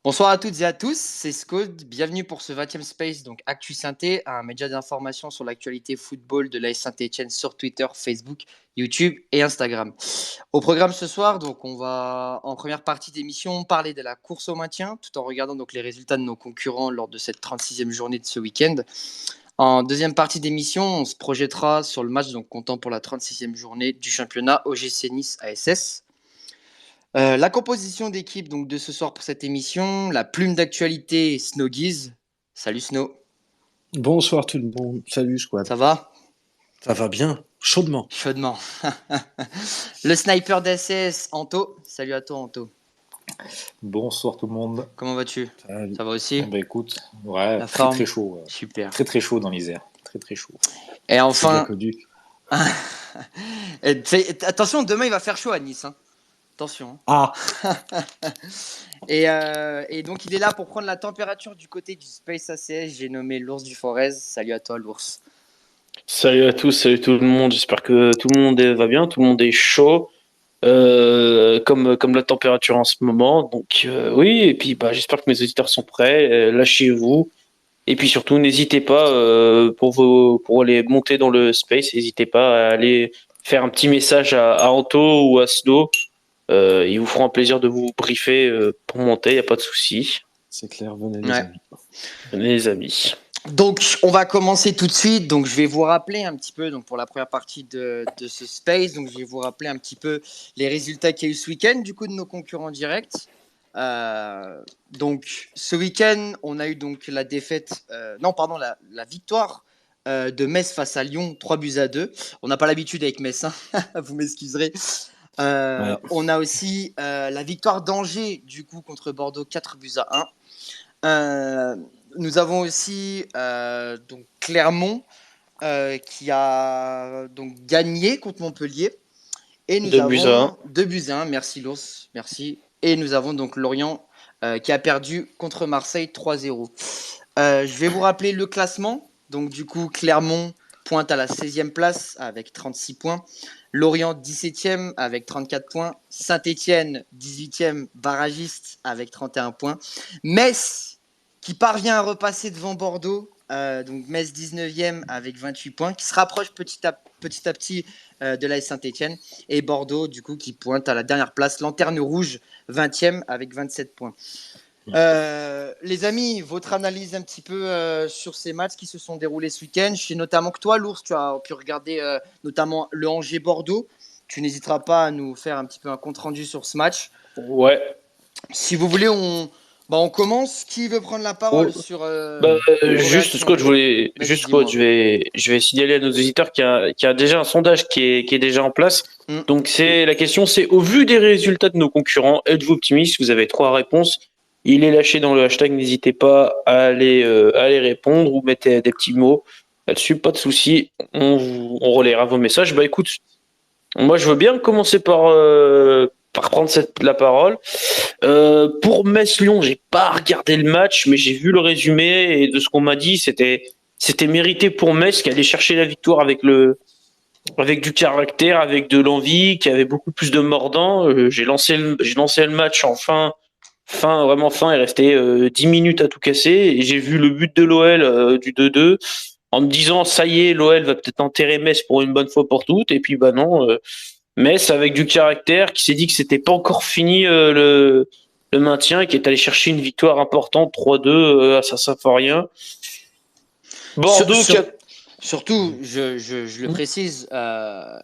Bonsoir à toutes et à tous, c'est Scode. Bienvenue pour ce 20e Space, donc Actu Synthé, un média d'information sur l'actualité football de l'AS Saint-Etienne sur Twitter, Facebook, YouTube et Instagram. Au programme ce soir, donc on va en première partie d'émission parler de la course au maintien, tout en regardant donc les résultats de nos concurrents lors de cette 36e journée de ce week-end. En deuxième partie d'émission, on se projettera sur le match donc comptant pour la 36e journée du championnat OGC Nice ASS. La composition d'équipe donc de ce soir pour cette émission, la plume d'actualité Snowgiz. Salut Snow. Bonsoir tout le monde, salut Squad. Ça va? Ça va bien, chaudement. Chaudement. Le sniper d'SS Anto. Salut à toi Anto. Bonsoir tout le monde. Comment vas-tu? Salut. Ça va aussi? Bah écoute, ouais, La très forme. très chaud. Super. Très très chaud dans l'Isère. Très très chaud. Et C'est bien enfin, connu. attention, demain il va faire chaud à Nice. Hein. Attention. Ah, Et donc il est là pour prendre la température du côté du Space ACS. J'ai nommé l'ours du Forez. Salut à toi l'ours. Salut à tous, salut tout le monde. J'espère que tout le monde va bien, tout le monde est chaud, comme la température en ce moment. Donc oui, et puis j'espère que mes auditeurs sont prêts. Lâchez-vous. Et puis surtout, n'hésitez pas pour aller monter dans le space. N'hésitez pas à aller faire un petit message à Anto ou à Snow. Ils vous feront un plaisir de vous briefer pour monter. Y a pas de souci. c'est clair, venez les Ouais. amis. Venez les amis. Donc, on va commencer tout de suite. Donc, je vais vous rappeler un petit peu, donc pour la première partie de ce space, donc je vais vous rappeler un petit peu les résultats qu'il y a eu ce week-end, du coup, de nos concurrents directs. Donc, ce week-end, on a eu donc la défaite, la victoire de Metz face à Lyon, 3-2. On n'a pas l'habitude avec Metz, hein. Vous m'excuserez. Ouais. On a aussi la victoire d'Angers, du coup, contre Bordeaux, 4-1. Nous avons aussi donc Clermont qui a donc gagné contre Montpellier. Et nous 2-1. 2-1. Merci l'ours, merci. Et nous avons donc Lorient qui a perdu contre Marseille 3-0. Je vais vous rappeler le classement. Donc du coup, Clermont pointe à la 16e place avec 36 points. Lorient 17e avec 34 points. Saint-Etienne 18e barragiste avec 31 points. Metz qui parvient à repasser devant Bordeaux, donc Metz 19e avec 28 points, qui se rapproche petit à petit de l'AS Saint-Etienne, et Bordeaux, du coup, qui pointe à la dernière place, lanterne rouge, 20e avec 27 points. Les amis, votre analyse un petit peu sur ces matchs qui se sont déroulés ce week-end. Je sais notamment que toi, l'ours, tu as pu regarder notamment le Angers-Bordeaux. Tu n'hésiteras pas à nous faire un petit peu un compte-rendu sur ce match. Ouais. Si vous voulez, on commence. Qui veut prendre la parole sur Juste Scott, Vas-y, Scott, je vais signaler à nos auditeurs qu'il y a déjà un sondage qui est déjà en place. Mm. Donc la question c'est, au vu des résultats de nos concurrents, êtes-vous optimiste? Vous avez 3 réponses. Il est lâché dans le hashtag, n'hésitez pas à aller répondre ou mettez des petits mots là-dessus, pas de souci. On relaiera vos messages. Bah écoute, moi je veux bien commencer par prendre la parole. Pour Metz-Lyon, j'ai pas regardé le match, mais j'ai vu le résumé et de ce qu'on m'a dit, c'était mérité pour Metz qui allait chercher la victoire avec du caractère, avec de l'envie, qui avait beaucoup plus de mordant. J'ai lancé le match en vraiment fin, il restait 10 minutes à tout casser et j'ai vu le but de l'OL du 2-2 en me disant ça y est, l'OL va peut-être enterrer Metz pour une bonne fois pour toutes, et puis non. Metz avec du caractère, qui s'est dit que c'était pas encore fini le maintien et qui est allé chercher une victoire importante 3-2 à Saint-Symphorien. Bordeaux Surtout, je le précise,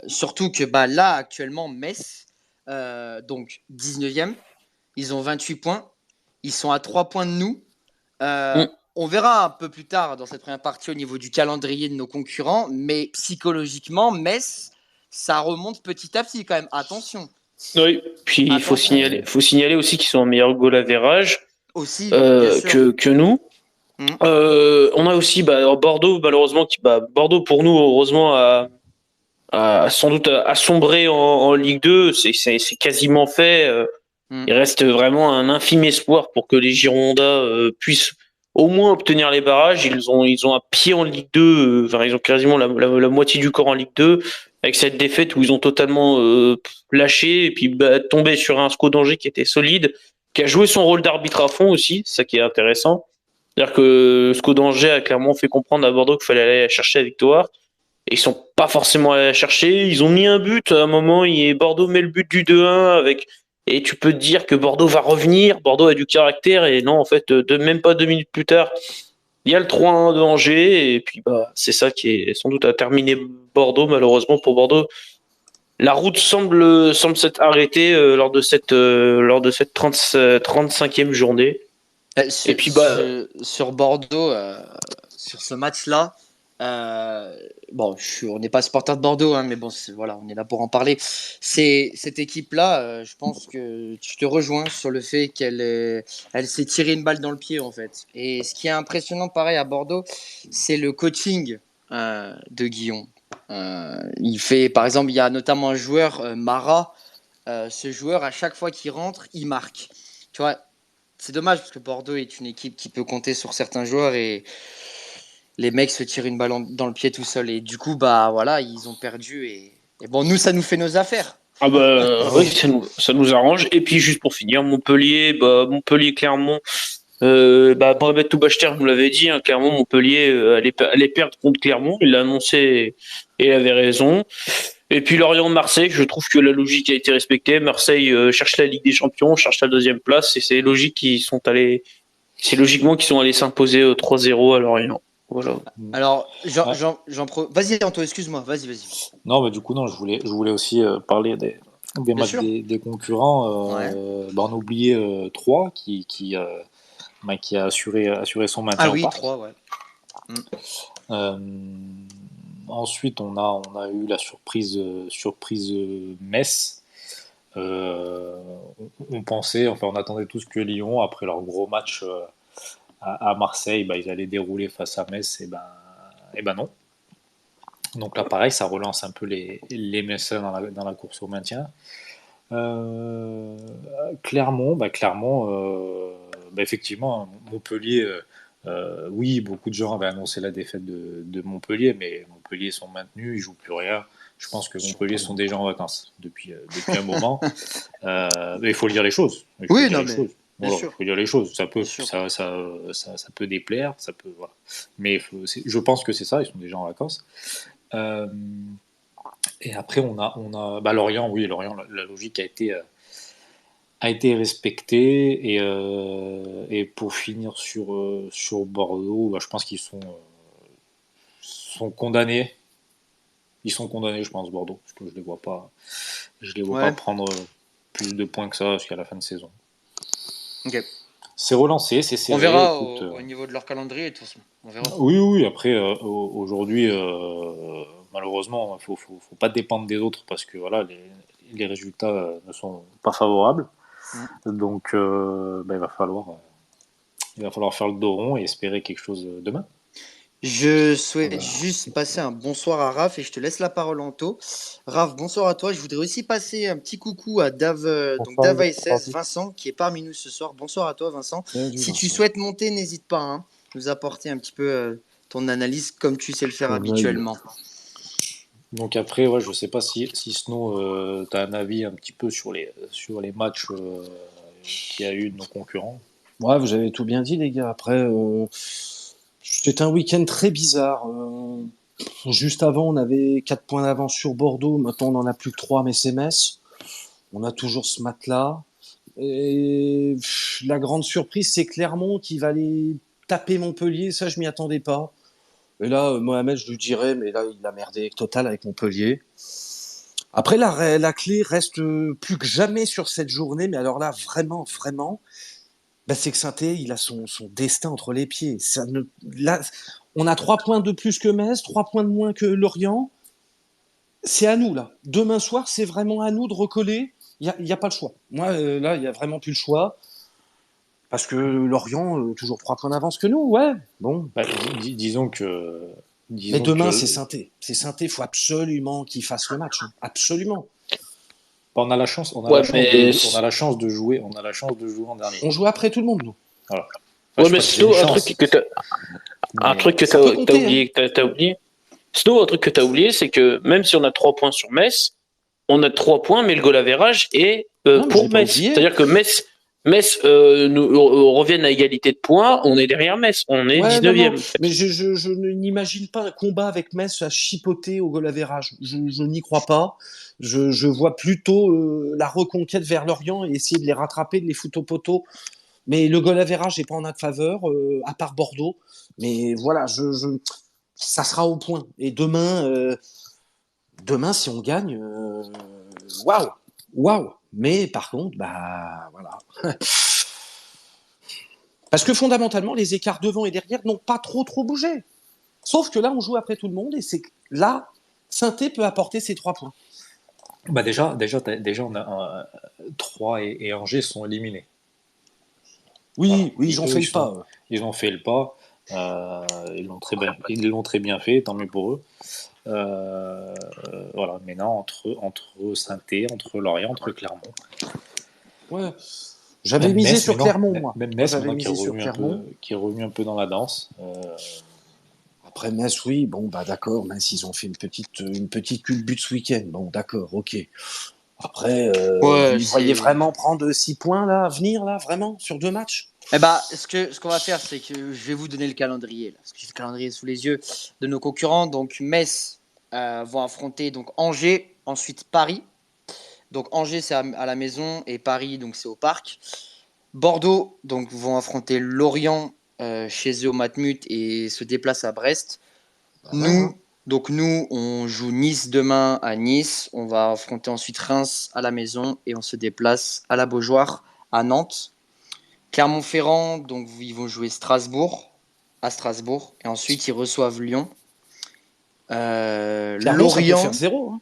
surtout que là actuellement Metz, donc 19e, ils ont 28 points, ils sont à 3 points de nous. On verra un peu plus tard dans cette première partie au niveau du calendrier de nos concurrents, mais psychologiquement, Metz, ça remonte petit à petit quand même. Attention. Oui, puis il faut signaler aussi qu'ils sont en meilleur goal average aussi, que nous. On a aussi Bordeaux, malheureusement, Bordeaux pour nous, heureusement, a sans doute sombré en Ligue 2. C'est quasiment fait. Il reste vraiment un infime espoir pour que les Girondins puissent au moins obtenir les barrages. Ils ont un pied en Ligue 2, ils ont quasiment la moitié du corps en Ligue 2, avec cette défaite où ils ont totalement lâché et puis tombé sur un SCO d'Angers qui était solide. qui a joué son rôle d'arbitre à fond aussi, c'est ça qui est intéressant. C'est-à-dire que SCO d'Angers a clairement fait comprendre à Bordeaux qu'il fallait aller chercher la victoire. Et ils sont pas forcément allés la chercher. Ils ont mis un but à un moment. Bordeaux met le but du 2-1 avec. Et tu peux te dire que Bordeaux va revenir. Bordeaux a du caractère. Et non, en fait, même pas 2 minutes plus tard, il y a le 3-1 de Angers. Et puis, c'est ça qui est sans doute à terminer Bordeaux, malheureusement pour Bordeaux. La route semble s'être arrêtée lors de cette 35e journée. Et puis sur Bordeaux, sur ce match-là, bon, on n'est pas supporter de Bordeaux, hein, mais bon, voilà, on est là pour en parler. Cette équipe-là, je pense que tu te rejoins sur le fait elle s'est tirée une balle dans le pied en fait. Et ce qui est impressionnant, pareil à Bordeaux, c'est le coaching de Guillon. Par exemple, il y a notamment un joueur, Mara. Ce joueur, à chaque fois qu'il rentre, il marque. Tu vois, c'est dommage parce que Bordeaux est une équipe qui peut compter sur certains joueurs et les mecs se tirent une balle dans le pied tout seul. Et du coup, voilà, ils ont perdu. Et bon, nous, ça nous fait nos affaires. Ah oui, ça nous arrange. Et puis, juste pour finir, Montpellier, Clermont. Mohamed Toubachter nous l'avait dit, hein, Clermont, Montpellier allait perdre contre Clermont. Il l'a annoncé et il avait raison. Et puis Lorient-Marseille, je trouve que la logique a été respectée. Marseille cherche la Ligue des Champions, cherche la 2e place, et c'est logiquement qu'ils sont allés s'imposer 3-0 à Lorient. Voilà. Alors, vas-y Anto, excuse-moi, vas-y. Non, mais du coup, non, je voulais aussi parler des matchs des concurrents. On a oublié 3 qui a assuré son maintien. Ah oui, 3, ouais. Ensuite, on a eu la surprise Metz. On pensait, enfin, on attendait tous que Lyon, après leur gros match à Marseille, ils allaient dérouler face à Metz. Et ben non. Donc là, pareil, ça relance un peu les Messins dans la course au maintien. Clermont, effectivement, Montpellier. Oui, beaucoup de gens avaient annoncé la défaite de Montpellier, mais Montpellier sont maintenus, ils jouent plus rien. Je pense que Montpellier sont déjà en vacances depuis un moment. Mais il faut dire les choses. Il faut dire les choses. Ça peut déplaire, ça peut. Voilà. Mais je pense que c'est ça. Ils sont déjà en vacances. Et après, on a Lorient. Oui, Lorient. La logique a été respectée, et pour finir sur Bordeaux, je pense qu'ils sont condamnés. Ils sont condamnés, je pense, Bordeaux, parce que je les vois pas prendre plus de points que ça jusqu'à la fin de saison. Ok. C'est relancé, c'est serré. On verra au niveau de leur calendrier, de toute façon. On verra. Oui. Après, aujourd'hui, malheureusement, faut pas dépendre des autres parce que voilà, les résultats ne sont pas favorables. Donc, il va falloir faire le dos rond et espérer quelque chose demain. Je souhaite juste passer un bonsoir à Raph et je te laisse la parole, Anto. Raph, bonsoir à toi. Je voudrais aussi passer un petit coucou à Dave ASS, Vincent, qui est parmi nous ce soir. Bonsoir à toi, Vincent. Si tu souhaites monter, n'hésite pas à nous apporter un petit peu ton analyse comme tu sais le faire habituellement. Donc après, je ne sais pas si Snow, tu as un avis un petit peu sur les matchs qu'il y a eu de nos concurrents. Ouais, vous avez tout bien dit, les gars. Après, c'est un week-end très bizarre. Juste avant, on avait 4 points d'avance sur Bordeaux. Maintenant, on n'en a plus que 3, mais c'est Metz. On a toujours ce match-là. Et la grande surprise, c'est Clermont qui va aller taper Montpellier. Ça, je m'y attendais pas. Et là, Mohamed, je lui dirais, mais là, il a merdé total avec Montpellier. Après, la clé reste plus que jamais sur cette journée. Mais alors là, vraiment, c'est que Saint-Étienne, il a son destin entre les pieds. Là, on a 3 points de plus que Metz, 3 points de moins que Lorient. C'est à nous, là. Demain soir, c'est vraiment à nous de recoller. Il n'y a pas le choix. Moi, là, il n'y a vraiment plus le choix. Parce que Lorient, toujours 3 points d'avance que nous, ouais. Bon. Disons que... Mais demain, c'est Saint-Étienne. C'est Saint-Étienne, il faut absolument qu'il fasse le match. Absolument. On a la chance de jouer en dernier. On joue après tout le monde, nous. Voilà. Mais Snow, un truc que t'as oublié. Snow, un truc que t'as oublié, c'est que même si on a 3 points sur Metz, on a 3 points, mais le goal average est pour Metz. C'est-à-dire que Metz Metz revienne à égalité de points, on est derrière Metz, on est Ouais, 19e. non, mais je n'imagine pas un combat avec Metz à chipoter au goal average. Je n'y crois pas. Je vois plutôt la reconquête vers Lorient et essayer de les rattraper, de les foutre au poteau. Mais le goal average n'est pas en notre faveur, à part Bordeaux. Mais voilà, ça sera au point. Et demain, si on gagne, waouh, waouh. Mais par contre, bah voilà. Parce que fondamentalement, les écarts devant et derrière n'ont pas trop bougé. Sauf que là, on joue après tout le monde et c'est là, Saint-Étienne peut apporter ses 3 points. Bah déjà, on a 3 et Angers sont éliminés. Oui, Voilà. oui, ils ont fait le pas. Ils ont fait le pas. Ils l'ont très bien fait, tant mieux pour eux. Voilà, maintenant entre Saint-Étienne, entre Lorient, entre Clermont. Ouais. J'avais Même misé Metz, sur maintenant, Clermont, moi. Même Metz, J'avais maintenant, qui est misé sur revenu Clermont. qui est revenu un peu dans la danse. Après Metz, oui, bon, bah d'accord. Metz, ils ont fait une petite culbute ce week-end. Bon, d'accord, ok. Après, Ouais, vous voyez vraiment prendre 6 points là, à venir, là, vraiment, sur 2 matchs? Eh bah, ce qu'on va faire, c'est que je vais vous donner le calendrier, là, parce que j'ai le calendrier sous les yeux de nos concurrents. Donc, Metz vont affronter donc Angers, ensuite Paris. Donc, Angers, c'est à la maison et Paris, donc c'est au parc. Bordeaux, donc, vont affronter Lorient chez eux au Matmut et se déplacent à Brest. Nous, on joue Nice demain à Nice. On va affronter ensuite Reims à la maison et on se déplace à la Beaujoire à Nantes. Clermont-Ferrand, donc ils vont jouer à Strasbourg, et ensuite ils reçoivent Lyon. Clermont, ça peut Lorient, faire 0. Hein.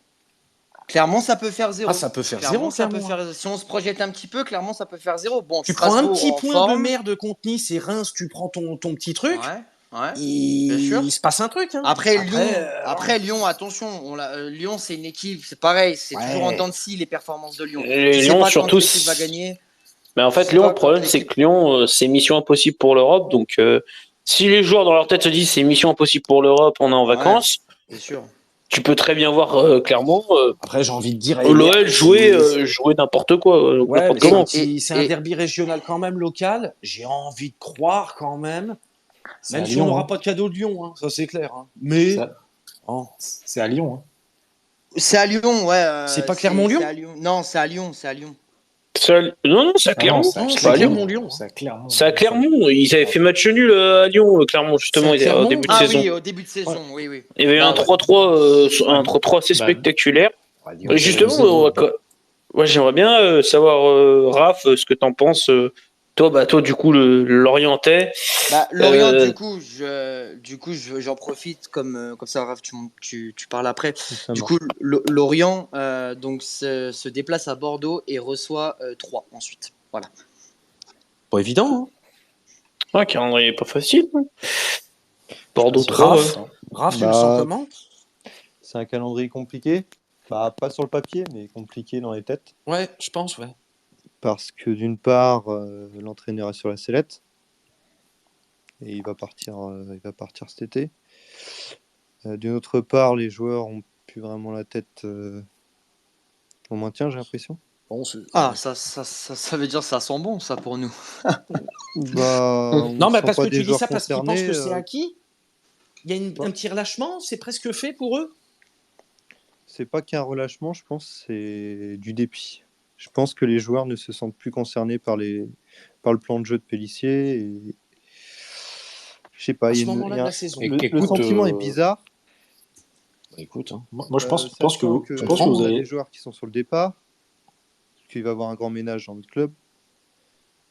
Clermont, ça peut faire 0. Ah, ça peut faire Clermont, 0, ça peut Clermont. faire... Si on se projette un petit peu, Clermont, ça peut faire 0. Bon, Tu prends un Strasbourg petit en point de forme. merde contre Nice et Reims, tu prends ton petit truc. Ouais, bien sûr. Il se passe un truc. Hein. Après, Lyon, attention, Lyon, c'est une équipe, c'est pareil, c'est toujours en dents de scie les performances de Lyon. Et Tu sais Lyon, pas surtout, quand l'équipe va gagner. Mais en fait, Lyon, le problème, c'est que Lyon, c'est mission impossible pour l'Europe. Donc, si les joueurs dans leur tête se disent c'est mission impossible pour l'Europe, on est en vacances, bien sûr. Tu peux très bien voir clairement après, j'ai envie de dire l'OL jouer n'importe quoi. Ouais, n'importe comment. C'est un derby régional quand même local. J'ai envie de croire quand même. Même si on n'aura pas de cadeau de Lyon, hein, ça c'est clair. Hein. Mais c'est à Lyon. Hein. C'est à Lyon, ouais. C'est pas Clermont-Lyon ? Non, c'est à Lyon. Non, c'est à Clermont. C'est pas à Clermont-Lyon. C'est à Clermont. Ils avaient fait match nul à Lyon, Clermont, justement, au début de saison. Oui, au début de saison, oui. Il y avait eu un 3-3 assez spectaculaire. Justement, moi, j'aimerais bien savoir, Raph, ce que t'en penses. Toi, du coup, le Lorientais. Lorient, du coup, j'en profite comme ça, Raph, tu parles après. Du coup, Lorient donc se déplace à Bordeaux et reçoit 3 ensuite. Voilà. Pas évident. Hein. Un calendrier pas facile. Bordeaux 3. Raph, tu le sens comment ? C'est un calendrier compliqué. Pas sur le papier, mais compliqué dans les têtes. Ouais, je pense, ouais. Parce que d'une part, l'entraîneur est sur la sellette. Et il va partir cet été. D'une autre part, les joueurs ont plus vraiment la tête au maintien, j'ai l'impression. Bon, ça veut dire que ça sent bon, ça, pour nous. Non, mais parce que tu dis ça parce qu'ils pensent que c'est acquis. Il y a un petit relâchement, c'est presque fait pour eux. C'est pas qu'un relâchement, je pense, c'est du dépit. Je pense que les joueurs ne se sentent plus concernés par le plan de jeu de Pélissier. Et... Je sais pas, le sentiment est bizarre. Écoute, hein. Moi je pense que vous avez des joueurs qui sont sur le départ, qu'il va y avoir un grand ménage dans notre club.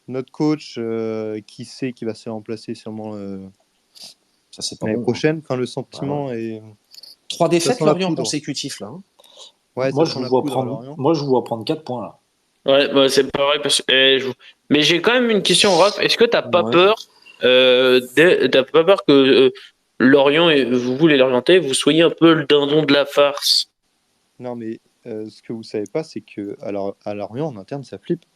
Notre coach, qui sait qui va se remplacer sûrement ça c'est pas l'année bon, prochaine. Enfin, le sentiment est 3 défaites Lorient consécutifs là. Hein. Ouais, moi je vous vois prendre 4 points là. Ouais, c'est pareil parce que mais j'ai quand même une question, Raph. Est-ce que t'as pas peur que Lorient et vous les Lorientais, vous soyez un peu le dindon de la farce? Non, mais ce que vous savez pas, c'est que à Lorient en interne, ça flippe.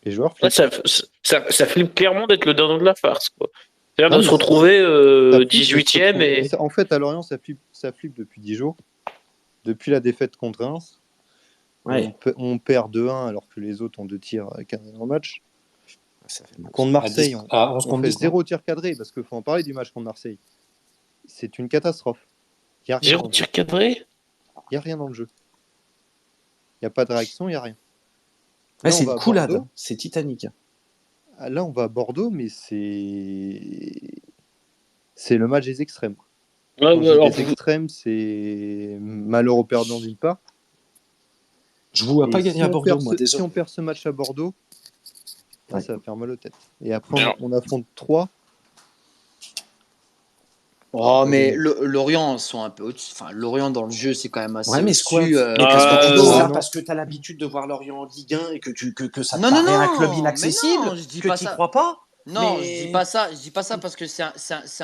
Les joueurs flippent. Ça flippe clairement d'être le dindon de la farce, quoi. C'est-à-dire de se retrouver 18e et... En fait, à Lorient, ça flippe depuis 10 jours. Depuis la défaite contre Reims. Ouais. On perd 2-1 alors que les autres ont 2 tirs cadrés dans le match. Ça fait mal. Contre Marseille, on, 11 on contre fait 10, 0 tir cadré parce qu'il faut en parler du match contre Marseille. C'est une catastrophe. Il n'y a rien dans Zéro le jeu. tir cadré. Il n'y a rien dans le jeu. Il n'y a pas de réaction, il n'y a rien. Ouais, Là, c'est on va une à coulade, Bordeaux. c'est Titanic. Là, on va à Bordeaux, mais c'est le match des extrêmes. Ouais, Quand je dis alors, des extrêmes, c'est malheur au perdant d'une part. Je vous vois Et pas gagner à Bordeaux, moi, si désolé. on perd ce match à Bordeaux, là, Ouais. ça va faire mal aux têtes. Et après, Alors- on affronte 3. Oh, Pas mais gagné. Lorient sont un peu au-dessus. Enfin, Lorient dans le jeu, c'est quand même assez Ouais, mais Squat. au-dessus. Mais parce que tu dis non, ça non. parce que tu as l'habitude de voir Lorient en Ligue 1 et que ça te Non, non, paraît un club non, inaccessible, mais non, je dis que pas tu ça. crois pas. Non, mais... je dis pas ça. Je dis pas ça parce que c'est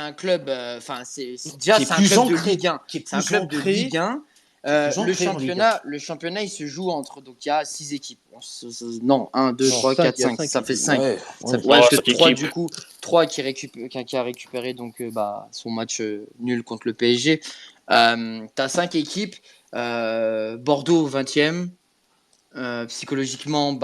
un club. Enfin, déjà qui est c'est un plus club ancré, de Ligue 1. qui est C'est un plus club de ancré, Ligue 1. qui est plus ancré en Ligue 1. Le championnat, il se joue entre. Donc, il y a 6 équipes. Non, 1, 2, Non, 3, cinq, 4, il y a 5. cinq Ça fait équipes. 5. Ouais, Ça, ouais. ouais, parce que cinq 3, équipes. du coup, 3 qui a récupéré donc, son match nul contre le PSG. T'as 5 équipes. Bordeaux 20e. Psychologiquement,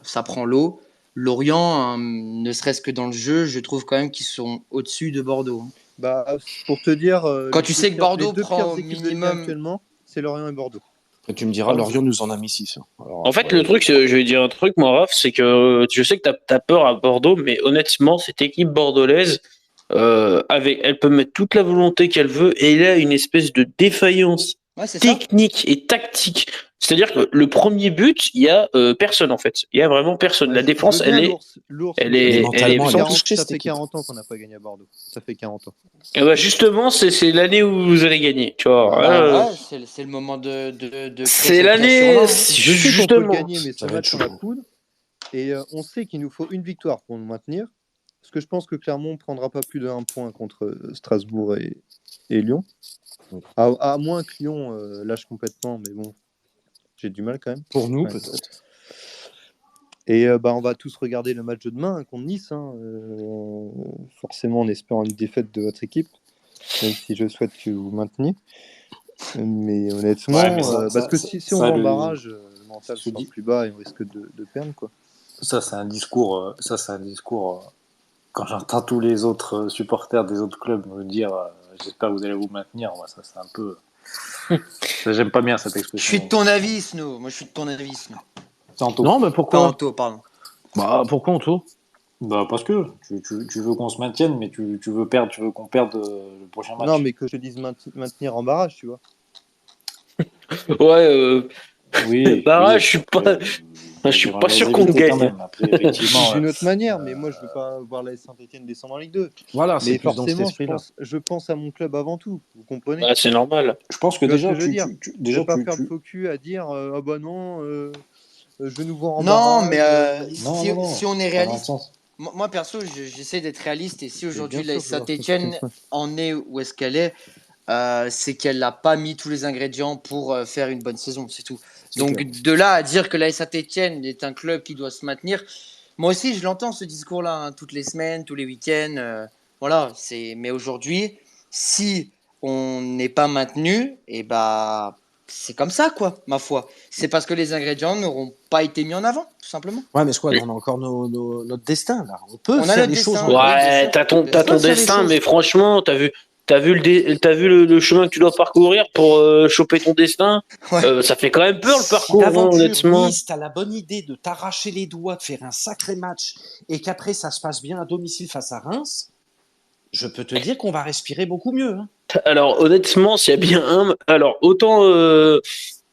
ça prend l'eau. Lorient, ne serait-ce que dans le jeu, je trouve quand même qu'ils sont au-dessus de Bordeaux. Bah, pour te dire, Quand tu sais que Bordeaux les deux prend pires au équipes de Ligue 1 minimum. actuellement, c'est Lorient et Bordeaux. Après, tu me diras, Lorient nous en a mis 6. En fait, le truc, je vais dire un truc, moi, Raph, c'est que je sais que t'as peur à Bordeaux, mais honnêtement, cette équipe bordelaise, elle peut mettre toute la volonté qu'elle veut, et il a une espèce de défaillance Ouais, c'est ça. technique et tactique. C'est-à-dire que le premier but, il y a personne en fait. Il y a vraiment personne. La Je défense, veux bien elle est, l'ours, elle mais est, Mais elle est mentalement, elle est sans- touchée, ça cette fait équipe. 40 ans qu'on n'a pas gagné à Bordeaux. Ça fait 40 ans. Ah bah justement, c'est l'année où vous allez gagner. Tu vois. Ouais, c'est le moment de créer C'est cette l'année, pression-là. Je sais qu'on peut le justement. gagner, mais Ça ce va être match, on chaud. la poudre. Et on sait qu'il nous faut une victoire pour nous maintenir. Parce que je pense que Clermont ne prendra pas plus d'1 point contre Strasbourg et Lyon. À moins que Lyon lâche complètement, mais bon, j'ai du mal quand même. Pour nous, Ouais. peut-être. Et on va tous regarder le match de demain contre Nice, forcément en espérant une défaite de votre équipe, même si je souhaite que vous mainteniez. Mais honnêtement, Ouais, mais parce que si on va en barrage, le mental je sera dis- plus bas et on risque de perdre, quoi. Ça, c'est un discours. Quand j'entends tous les autres supporters des autres clubs me dire j'espère que vous allez vous maintenir, moi, ça, c'est un peu. J'aime pas bien cette Je expression. suis de ton avis, Snow. Moi, je suis de ton avis, Snow. C'est en tout. Non, mais Pas pourquoi Anto, pardon. Bah, pourquoi Anto Parce que tu veux qu'on se maintienne, mais tu veux perdre, tu veux qu'on perde le prochain match. Non, mais que je te dise maintenir en barrage, tu vois. Ouais. Oui. Barrage, oui. je suis Dire pas un sûr gaz qu'on évité gagne. quand même. Après, effectivement. D'une autre manière, mais moi je veux pas voir la Saint-Etienne descendre en Ligue 2. Voilà, Mais c'est plus dans cet forcément, esprit-là. je pense à mon club avant tout, vous comprenez? Ah, c'est normal. Je pense que Tu vois déjà, ce que je veux dire? Je vais pas faire le tu- faux cul à dire ah bah non, je nous vois en Non, barrage. mais Non, si on est ça va dans le réaliste, sens. moi perso, j'essaie d'être réaliste. Et si aujourd'hui bien la sûr, je vais Saint-Etienne voir ça. en est où est-ce qu'elle est, c'est qu'elle n'a pas mis tous les ingrédients pour faire une bonne saison, c'est tout. Donc clair. de là à dire que la Saint-Etienne est un club qui doit se maintenir, moi aussi je l'entends ce discours-là, hein, toutes les semaines, tous les week-ends. Voilà, mais aujourd'hui, si on n'est pas maintenu, et c'est comme ça quoi, ma foi. C'est parce que les ingrédients n'auront pas été mis en avant, tout simplement. Ouais, mais Squad, on a encore notre destin, là. On peut On a faire notre les choses. destin. on peut- Ouais, bien Ouais, sûr. t'as ton Bien sûr. faire les destin, choses. mais franchement, t'as vu le chemin que tu dois parcourir pour choper ton destin. Ouais. Ça fait quand même peur le Si parcours, hein, d'aventure, honnêtement. Nice, t'as la bonne idée de t'arracher les doigts, de faire un sacré match, et qu'après ça se passe bien à domicile face à Reims, je peux te dire qu'on va respirer beaucoup mieux. Hein. Alors honnêtement, s'il y a bien un, alors autant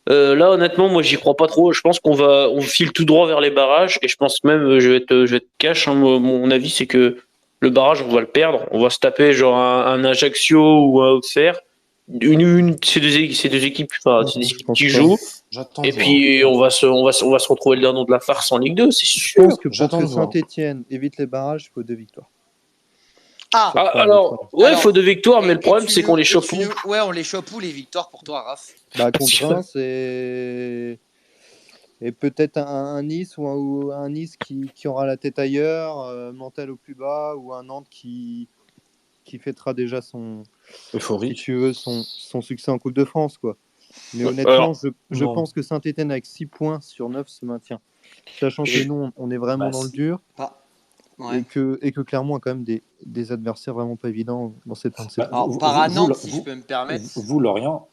là honnêtement, moi j'y crois pas trop. Je pense on file tout droit vers les barrages, et je pense même, je vais être cash. Hein, mon avis, c'est que le barrage, on va le perdre. On va se taper genre un Ajaccio ou un Auxerre. Ces deux équipes, enfin, Non, c'est des je équipes pense qui pas. jouent. J'attends Et de voir. puis on va se retrouver le dernier de la farce en Ligue 2, c'est Je sûr. pense que pour J'attends que de voir. Saint-Etienne évite les barrages, il faut 2 victoires. Ah, Ah, Pas alors, ouais, il Alors, faut 2 victoires, mais le et problème tu c'est qu'on nous- les et chope tu où nous- Ouais, on les chope où les victoires pour toi, Raph? Contre sûr. Reims et peut-être un Nice ou un Nice qui aura la tête ailleurs, mental au plus bas, ou un Nantes qui fêtera déjà si Euphorie. tu veux, son succès en Coupe de France, quoi. Mais honnêtement, Alors, je non. pense que Saint-Etienne avec 6 points sur 9 se maintient. Sachant que nous, on est vraiment Bah, dans le si. dur Pas. Ouais. et que Clermont a quand même des adversaires vraiment pas évidents dans cette fin de saison. Bah, Alors, par à Nantes, si je peux me permettre. vous, Lorient,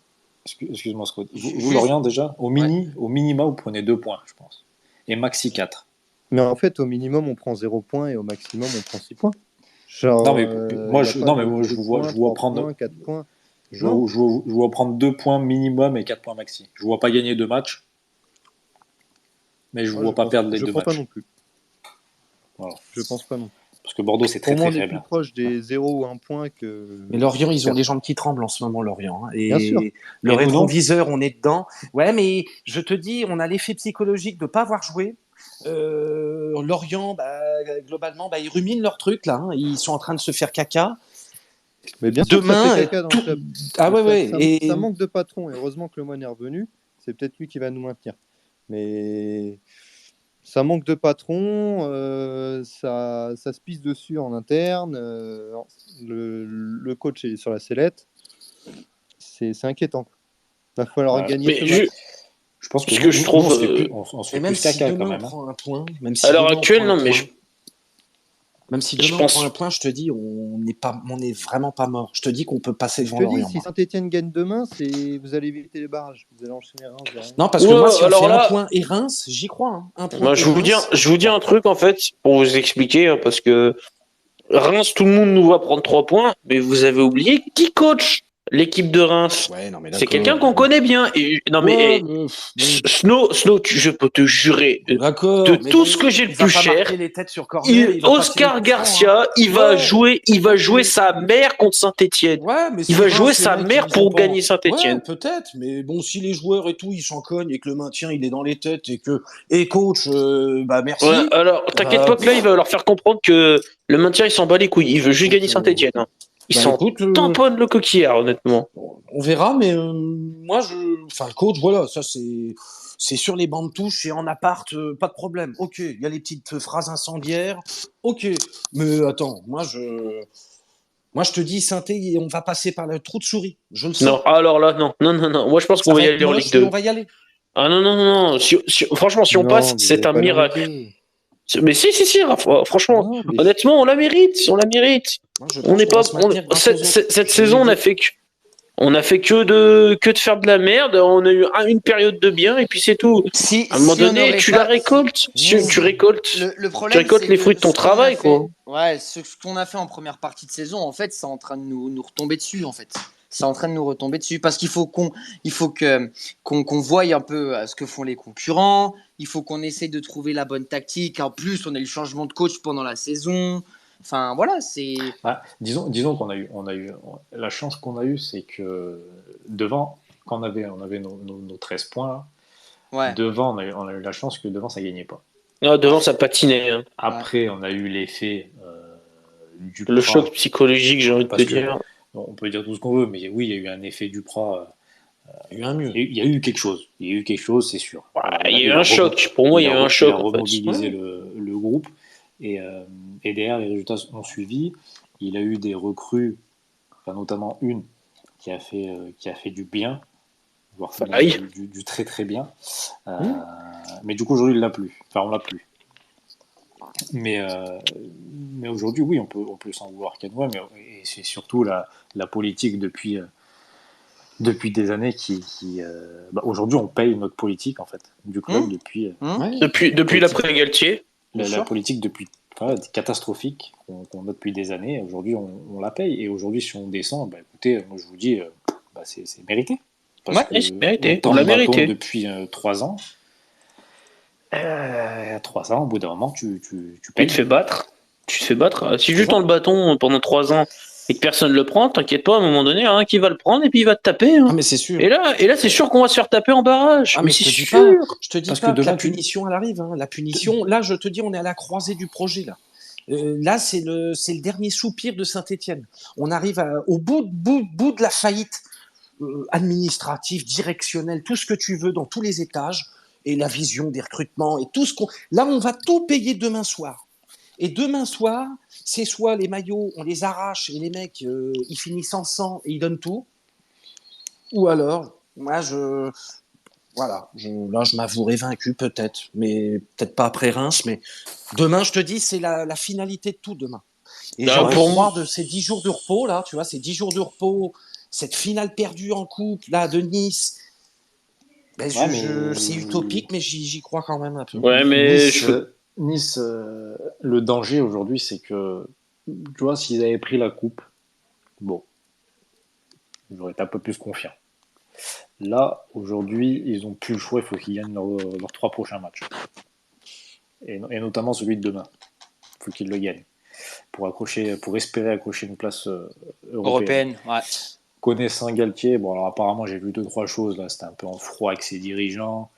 excuse-moi Scott, vous, Juste- Lorient déjà, au minima, vous prenez 2 points, je pense. Et maxi 4. Mais en fait, au minimum, on prend 0 points et au maximum, on prend 6 points. Genre, Non, mais moi, y a pas de je 2 vous vois, points, je vous vois 3 prendre. points, 4 points. Je vois prendre 2 points minimum et 4 points maxi. Je ne vois pas gagner 2 matchs, mais je ne Moi, vois pas perdre les 2 je crois matchs. pas non plus. Voilà. Je pense pas non plus. Parce que Bordeaux, c'est Pour très moi, très on est très plus bien. proche des 0 ou 1 point que. Mais Lorient, ils ont les jambes qui tremblent en ce moment, Lorient. Hein. Bien sûr. Le Et nous, rétroviseur, on est dedans. Ouais, mais je te dis, on a l'effet psychologique de ne pas avoir joué. Lorient, globalement, ils ruminent leur truc là. Hein. Ils sont en train de se faire caca. Mais bien sûr, Demain, que ça fait caca dans le club. Ah ouais. Ça manque de patron. Et heureusement que le moine est revenu. C'est peut-être lui qui va nous maintenir. Mais ça manque de patron. Ça se pisse dessus en interne. Le coach est sur la sellette. C'est inquiétant. Il va falloir Ouais. gagner Mais ce match. Je pense que Ce que je trouve, on se fait Et même plus si caca demain quand on même. hein. prend un point, même si à l'heure demain on actuelle, prend un non, mais point, même si je demain on pense- prend un point, je te dis, on n'est vraiment pas mort. Je te dis qu'on peut passer Je devant te dis, Lorient. si moi. Saint-Etienne gagne demain, vous allez éviter les barrages. Vous allez enchaîner Reims derrière. Non, parce que Ouais, moi, si on alors fait là- un point et Reims, j'y crois. Hein. Un point moi, et je vous Reims. dis un truc en fait pour vous expliquer, hein, parce que Reims, tout le monde nous va prendre 3 points, mais vous avez oublié qui coach l'équipe de Reims. Ouais, non, mais C'est d'accord. quelqu'un qu'on connaît bien. Et, non mais Ouais, eh, bon, Snow, je peux te jurer d'accord. de mais tout bon, ce que j'ai le il va plus pas cher. marquer les têtes sur corner. Il va pas tirer Oscar le coup franc, Garcia, hein. il va Ouais. jouer sa mère contre Saint-Etienne. Ouais, mais Il si va Reims, jouer les sa mecs, mère ils pour ont pas- gagner Saint-Etienne. Ouais, peut-être, mais bon, si les joueurs et tout, ils s'en cognent et que le maintien, il est dans les têtes et coach, merci. Ouais, alors, t'inquiète pas que là, il va leur faire comprendre que le maintien, il s'en bat les couilles. Il veut juste gagner Saint-Etienne. Hein. Il s'en Écoute, tamponne le coquillard, honnêtement. on verra, mais moi, enfin, le coach, voilà, ça c'est sur les bancs de touche et en appart, pas de problème. Ok, il y a les petites phrases incendiaires. Ok, mais attends, moi je te dis, Saint-Étienne, on va passer par le trou de souris. Je le sens. Non, alors là, non. Moi, je pense Ça qu'on va y va être aller en moche, Ligue mais 2. on va y aller. Ah non. Franchement, si on Non, passe, vous c'est allez un pas aller en miracle. Ligue 2. Mais si, franchement, Non, mais honnêtement, on la mérite. moi, je On pense n'est qu'on pas. va se maintenir grâce aux autres. Cette Je saison, vous on a l'ai dit. fait que de faire de la merde. On a eu une période de bien et puis c'est tout. Si, À un moment si on donné, n'aurait tu pas. la récoltes. Tu récoltes. Le Tu problème, récoltes c'est les que fruits de ton ce qu'on a travail, fait, quoi. ouais, ce qu'on a fait en première partie de saison, en fait, c'est en train de nous retomber dessus, en fait. C'est en train de nous retomber dessus parce qu'il faut qu'on voie un peu ce que font les concurrents. Il faut qu'on essaie de trouver la bonne tactique. En plus, on a eu le changement de coach pendant la saison. Enfin, voilà, c'est. Bah, disons qu'on a eu la chance qu'on a eue, c'est que devant, quand on avait nos 13 points, là, Ouais. devant, on a eu la chance que devant, ça gagnait pas. Ah, devant, ça patinait. Hein. Après, on a eu l'effet du Le Prat, choc psychologique, j'ai envie de te parce que dire. on peut dire tout ce qu'on veut, mais oui, il y a eu un effet du Prat. Il y a eu un mieux. Il y a eu quelque chose. Il y a eu quelque chose, c'est sûr. Il y a eu un choc. Pour moi, il y a eu un choc. Il a En fait. remobilisé le groupe. Et derrière, les résultats ont suivi. Il a eu des recrues, enfin, notamment une qui a fait du bien, voire du très très bien. Mais du coup, aujourd'hui, il l'a plus. Enfin, on l'a plus. Mais aujourd'hui, oui, on peut s'en vouloir qu'à nous, et c'est surtout la politique depuis des années aujourd'hui, on paye notre politique, en fait, du club depuis... Ouais. Depuis l'après-Galtier. La politique catastrophique qu'on a depuis des années, aujourd'hui on la paye. Et aujourd'hui, si on descend, écoutez, moi je vous dis, c'est mérité. Ouais, c'est mérité. On On l'a tend le bâton mérité. depuis 3 ans. 3 ans, au bout d'un moment, tu payes. Tu te fais battre. Si juste on le bâton pendant 3 ans et que personne le prend, t'inquiète pas, à un moment donné, il y en a un qui va le prendre et puis il va te taper. Hein. Ah, mais c'est sûr. Et là, c'est sûr qu'on va se faire taper en barrage. Ah, mais mais c'est je te dis sûr. pas, je te dis Parce pas que que la demain, punition, elle arrive. Hein. La punition, là, je te dis, on est à la croisée du projet. Là, c'est le dernier soupir de Saint-Étienne. On arrive au bout de la faillite administrative, directionnelle, tout ce que tu veux dans tous les étages, et la vision des recrutements, et tout ce qu'on... Là, on va tout payer demain soir. Et demain soir, c'est soit les maillots, on les arrache, et les mecs, ils finissent en sang, et ils donnent tout, ou alors, moi, là, je m'avouerai vaincu peut-être, mais peut-être pas après Reims. Mais demain, je te dis, c'est la finalité de tout demain. Et j'ai envie de Pour croire de ces 10 jours de repos, là, tu vois, ces 10 jours de repos, cette finale perdue en coupe, là, de Nice, ben, Ouais, mais c'est utopique, mais j'y crois quand même un peu. Ouais, mais Nice, Nice, le danger aujourd'hui, c'est que, tu vois, s'ils avaient pris la coupe, bon, j'aurais été un peu plus confiant. Là, aujourd'hui, ils n'ont plus le choix, il faut qu'ils gagnent leurs 3 prochains matchs. Et notamment celui de demain. Il faut qu'ils le gagnent. Pour espérer accrocher une place européenne. Européenne, ouais. Connaissant Galtier, bon, alors apparemment, j'ai vu 2, 3 choses, là, c'était un peu en froid avec ses dirigeants.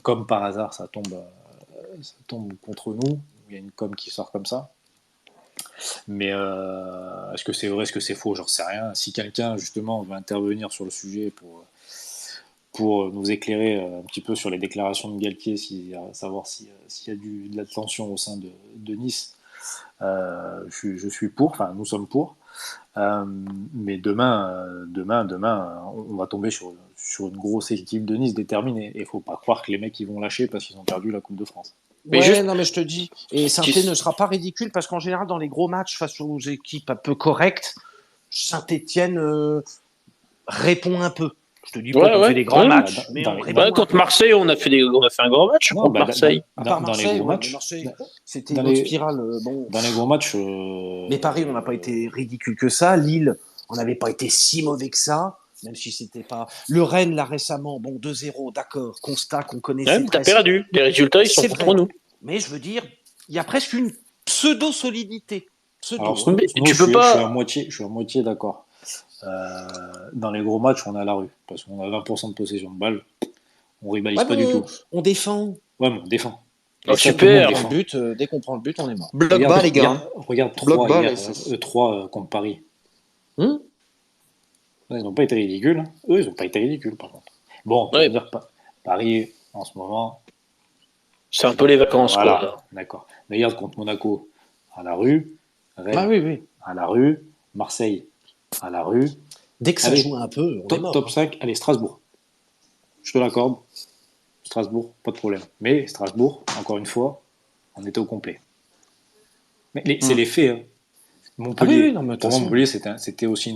Comme par hasard, ça tombe contre nous. Il y a une com qui sort comme ça. Mais est-ce que c'est vrai, est-ce que c'est faux, j'en sais rien. Si quelqu'un, justement, veut intervenir sur le sujet pour nous éclairer un petit peu sur les déclarations de Galtier, savoir s'il y a de la tension au sein de Nice, je suis pour, enfin nous sommes pour. Mais demain, on va tomber sur une grosse équipe de Nice déterminée. Et il ne faut pas croire que les mecs ils vont lâcher parce qu'ils ont perdu la Coupe de France. Mais Ouais, juste- non, mais je te dis, et Saint-Étienne ne sera pas ridicule parce qu'en général, dans les gros matchs face aux équipes un peu correctes, Saint-Étienne répond un peu. Je te dis pas Ouais, qu'on ouais. fait des grands Ouais, matchs, dans- mais dans on les- répond Ouais, un contre peu. Marseille, on a fait un grand match Non, contre bah, Marseille. À part dans les Marseille, gros ouais, matchs, mais Marseille, c'était dans une autre les- spirale. Bon. dans les gros matchs, Mais Paris, on n'a pas été ridicule que ça. Lille, on n'avait pas été si mauvais que ça, même si c'était pas. Le Rennes, là, récemment, bon, 2-0, d'accord, constat qu'on Ouais, connaissait mais t'as presque. perdu. Les résultats, ils sont C'est contre vrai. nous. Mais je veux dire, il y a presque une pseudo-solidité. Pseudo, alors hein. Mais nous, tu peux je suis à pas. moitié d'accord. Dans les gros matchs, on est à la rue parce qu'on a 20% de possession de balle. On rivalise Ouais, pas mais du tout. on défend. Ouais, mais on défend. Oh, Et ça, tout le monde super. défend. Dès qu'on prend le but, on est mort. Bloc Regarde, bas, les gars. regarde Bloc 3 bas, hier, là, c'est- 3 contre Paris. Hum Ouais, ils n'ont pas été ridicules, hein. Eux, ils n'ont pas été ridicules, par contre. Bon, tu Ouais. vas dire Paris, en ce moment, C'est un peu les vacances, voilà, quoi. d'accord. Mais regarde contre Monaco, à la rue, Rennes, Ah oui, oui. à la rue, Marseille, à la rue. Dès que ça Allez, joue un peu, on est mort. Top hein. 5, allez, Strasbourg. Je te l'accorde. Strasbourg, pas de problème. Mais Strasbourg, encore une fois, on était au complet. Mais c'est les faits, hein. Ah Montpellier, oui, oui, non, mais de toute pour moi, façon. Montpellier, c'était aussi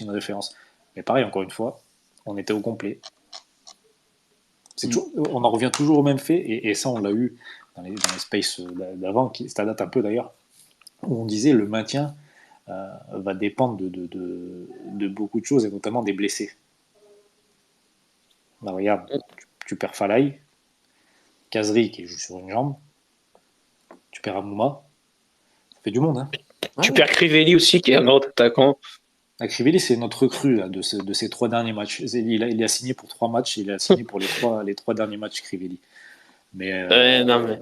une référence. Mais pareil, encore une fois, on était au complet. On en revient toujours au même fait, et ça, on l'a eu dans les spaces d'avant, ça date un peu d'ailleurs, où on disait le maintien va dépendre de beaucoup de choses, et notamment des blessés. Là, regarde, tu perds Falaï, Kazri qui joue sur une jambe, tu perds Amouma, ça fait du monde, hein. Tu perds Crivelli aussi, qui est un autre attaquant. Crivelli, c'est notre recrue là, de ces 3 derniers matchs. Il a signé pour 3 matchs, il a signé pour les trois derniers matchs, Crivelli. Mais, Non, mais.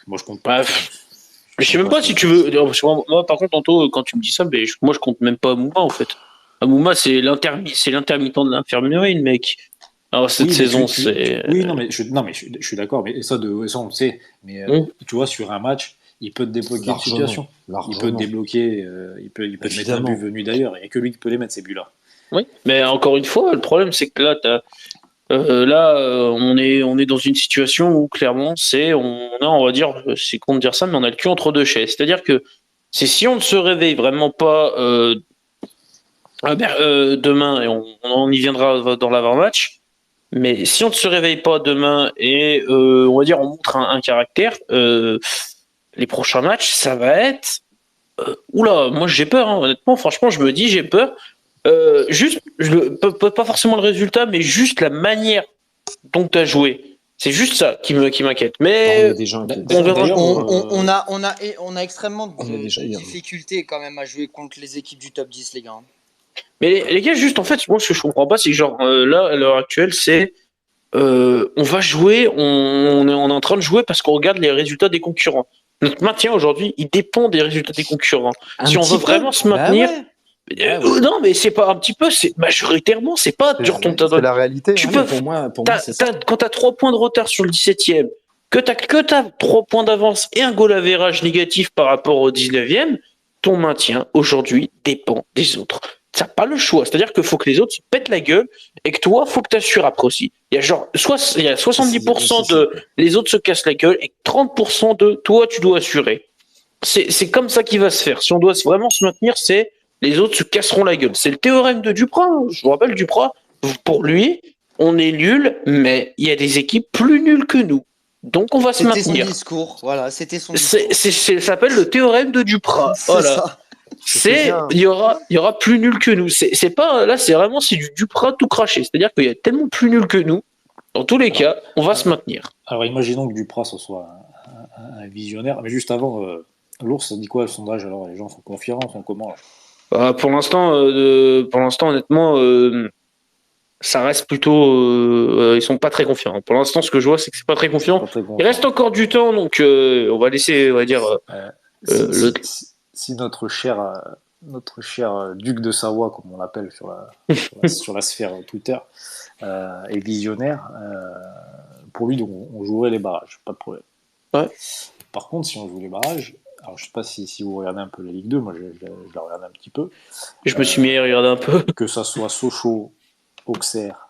moi, je compte pas. Bref. Je sais même pas si tu veux. Parce que moi, par contre, Anto, quand tu me dis ça, moi, je compte même pas Amouma, en fait. Amouma, c'est l'intermittent de l'infirmerie, le mec. Alors, cette Oui, mais saison, tu- c'est. Oui, non, mais je suis d'accord, mais ça, on le sait. Mais tu vois, sur un match, il peut te débloquer une situation. Il peut te débloquer, il peut te mettre un but venu d'ailleurs. Il n'y a que lui qui peut les mettre, ces buts-là. Oui, mais encore une fois, le problème, c'est que là, on est dans une situation où clairement, on va dire, c'est con de dire ça, mais on a le cul entre deux chaises. C'est-à-dire que si on ne se réveille vraiment pas demain, et on y viendra dans l'avant-match, mais si on ne se réveille pas demain et on va dire on montre un caractère, les prochains matchs, ça va être oula, moi j'ai peur, hein, honnêtement, franchement, je me dis j'ai peur. Juste, pas forcément le résultat, mais juste la manière dont tu as joué. C'est juste ça qui m'inquiète. Mais Déjà, on verra. D'ailleurs, On a extrêmement On est déjà de hier. difficultés quand même à jouer contre les équipes du top 10, les gars. Mais les gars, juste en fait, moi ce que je comprends pas, c'est que genre là, à l'heure actuelle, c'est on va jouer, on est en train de jouer parce qu'on regarde les résultats des concurrents. Notre maintien aujourd'hui, il dépend des résultats des concurrents. Si on veut vraiment se maintenir, non, mais c'est pas un petit peu, c'est majoritairement, c'est pas dur ton C'est la réalité. Tu hein. peux, Pour moi, c'est ça. quand t'as 3 points de retard sur le 17e, que t'as 3 points d'avance et un goal average négatif par rapport au 19e, ton maintien aujourd'hui dépend des autres. t'as pas le choix. C'est-à-dire qu'il faut que les autres se pètent la gueule et que toi, faut que t'assures après aussi. Il y a il y a 70% de les autres se cassent la gueule et 30% de toi, tu dois assurer. C'est comme ça qu'il va se faire. Si on doit vraiment se maintenir, c'est les autres se casseront la gueule. C'est le théorème de Duprat. Je vous rappelle, Duprat, pour lui, on est nul, mais il y a des équipes plus nulles que nous. Donc on va se C'était son maintenir. discours. Voilà, c'était son discours. Ça s'appelle le théorème de Duprat. C'est Voilà. ça. Il y aura plus nul que nous. C'est pas là, c'est vraiment c'est du Duprat tout craché. C'est-à-dire qu'il y a tellement plus nul que nous. Dans tous les cas, on va se maintenir. Alors imaginons que Duprat ce soit un visionnaire, mais juste avant, l'ours, ça dit quoi le sondage? Alors les gens sont confiants, sont comment là? Pour l'instant, honnêtement, ça reste plutôt. Ils sont pas très confiants. Pour l'instant, ce que je vois, c'est que c'est pas très confiant. Pas très confiant. Il reste encore du temps, donc on va laisser, on va dire. Si notre cher duc de Savoie, comme on l'appelle sur la sphère Twitter, est visionnaire, pour lui, donc, on jouerait les barrages, pas de problème. Ouais. Par contre, si on joue les barrages, alors je sais pas si vous regardez un peu la Ligue 2, moi je la regarde un petit peu. Je me suis mis à regarder un peu. Que ça soit Sochaux, Auxerre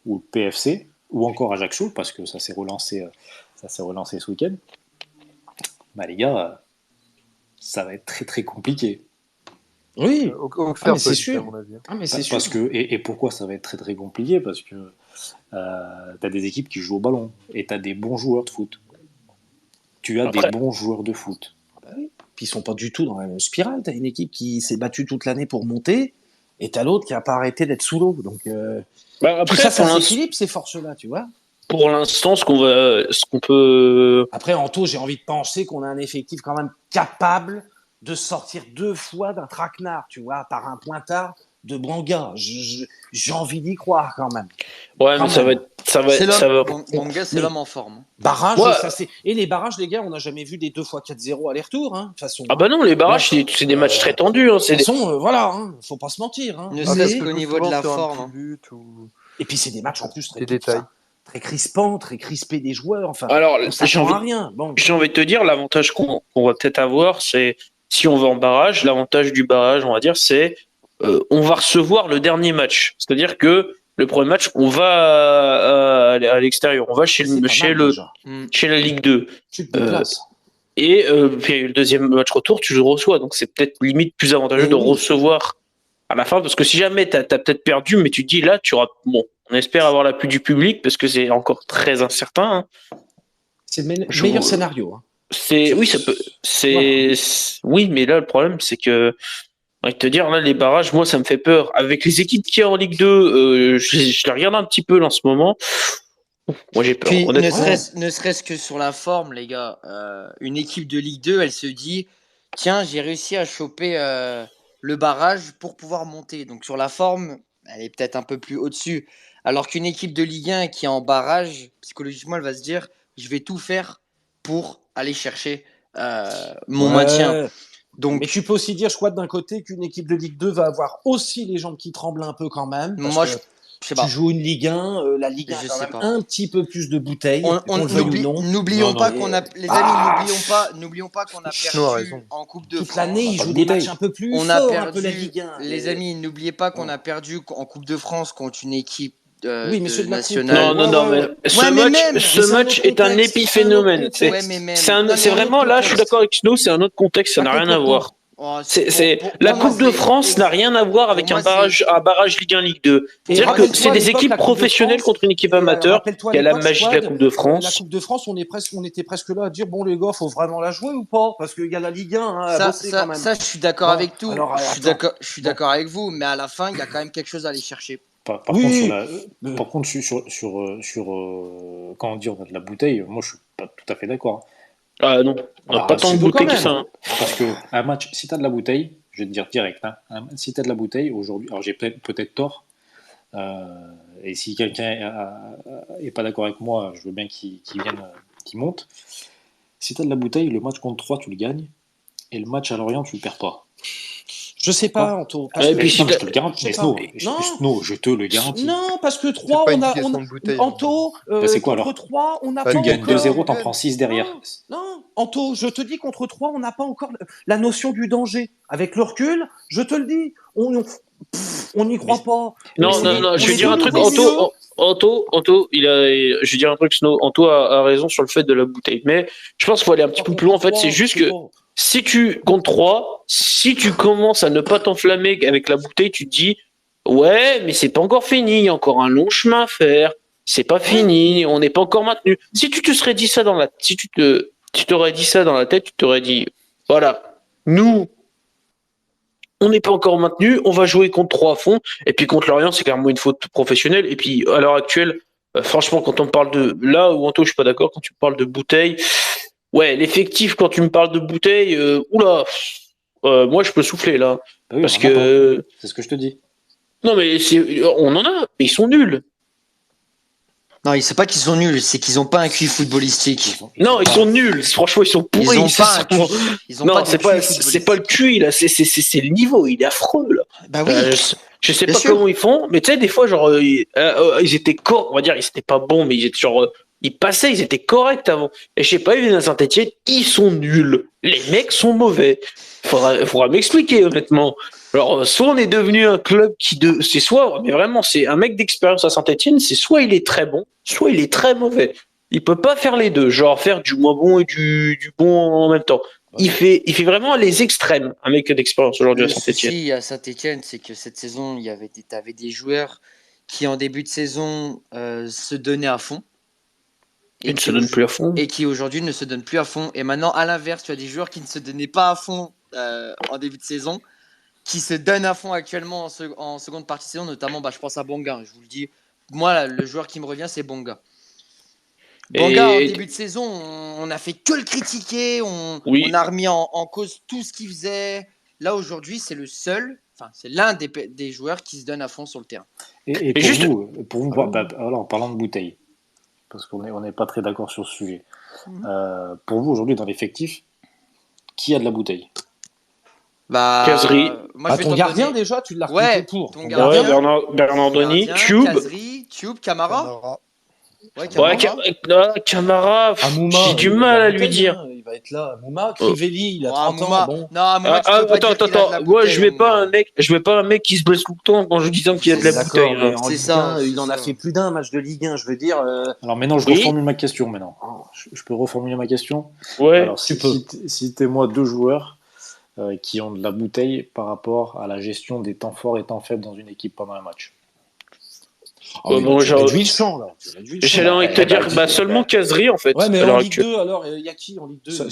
ou le PFC, ou encore Ajaccio, parce que ça s'est relancé ce week-end, bah les gars, ça va être très très compliqué. Oui, Auxerre, mais c'est peut sûr. à mon avis. mais c'est sûr. Parce que, et pourquoi ça va être très très compliqué? Parce que t'as des équipes qui jouent au ballon, et t'as des bons joueurs de foot. Tu as Après. des bons joueurs de foot. Puis ils sont pas du tout dans la même spirale. T'as une équipe qui s'est battue toute l'année pour monter, et t'as l'autre qui a pas arrêté d'être sous l'eau. Donc tout Après, ça s'équilibre ces forces-là, tu vois. pour l'instant, ce qu'on peut. Après, Anto, j'ai envie de penser qu'on a un effectif quand même capable de sortir 2 fois d'un traquenard, tu vois, par un pointard de Banga. J'ai envie d'y croire quand même. Ouais, Quand mais ça va même. être. C'est Ça va. l'homme. Manga, c'est Mais- l'homme en forme. Barrage, Ouais. et les barrages, les gars, on n'a jamais vu des 2 fois 4-0 aller-retour, hein, de toute façon. Ah bah non, les barrages, c'est des matchs très tendus. Hein, De toute façon, voilà, hein, faut pas se mentir. Hein. Ne Mais- serait-ce qu'au niveau de la Souvent, forme. sur un petit but ou Et puis c'est des matchs en plus très, des détails. très crispants, très crispés des joueurs. Enfin, Alors, on s'attend à rien. Bon. j'ai envie de te dire, l'avantage qu'on va peut-être avoir, c'est si on va en barrage, l'avantage du barrage, on va dire, c'est on va recevoir le dernier match. C'est-à-dire que le premier match, on va à l'extérieur, on va C'est pas mal, déjà. chez la Ligue 2. Tu te déplaces. Et puis le deuxième match retour, tu le reçois. Donc c'est peut-être limite plus avantageux Et de oui. recevoir à la fin, parce que si jamais t'as peut-être perdu, mais tu te dis là, tu auras bon. On espère avoir l'appui du public parce que c'est encore très incertain. Hein. C'est le Je- meilleur scénario. Hein. Oui, ça peut. Oui, mais là le problème c'est que j'ai envie de te dire là les barrages, moi ça me fait peur. Avec les équipes qu'il y a en Ligue 2, je les regarde un petit peu là, en ce moment. Moi j'ai peur. Puis, ne Honnêtement. serait-ce que sur la forme, les gars, une équipe de Ligue 2, elle se dit tiens, j'ai réussi à choper le barrage pour pouvoir monter. Donc, sur la forme, elle est peut-être un peu plus au-dessus. Alors qu'une équipe de Ligue 1 qui est en barrage, psychologiquement, elle va se dire je vais tout faire pour aller chercher mon maintien. Donc, Mais tu peux aussi dire, je crois, d'un côté, qu'une équipe de Ligue 2 va avoir aussi les jambes qui tremblent un peu quand même. Parce moi, que je sais pas. tu joues une Ligue 1, la Ligue 1 Je a quand sais même pas. un petit peu plus de bouteilles. qu'on le veuille ou non. N'oublions Non, pas non, qu'on a, les amis, n'oublions pas qu'on a Chino a perdu raison. en Coupe de Toute France. l'année, ils pas jouent de des bouteilles. matchs un peu plus On a forts, un perdu, peu la Ligue 1. les amis, n'oubliez pas qu'on a perdu en Coupe de France contre une équipe Oui, mais ceux de la Coupe, nationale. Non, Ouais, mais ouais. ce Ouais, mais match, même, ce mais c'est un match autre est un contexte, épiphénomène. c'est un autre Ouais, mais même. C'est Non, mais c'est un autre vraiment là, je suis contexte. d'accord avec Snow, c'est un autre contexte, ça n'a rien à voir. Oh, La pour moi, Coupe de c'est- France n'a rien à voir avec moi, un barrage Ligue 1, Ligue 2. Et C'est-à-dire que rappelle-toi, c'est à des l'époque, équipes la Coupe de professionnelles France, contre une équipe et amateur. rappelle-toi, à Il y a la l'époque, magie de la Squad, Coupe de la France. Coupe de France, on était presque là à dire bon les gars, faut vraiment la jouer ou pas? Parce qu'il y a la Ligue 1 hein, à bosser quand même. Ça, je suis d'accord Bon, avec tout. alors, Je suis d'accord avec vous, mais à la fin, il y a quand même quelque chose à aller chercher. Par Oui. contre, quand on dit on a de la bouteille, moi je suis pas tout à fait d'accord. Ah non, on n'a Ah, pas tant de c'est bouteilles quand que ça. même. Hein. Parce que un match, si tu as de la bouteille, je vais te dire direct, hein, si tu as de la bouteille aujourd'hui, alors j'ai peut-être tort, et si quelqu'un est pas d'accord avec moi, je veux bien qu'il vienne, qu'il monte. Si tu as de la bouteille, le match contre 3, tu le gagnes, et le match à Lorient, tu le perds pas. Je sais pas, Anto. parce Et que- puis si Non, je te le garantis, mais je sais Snow, pas. Snow, je te le garantis. Non, parce que 3, pas on une a. question de bouteille. Anto, c'est quoi, contre alors 3, on n'a Pas pas Tu de gagnes encore. 2-0, t'en prends 6 derrière. Non, Anto, je te dis contre 3, on n'a pas encore la notion du danger. Avec le recul, je te le dis, On n'y croit pas. Non, On non, est- non, on je vais est dire un de truc. nouveau mieux. Anto, je vais dire un truc, Snow. Anto a raison sur le fait de la bouteille. Mais je pense qu'il faut aller un petit peu plus loin. En fait, c'est juste que si tu comptes 3, si tu commences à ne pas t'enflammer avec la bouteille, tu te dis, ouais, mais c'est pas encore fini. Il y a encore un long chemin à faire. C'est pas fini. On n'est pas encore maintenu. Si tu te serais dit ça tu t'aurais dit ça dans la tête, tu t'aurais dit, voilà, nous, on n'est pas encore maintenu, on va jouer contre 3 à fond, et puis contre Lorient, c'est clairement une faute professionnelle, et puis à l'heure actuelle, franchement, quand on parle de... Là où Anto, je suis pas d'accord, quand tu parles de bouteille, ouais, l'effectif, quand tu me parles de bouteille, oula, moi je peux souffler là, Bah oui, parce on en a pas. que... C'est ce que je te dis. Non mais on en a, mais ils sont nuls. Non, c'est pas qu'ils sont nuls, c'est qu'ils ont pas un QI footballistique. Non, ils sont nuls, franchement, ils sont pourris. Ils ont pas un sincèrement. QI. Ils ont Non, pas de c'est QI pas, footballistique. c'est pas le QI là, c'est le niveau, il est affreux là. Bah oui. Je sais Bien pas sûr. comment ils font, mais tu sais, des fois, genre, ils étaient on va dire, ils étaient pas bons, mais ils étaient genre, ils passaient, ils étaient corrects avant. Et je sais pas, ils viennent à Saint-Etienne, ils sont nuls. Les mecs sont mauvais. Faudra m'expliquer, honnêtement. Alors, soit on est devenu un club c'est soit, mais vraiment, c'est un mec d'expérience à Saint-Etienne, c'est soit il est très bon, soit il est très mauvais. Il peut pas faire les deux, genre faire du moins bon et du bon en même temps. Il fait vraiment les extrêmes, un mec d'expérience aujourd'hui à Le Saint-Etienne. souci à Saint-Etienne, c'est que cette saison, t'avais des joueurs qui, en début de saison, se donnaient à fond. Il ne se donne plus à fond. Et qui aujourd'hui ne se donnent plus à fond. Et maintenant, à l'inverse, tu as des joueurs qui ne se donnaient pas à fond en début de saison, qui se donnent à fond actuellement en seconde partie de saison, notamment, je pense à Bonga. Je vous le dis, moi, là, le joueur qui me revient, c'est Bonga. Bonga, en début de saison, on a fait que le critiquer, on a remis en cause tout ce qu'il faisait. Là, aujourd'hui, c'est c'est l'un des joueurs qui se donne à fond sur le terrain. Et pour vous alors, en parlant de bouteille, parce qu'on n'est pas très d'accord sur ce sujet, pour vous, aujourd'hui, dans l'effectif, qui a de la bouteille? Cazerie. Moi, ton gardien, déjà, tu l'as recruté pour. Ton gardien, Bernard Denis, Tube. Cazerie, Tube, Camara. Camara, Amouma, j'ai du mal à lui dire. Il va être là. Amouma, Crivelli, il a 30 ans. Bon. Non, Amouma, tu peux pas dire qu'il a de la Moi, bouteille, je mets pas un mec qui se blesse tout le temps quand je dis qu'il y a de la bouteille. Mais en C'est Ligue ça, 1, il en a fait plus d'un match de Ligue 1, je veux dire. Alors maintenant, je reformule ma question. Je peux reformuler ma question? Ouais, alors, citez-moi 2 joueurs qui ont de la bouteille par rapport à la gestion des temps forts et temps faibles dans une équipe pendant un match. Tu réduis le champ, là. J'allais envie de te dire, seulement Cazerie, en fait. Ouais, mais en Ligue 2, alors, il y a qui en Ligue 2?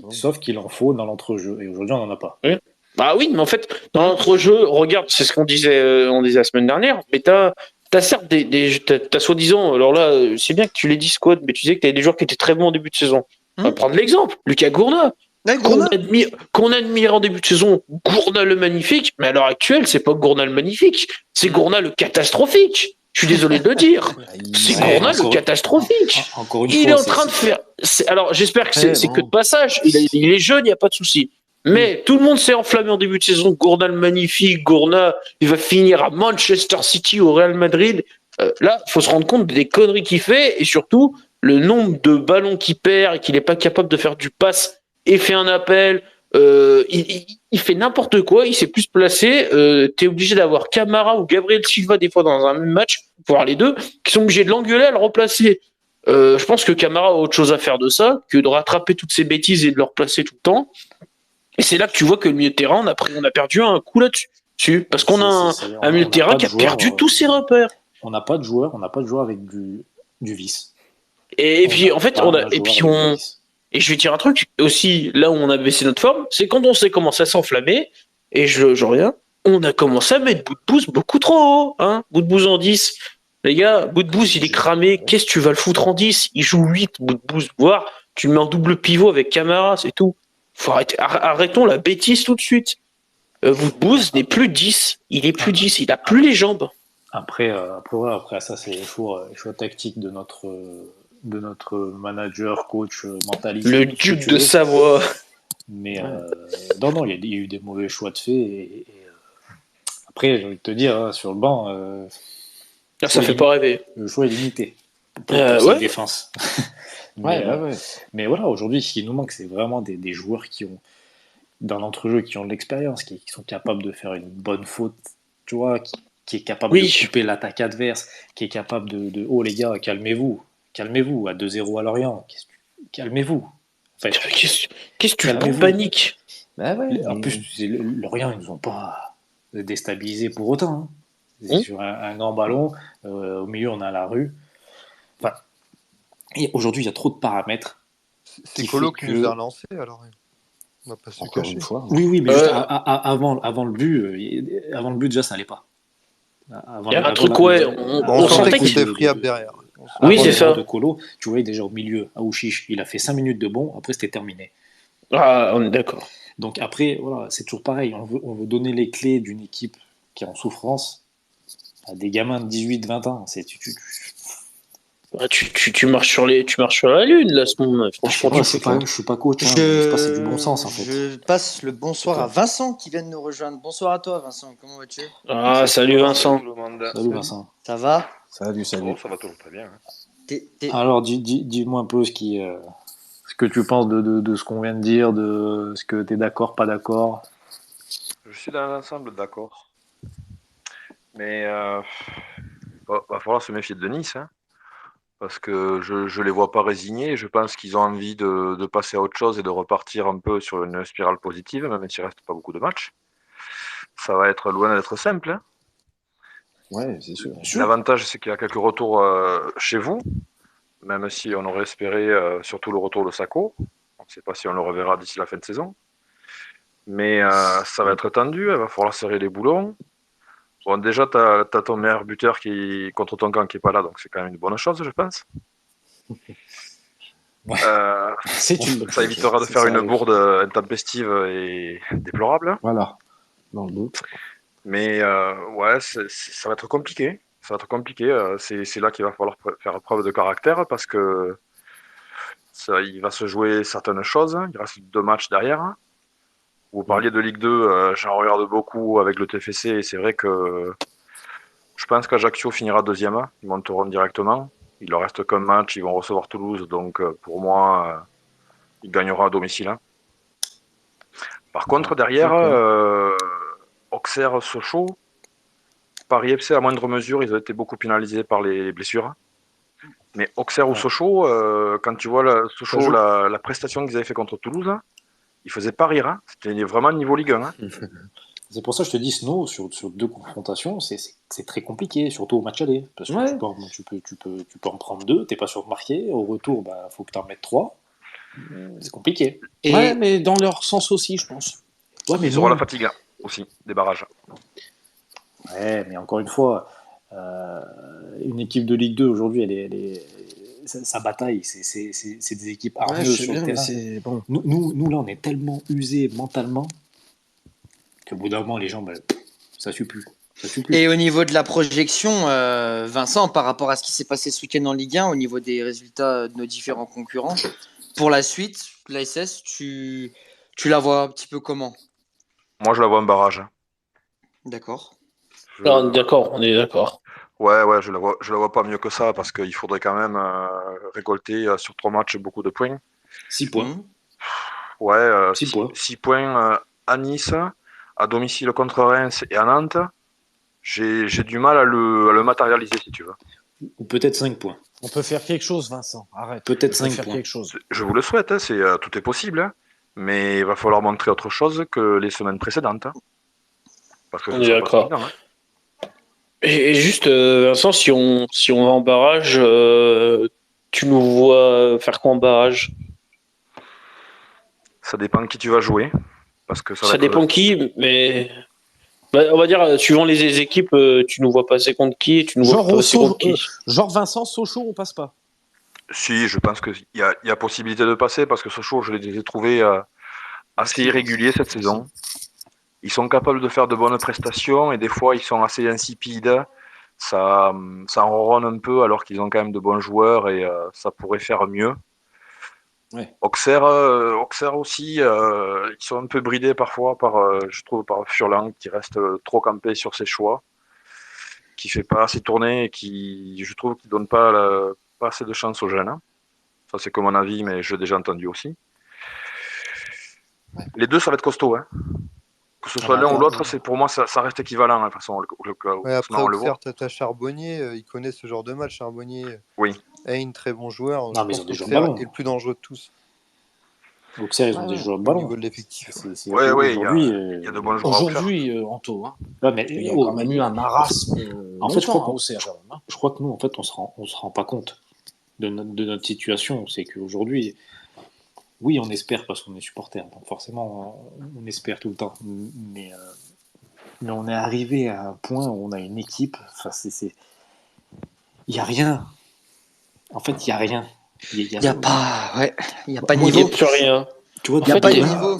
Sauf qu'il en faut dans l'entrejeu. Et aujourd'hui, on n'en a pas. Oui. Bah oui, mais en fait, dans l'entrejeu, regarde, c'est ce qu'on disait la semaine dernière, mais t'as certes t'as soi-disant, alors là, c'est bien que tu l'aies dit, Squad, mais tu disais que t'avais des joueurs qui étaient très bons en début de saison. On va prendre l'exemple, Lucas Gourna. Qu'on admire en début de saison, Gourna le magnifique, mais à l'heure actuelle, c'est pas Gourna le magnifique, c'est Gourna le catastrophique. Je suis désolé de le dire. C'est Gourna le catastrophique. Encore une il fois, est en train de faire. Alors j'espère que c'est que de passage. Il est jeune, il n'y a pas de souci. Mais tout le monde s'est enflammé en début de saison. Gourna le magnifique, Gourna, il va finir à Manchester City, au Real Madrid. Là, il faut se rendre compte des conneries qu'il fait et surtout le nombre de ballons qu'il perd et qu'il n'est pas capable de faire du pass et fait un appel. Il fait n'importe quoi, il s'est plus placé. T'es obligé d'avoir Camara ou Gabriel Silva des fois dans un même match, voire les deux, qui sont obligés de l'engueuler à le remplacer. Je pense que Camara a autre chose à faire de ça que de rattraper toutes ces bêtises et de le replacer tout le temps. Et c'est là que tu vois que le milieu de terrain, on a perdu un coup là-dessus. Parce qu'on a un milieu de terrain qui a perdu tous ses repères. On n'a pas de joueur avec du vice. Et puis en fait, et je vais dire un truc aussi, là où on a baissé notre forme, c'est quand on s'est commencé à s'enflammer, et je reviens, on a commencé à mettre Boudbouz beaucoup trop haut, hein, Boudbouz en 10. Les gars, Boudbouz, il est cramé, qu'est-ce que tu vas le foutre en 10? Il joue 8, Boudbouz, voire tu le mets en double pivot avec Camara, c'est tout. Faut arrêtons la bêtise tout de suite. Boudbouz n'est plus 10, il est plus 10, il a plus les jambes. Après ça, c'est les choix tactiques de notre manager, coach, mentaliste. Le duc de Savoie. Mais non, il y a eu des mauvais choix de fait. Et après, j'ai envie de te dire, sur le banc, ça fait pas rêver. Le choix est limité pour cette défense. Ouais. Mais voilà, aujourd'hui, ce qui nous manque, c'est vraiment des joueurs qui ont, dans l'entrejeu, qui ont de l'expérience, qui sont capables de faire une bonne faute tu vois, qui est capable Oui. de couper l'attaque adverse, qui est capable oh les gars, calmez-vous, à 2-0 à Lorient, calmez-vous. Enfin, Qu'est-ce que tu calmez-vous. paniques? Bah ouais, En plus, Lorient, ils nous ont pas déstabilisés pour autant. Hein. C'est Hum. sur un grand ballon, au milieu, on a la rue. Enfin, et aujourd'hui, il y a trop de paramètres. C'est qui Colo fait qui nous a relancé, alors on va pas se encore cacher. une fois. Oui, mais juste avant le but, déjà, ça allait pas. Il y a un truc, ouais, On on sentait sentait que c'était de- friable derrière. Oui, avant c'est le ça. de Colo, tu voyais déjà au milieu, Aouchiche, il a fait 5 minutes de bon, après c'était terminé. Ah, on est d'accord. Donc après, voilà, c'est toujours pareil, on veut donner les clés d'une équipe qui est en souffrance à des gamins de 18-20 ans. Ah, tu marches sur la lune, là, ce moment. Franchement, Je suis pas coach, hein, mais je sais pas, c'est du bon sens en fait. Je passe le bonsoir à Vincent qui vient de nous rejoindre. Bonsoir à toi, Vincent. Comment vas-tu? Ah, salut Vincent. Salut tout le monde. Salut Vincent. Ça va? Salut. Oh, ça va toujours très bien. Hein. Alors dis-moi un peu ce que tu penses de ce qu'on vient de dire, de ce que tu es d'accord, pas d'accord. Je suis dans l'ensemble d'accord. Mais va falloir se méfier de Nice. Hein, parce que je les vois pas résignés. Je pense qu'ils ont envie de passer à autre chose et de repartir un peu sur une spirale positive, même s'il reste pas beaucoup de matchs. Ça va être loin d'être simple. Hein. Ouais, c'est sûr. L'avantage, c'est qu'il y a quelques retours chez vous, même si on aurait espéré surtout le retour de Sako. On ne sait pas si on le reverra d'ici la fin de saison. Mais ça va être tendu, il va falloir serrer les boulons. Bon, déjà, tu as ton meilleur buteur qui contre ton camp qui n'est pas là, donc c'est quand même une bonne chose, je pense. Ouais. C'est une bonne Ça chose. évitera de faire une bourde intempestive et déplorable. Voilà, dans le doute. Mais ouais, ça va être compliqué. Ça va être compliqué. C'est là qu'il va falloir faire preuve de caractère parce que il va se jouer certaines choses. Il reste 2 matchs derrière. Vous parliez de Ligue 2, j'en regarde beaucoup avec le TFC et c'est vrai que je pense qu'Ajaccio finira 2e. Ils monteront directement. Il leur reste qu'un match, ils vont recevoir Toulouse, donc pour moi, il gagnera à domicile. Hein. Par contre, derrière, Auxerre, Sochaux, Paris FC à moindre mesure, ils ont été beaucoup pénalisés par les blessures. Mais Auxerre ou Sochaux, quand tu vois Sochaux, la prestation qu'ils avaient fait contre Toulouse, ils faisaient pas rire. Hein. C'était vraiment niveau Ligue 1. Hein. C'est pour ça que je te dis, Snow, sur 2 confrontations, c'est très compliqué, surtout au match aller. Parce que tu peux en prendre 2, t'es pas sûr de marquer. Au retour, faut que tu en mettes 3. C'est compliqué. Ouais, mais dans leur sens aussi, je pense. Ouais, mais ils auront la fatigue hein, aussi, des barrages. Ouais, mais encore une fois, une équipe de Ligue 2 aujourd'hui, sa bataille, c'est des équipes hargneuses sur le terrain. Bon. Nous, là, on est tellement usés mentalement qu'au bout d'un moment, les gens, ça suit plus. Et au niveau de la projection, Vincent, par rapport à ce qui s'est passé ce week-end en Ligue 1, au niveau des résultats de nos différents concurrents, pour la suite, l'ASS, tu la vois un petit peu comment? Moi, je la vois en barrage. D'accord. D'accord, on est d'accord. Ouais, je la vois pas mieux que ça parce qu'il faudrait quand même récolter sur 3 matchs beaucoup de points. 6 points. Ouais, 6 points. 6 points à Nice, à domicile contre Reims et à Nantes. J'ai du mal à le matérialiser si tu veux. Ou peut-être 5 points. On peut faire quelque chose, Vincent. Arrête. Peut-être On peut 5 faire points. quelque chose. Je vous le souhaite, hein, tout est possible. Hein, mais il va falloir montrer autre chose que les semaines précédentes. Hein, parce que On est d'accord. Pas évident, hein. Et juste, Vincent, si on va en barrage, tu nous vois faire quoi en barrage? Ça dépend de qui tu vas jouer. Parce que Ça dépend qui, mais on va dire, suivant les équipes, tu nous vois passer contre qui et tu nous vois passer contre qui? Genre Vincent, Sochaux, on passe pas. Si, je pense qu'il y a possibilité de passer parce que Sochaux, je les ai trouvés assez irréguliers cette saison. Ils sont capables de faire de bonnes prestations et des fois ils sont assez insipides. Ça ronronne un peu alors qu'ils ont quand même de bons joueurs et ça pourrait faire mieux. Ouais. Auxerre aussi, ils sont un peu bridés parfois je trouve par Furlan qui reste trop campé sur ses choix, qui fait pas assez tourner et qui, je trouve, qui donne pas assez de chance aux jeunes. Hein. Ça c'est que mon avis, mais je l'ai déjà entendu aussi. Ouais. Les deux, ça va être costaud. Hein. Que ce soit l'un ou l'autre, pour moi, ça reste équivalent, hein, de toute façon. Ouais, après, On le voit. Auxerre, t'as Charbonnier, il connaît ce genre de match. Charbonnier, Oui. Hayne, très bon joueur. Non, Je mais ils pense ont des joueurs qu'Auxerre ballons. est le plus dangereux de tous Auxerre, ils ont des joueurs de au ballon. niveau de l'effectif. Ouais, il Aujourd'hui, y a de bons joueurs. Aujourd'hui, Anto, hein. ouais, mais Il y a quand même eu un marasme. En fait, je crois longtemps, qu'on- au CR, hein. je crois que nous, en fait, on se rend pas compte de notre situation. C'est qu'aujourd'hui, oui, on espère parce qu'on est supporter, donc forcément, on espère tout le temps. Mais on est arrivé à un point où on a une équipe. Enfin, il y a rien. En fait, il y a rien. Il n'y a pas, ouais, il y a pas de Moi, Il n'y a niveau. plus rien. Tu vois, Il n'y a fait, pas de il y a- niveau.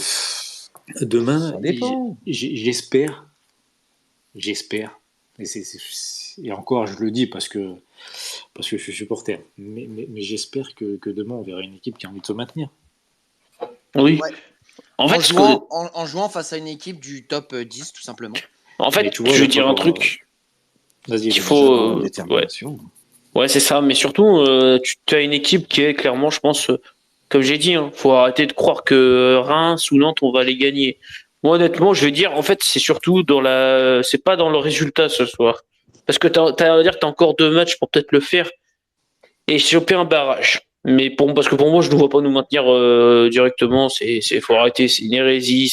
demain, Ça dépend. j'espère, et encore, je le dis parce que je suis supporter, mais j'espère que demain, on verra une équipe qui a envie de se maintenir. Oui. Ouais. En fait, En jouant face à une équipe du top 10, tout simplement. Mais tu vois, je là, veux dire un pour- truc Vas-y, qu'il vas-y. faut. Ouais. Détermination. Ouais, c'est ça. Mais surtout, tu as une équipe qui est clairement, je pense, comme j'ai dit, faut arrêter de croire que Reims ou Nantes, on va les gagner. Moi, honnêtement, je vais dire, en fait, c'est surtout c'est pas dans le résultat ce soir. Parce que à dire que t'as encore 2 matchs pour peut-être le faire et choper un barrage. Mais parce que pour moi, je ne vois pas nous maintenir directement. Faut arrêter. C'est une hérésie.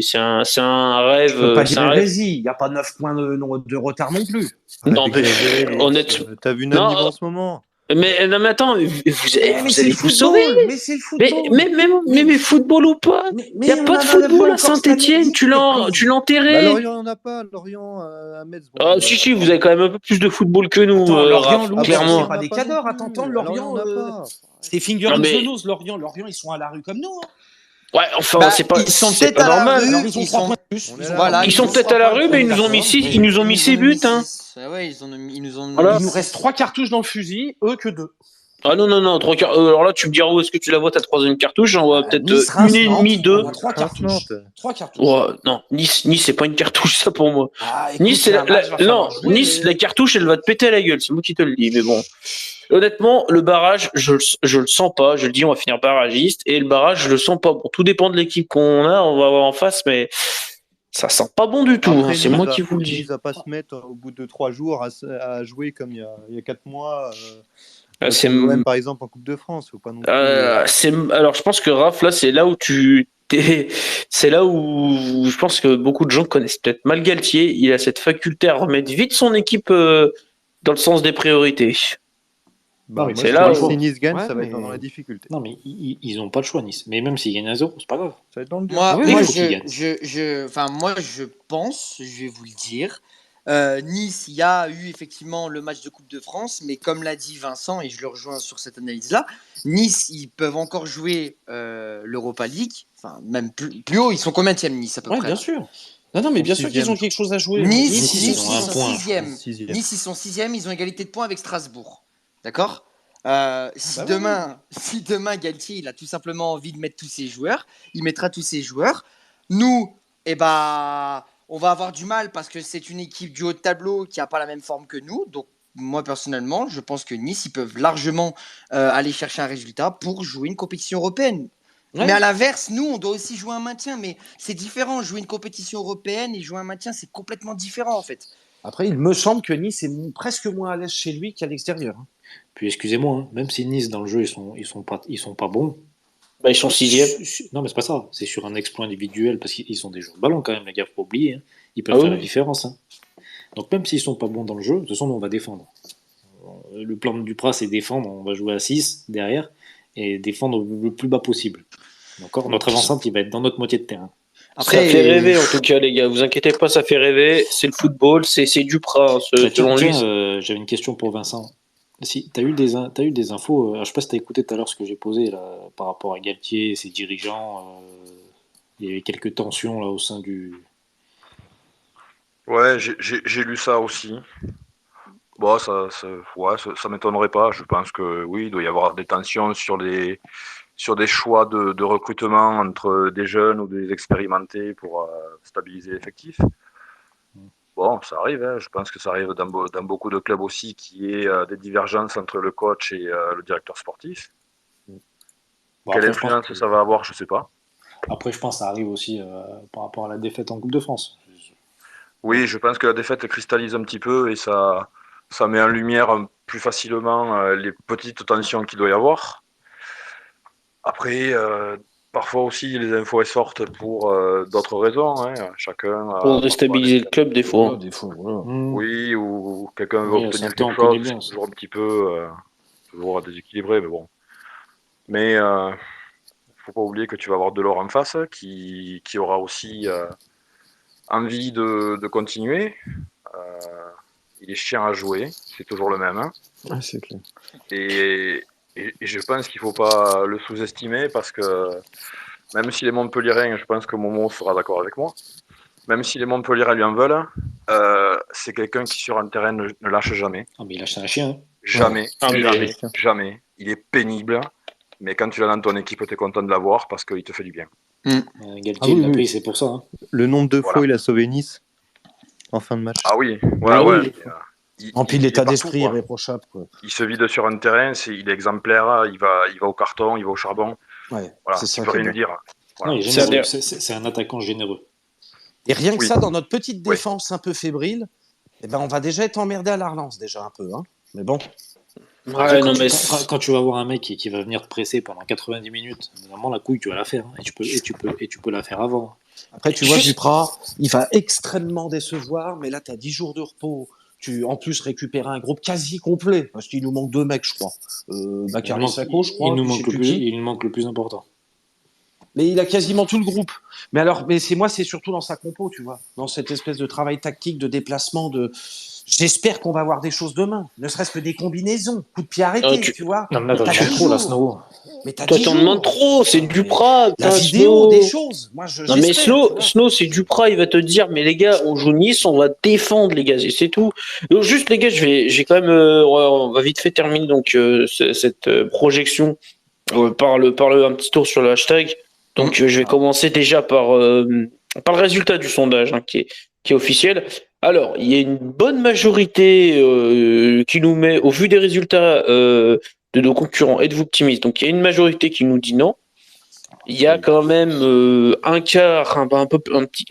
C'est un rêve. Je peux pas c'est dire un rêve. hérésie. Il n'y a pas 9 points de retard non plus. Non, Arrête mais d'exagérer, Alex. honnêtement. T'as vu Non, Nîmes en ce moment? Non, mais attends, vous c'est allez le vous football. sauver. Mais c'est le football. Mais football ou pas, il n'y a on pas en de a football vu à Saint-Etienne. Tu encore cette année. l'enterrais. Lorient, il n'y en a pas. Lorient à Metz. Bon, Ah, si, vous avez quand même un peu plus de football que nous, Attends, Lorient, Raph, Louis, clairement. c'est pas des cadors. Attends, Lorient, on Lorient, n'a pas. c'est finger Non, in mais- the nose. Lorient, ils sont à la rue comme nous. Hein. Ouais, enfin, Bah, c'est ils sont c'est peut-être pas à la normal. rue. Alors, ils ont Ils 3 sont- points de plus. On est là. Voilà, Ils sont ont peut-être 3 à la points de rue, mais plus, ils nous ont mis d'accord. 6 ils nous ont mis 6 buts, hein. Ouais, ils nous ont Voilà. Il nous reste 3 cartouches dans le fusil, eux que 2. Ah non, 3 quarts. Alors là, tu me diras où est-ce que tu la vois ta troisième cartouche? J'en vois peut-être Nice, une Reims, et demie, Nantes, 2. on a 3 Reims, cartouches. Nantes. 3 cartouches. Ouais, non, Nice, c'est pas une cartouche, ça pour moi. Ah, écoute, Nice, c'est un match, va falloir non, jouer, Nice, mais- la cartouche, elle va te péter à la gueule. C'est moi qui te le dis, mais bon. Honnêtement, le barrage, je le sens pas. Je le dis, on va finir barragiste. Et le barrage, je le sens pas. Bon, tout dépend de l'équipe qu'on a, on va avoir en face, mais ça sent pas bon du tout. Après, Hein. C'est Nice moi va- qui vous le dis. Nice va pas se mettre au bout de 3 jours à jouer comme il y a 4 mois. C'est L'OM, par exemple, en Coupe de France. Faut pas non plus, alors, je pense que Raph, là, c'est là où c'est là où je pense que beaucoup de gens connaissent peut-être mal Galtier. Il a cette faculté à remettre vite son équipe dans le sens des priorités. Bah, Non, mais moi, c'est je là pense que où- si Nice gagne, Ouais, ça va mais- être dans la difficulté. Non, mais ils ont pas le choix, Nice. Mais même s'ils gagnent 1-0, c'est pas grave. Ça va être dans le dur. Moi, Ah oui, moi, oui, faut qu'ils gagnent. enfin, moi, je pense, je vais vous le dire. Nice, il y a eu effectivement le match de Coupe de France, mais comme l'a dit Vincent, et je le rejoins sur cette analyse-là, Nice, ils peuvent encore jouer l'Europa League, enfin, même plus haut. Ils sont combienième, Nice, à peu Ouais, près? bien sûr. Non, mais bien sûr qu'ils ont quelque chose à jouer. Nice, Nice, Nice, ils ils ont un sont point. sixième. Sixième. Nice, ils sont sixième, ils ont égalité de points avec Strasbourg. D'accord? Si, Bah ouais, si demain Galtier il a tout simplement envie de mettre tous ses joueurs, il mettra tous ses joueurs. Nous, eh ben, on va avoir du mal parce que c'est une équipe du haut de tableau qui n'a pas la même forme que nous. Donc, moi personnellement, je pense que Nice, ils peuvent largement aller chercher un résultat pour jouer une compétition européenne. Ouais. Mais à l'inverse, nous, on doit aussi jouer un maintien. Mais c'est différent. Jouer une compétition européenne et jouer un maintien, c'est complètement différent en fait. Après, il me semble que Nice est presque moins à l'aise chez lui qu'à l'extérieur. Hein. Puis excusez-moi, hein, même si Nice dans le jeu ils sont pas bons. Bah, ils sont sixième. Non, mais c'est pas ça. C'est sur un exploit individuel parce qu'ils sont des joueurs de ballon quand même, les gars. Faut pas oublier. Hein. Ils peuvent Ah faire oui. la différence. Hein. Donc même s'ils sont pas bons dans le jeu, de toute façon, nous, on va défendre. Le plan de Duprat, c'est défendre. On va jouer à 6 derrière et défendre le plus bas possible. D'accord. Notre avant-centre, il va être dans notre moitié de terrain. Ça fait rêver en tout cas, les gars. Vous inquiétez pas, ça fait rêver. C'est le football, c'est Duprat, hein, Bah, selon lui. j'avais une question pour Vincent. Si t'as eu des infos, je sais pas si t'as écouté tout à l'heure ce que j'ai posé là par rapport à Galtier et ses dirigeants. Il y avait quelques tensions là au sein du. Ouais, j'ai lu ça aussi. Bon, ça m'étonnerait pas. Je pense que oui, il doit y avoir des tensions sur des choix de recrutement entre des jeunes ou des expérimentés pour stabiliser l'effectif. Bon, ça arrive. Hein. Je pense que ça arrive dans beaucoup de clubs aussi qu'il y ait des divergences entre le coach et le directeur sportif. Bon, Quelle après, je pense influence que- ça va avoir, je sais pas. Après, je pense que ça arrive aussi par rapport à la défaite en Coupe de France. Oui, je pense que la défaite cristallise un petit peu et ça met en lumière plus facilement les petites tensions qu'il doit y avoir. Après, parfois aussi, les infos elles sortent pour d'autres raisons. Hein. Chacun a Pour parfois déstabiliser le club, des fois. Voilà, des fois, voilà. oui, ou quelqu'un veut Oui, obtenir certains, on quelque connaît chose, bien c'est ça. toujours un petit peu toujours déséquilibré, mais bon. Mais faut pas oublier que tu vas avoir Delors en face qui aura aussi envie de continuer. Euh, il est chiant à jouer, c'est toujours le même. Hein. Ouais, c'est clair. Et je pense qu'il ne faut pas le sous-estimer parce que même si les Montpelliérains, je pense que Momo sera d'accord avec moi, même si les Montpelliérains lui en veulent, c'est quelqu'un qui sur un terrain ne lâche jamais. Ah, mais il lâche un chien. Hein. Jamais, Ah, mais- jamais, jamais. Il est pénible, mais quand tu l'as dans ton équipe, tu es content de l'avoir parce qu'il te fait du bien. Galtier, Ah oui, il l'a oui. pris, c'est pour ça. Hein. Le nombre de Voilà. fois il a sauvé Nice en fin de match. Ah oui, Ah ouais. oui. En plus, Il est l'état partout, d'esprit quoi. irréprochable, quoi. Il se vide sur un terrain, il est exemplaire, il va au carton, il va au charbon. Ouais, Voilà, c'est tu ça peux qui est rien bien. lui dire. Voilà. Non, il est C'est généreux. un- C'est un attaquant généreux. Et rien que Oui. ça, dans notre petite Oui. défense un peu fébrile, eh ben, on va déjà être emmerdé à la relance, déjà un peu. Hein. Mais bon. Ouais, non, mais Quand tu vas voir un mec qui va venir te presser pendant 90 minutes, normalement la couille tu vas la faire. Hein. Et tu peux la faire avant. Après, tu vois, Juste- Duprat, il va extrêmement décevoir, mais là, tu as 10 jours de repos. Tu, en plus, récupérer un groupe quasi complet, parce qu'il nous manque 2 mecs, je crois. Bakary Sako, je crois. Il nous puis je sais plus qui. il nous manque le plus important. Mais il a quasiment tout le groupe. Mais alors, mais moi, c'est surtout dans sa compo, tu vois. Dans cette espèce de travail tactique, de déplacement, J'espère qu'on va voir des choses demain. Ne serait-ce que des combinaisons, coup de pied arrêté, tu vois. Non, mais là, T'as t'en 10 trop, là, jours. Snow. Mais t'as toi, 10 t'en jours. demandes trop, c'est Mais Duprat. La putain, vidéo, Snow. des choses. Moi, Non, mais j'espère, tu vois. Snow, c'est Duprat, il va te dire, mais les gars, on joue Nice, on va défendre, les gars, et c'est tout. Donc, juste, les gars, j'ai quand même, on va vite fait terminer donc cette projection par un petit tour sur le hashtag. Donc, je vais commencer déjà par le résultat du sondage qui est officiel. Alors, il y a une bonne majorité qui nous met, au vu des résultats de nos concurrents, êtes-vous optimiste? Donc, il y a une majorité qui nous dit non. Il y a quand même un quart,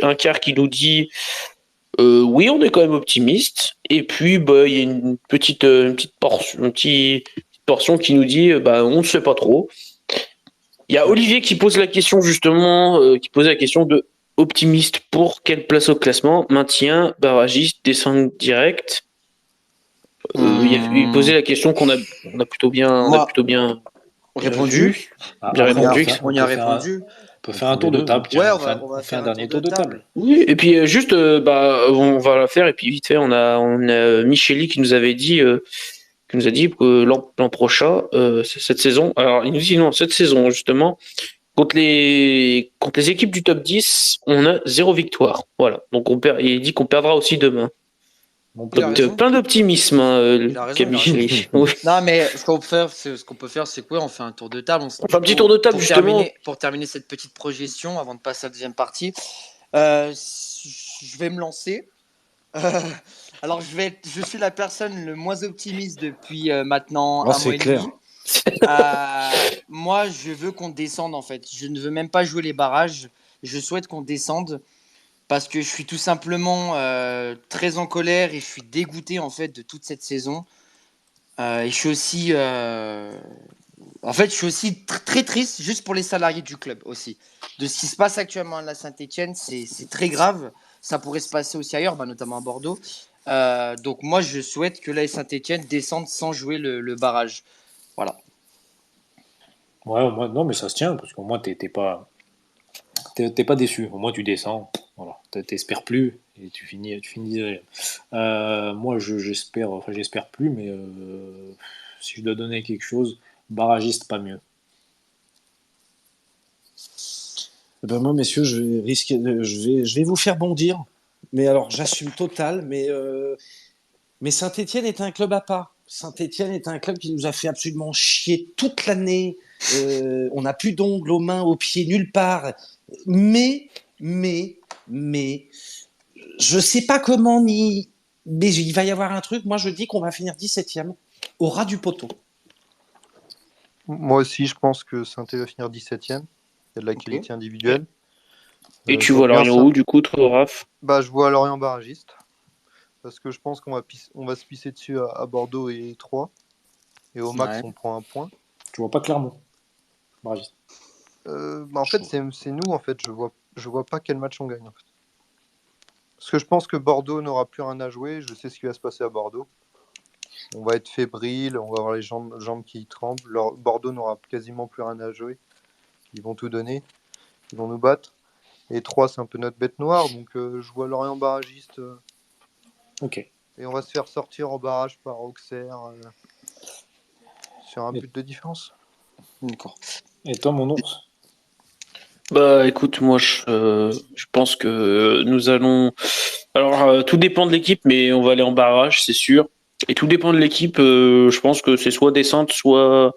un quart qui nous dit oui, on est quand même optimiste. Et puis, bah, il y a une petite portion qui nous dit on ne sait pas trop. Il y a Olivier qui pose la question justement, qui pose la question de optimiste pour quelle place au classement, maintien, barragiste, descente directe. Il posait la question qu'on a plutôt bien, Répondu. vu. Ah, Bien après, répondu. On y a répondu. On peut faire un tour de table. Tiens, Ouais, on fait un dernier tour de table. Oui, et puis juste, on va la faire et puis vite fait, on a Micheli qui nous avait dit, qui nous a dit que l'an prochain, cette saison, alors il nous dit non, cette saison justement, contre les équipes du top 10, on a 0 victoire. Voilà, donc il dit qu'on perdra aussi demain. Il a raison. Plein d'optimisme, Il a raison, Camille il a raison. Micheli. Oui. Non, mais ce qu'on peut faire, c'est quoi? On fait un tour de table. On fait un petit tour de table, justement. Pour terminer cette petite projection, avant de passer à la deuxième partie, je vais me lancer. Alors, je suis la personne le moins optimiste depuis maintenant un mois et clair. demi. Moi, je veux qu'on descende, en fait. Je ne veux même pas jouer les barrages. Je souhaite qu'on descende parce que je suis tout simplement très en colère et je suis dégoûté, en fait, de toute cette saison. Et je suis aussi... En fait, je suis aussi très triste juste pour les salariés du club aussi. De ce qui se passe actuellement à la Saint-Etienne, c'est très grave. Ça pourrait se passer aussi ailleurs, notamment à Bordeaux. Donc moi, je souhaite que la Saint-Etienne descende sans jouer le barrage. Voilà. Ouais, au moins, non, mais ça se tient, parce qu'au moins, t'es pas déçu. Au moins, tu descends. Voilà. T'espères plus et tu finis derrière. Moi, j'espère plus, mais si je dois donner quelque chose, barragiste, pas mieux. Ben moi, messieurs, je vais vous faire bondir. Mais alors, j'assume total. Mais Saint-Etienne est un club à part. Saint-Etienne est un club qui nous a fait absolument chier toute l'année. On n'a plus d'ongles aux mains, aux pieds, nulle part. Mais, je sais pas comment ni. Mais il va y avoir un truc. Moi, je dis qu'on va finir 17e au ras du poteau. Moi aussi, je pense que Saint-Étienne va finir 17e. y a de la qualité individuelle. Et tu j'aime vois bien Lorient ça. où, du coup, toi, Raph? Je vois Lorient barragiste. Parce que je pense qu'on va se pisser dessus à Bordeaux et Troyes. Et au max, Ouais. on prend un point. Tu vois pas Clermont. Barragiste. En fait, c'est nous, en fait. Je vois pas quel match on gagne, en fait. Parce que je pense que Bordeaux n'aura plus rien à jouer. Je sais ce qui va se passer à Bordeaux. On va être fébrile, on va avoir les jambes qui tremblent. Bordeaux n'aura quasiment plus rien à jouer. Ils vont tout donner. Ils vont nous battre. Et 3, c'est un peu notre bête noire. Donc, je vois Lorient barragiste. Ok. Et on va se faire sortir au barrage par Auxerre. Sur un Et- but de différence. D'accord. Et toi, mon ours? Bah écoute, moi je pense que nous allons. Alors tout dépend de l'équipe, mais on va aller en barrage, c'est sûr. Et tout dépend de l'équipe. Je pense que c'est soit descente, soit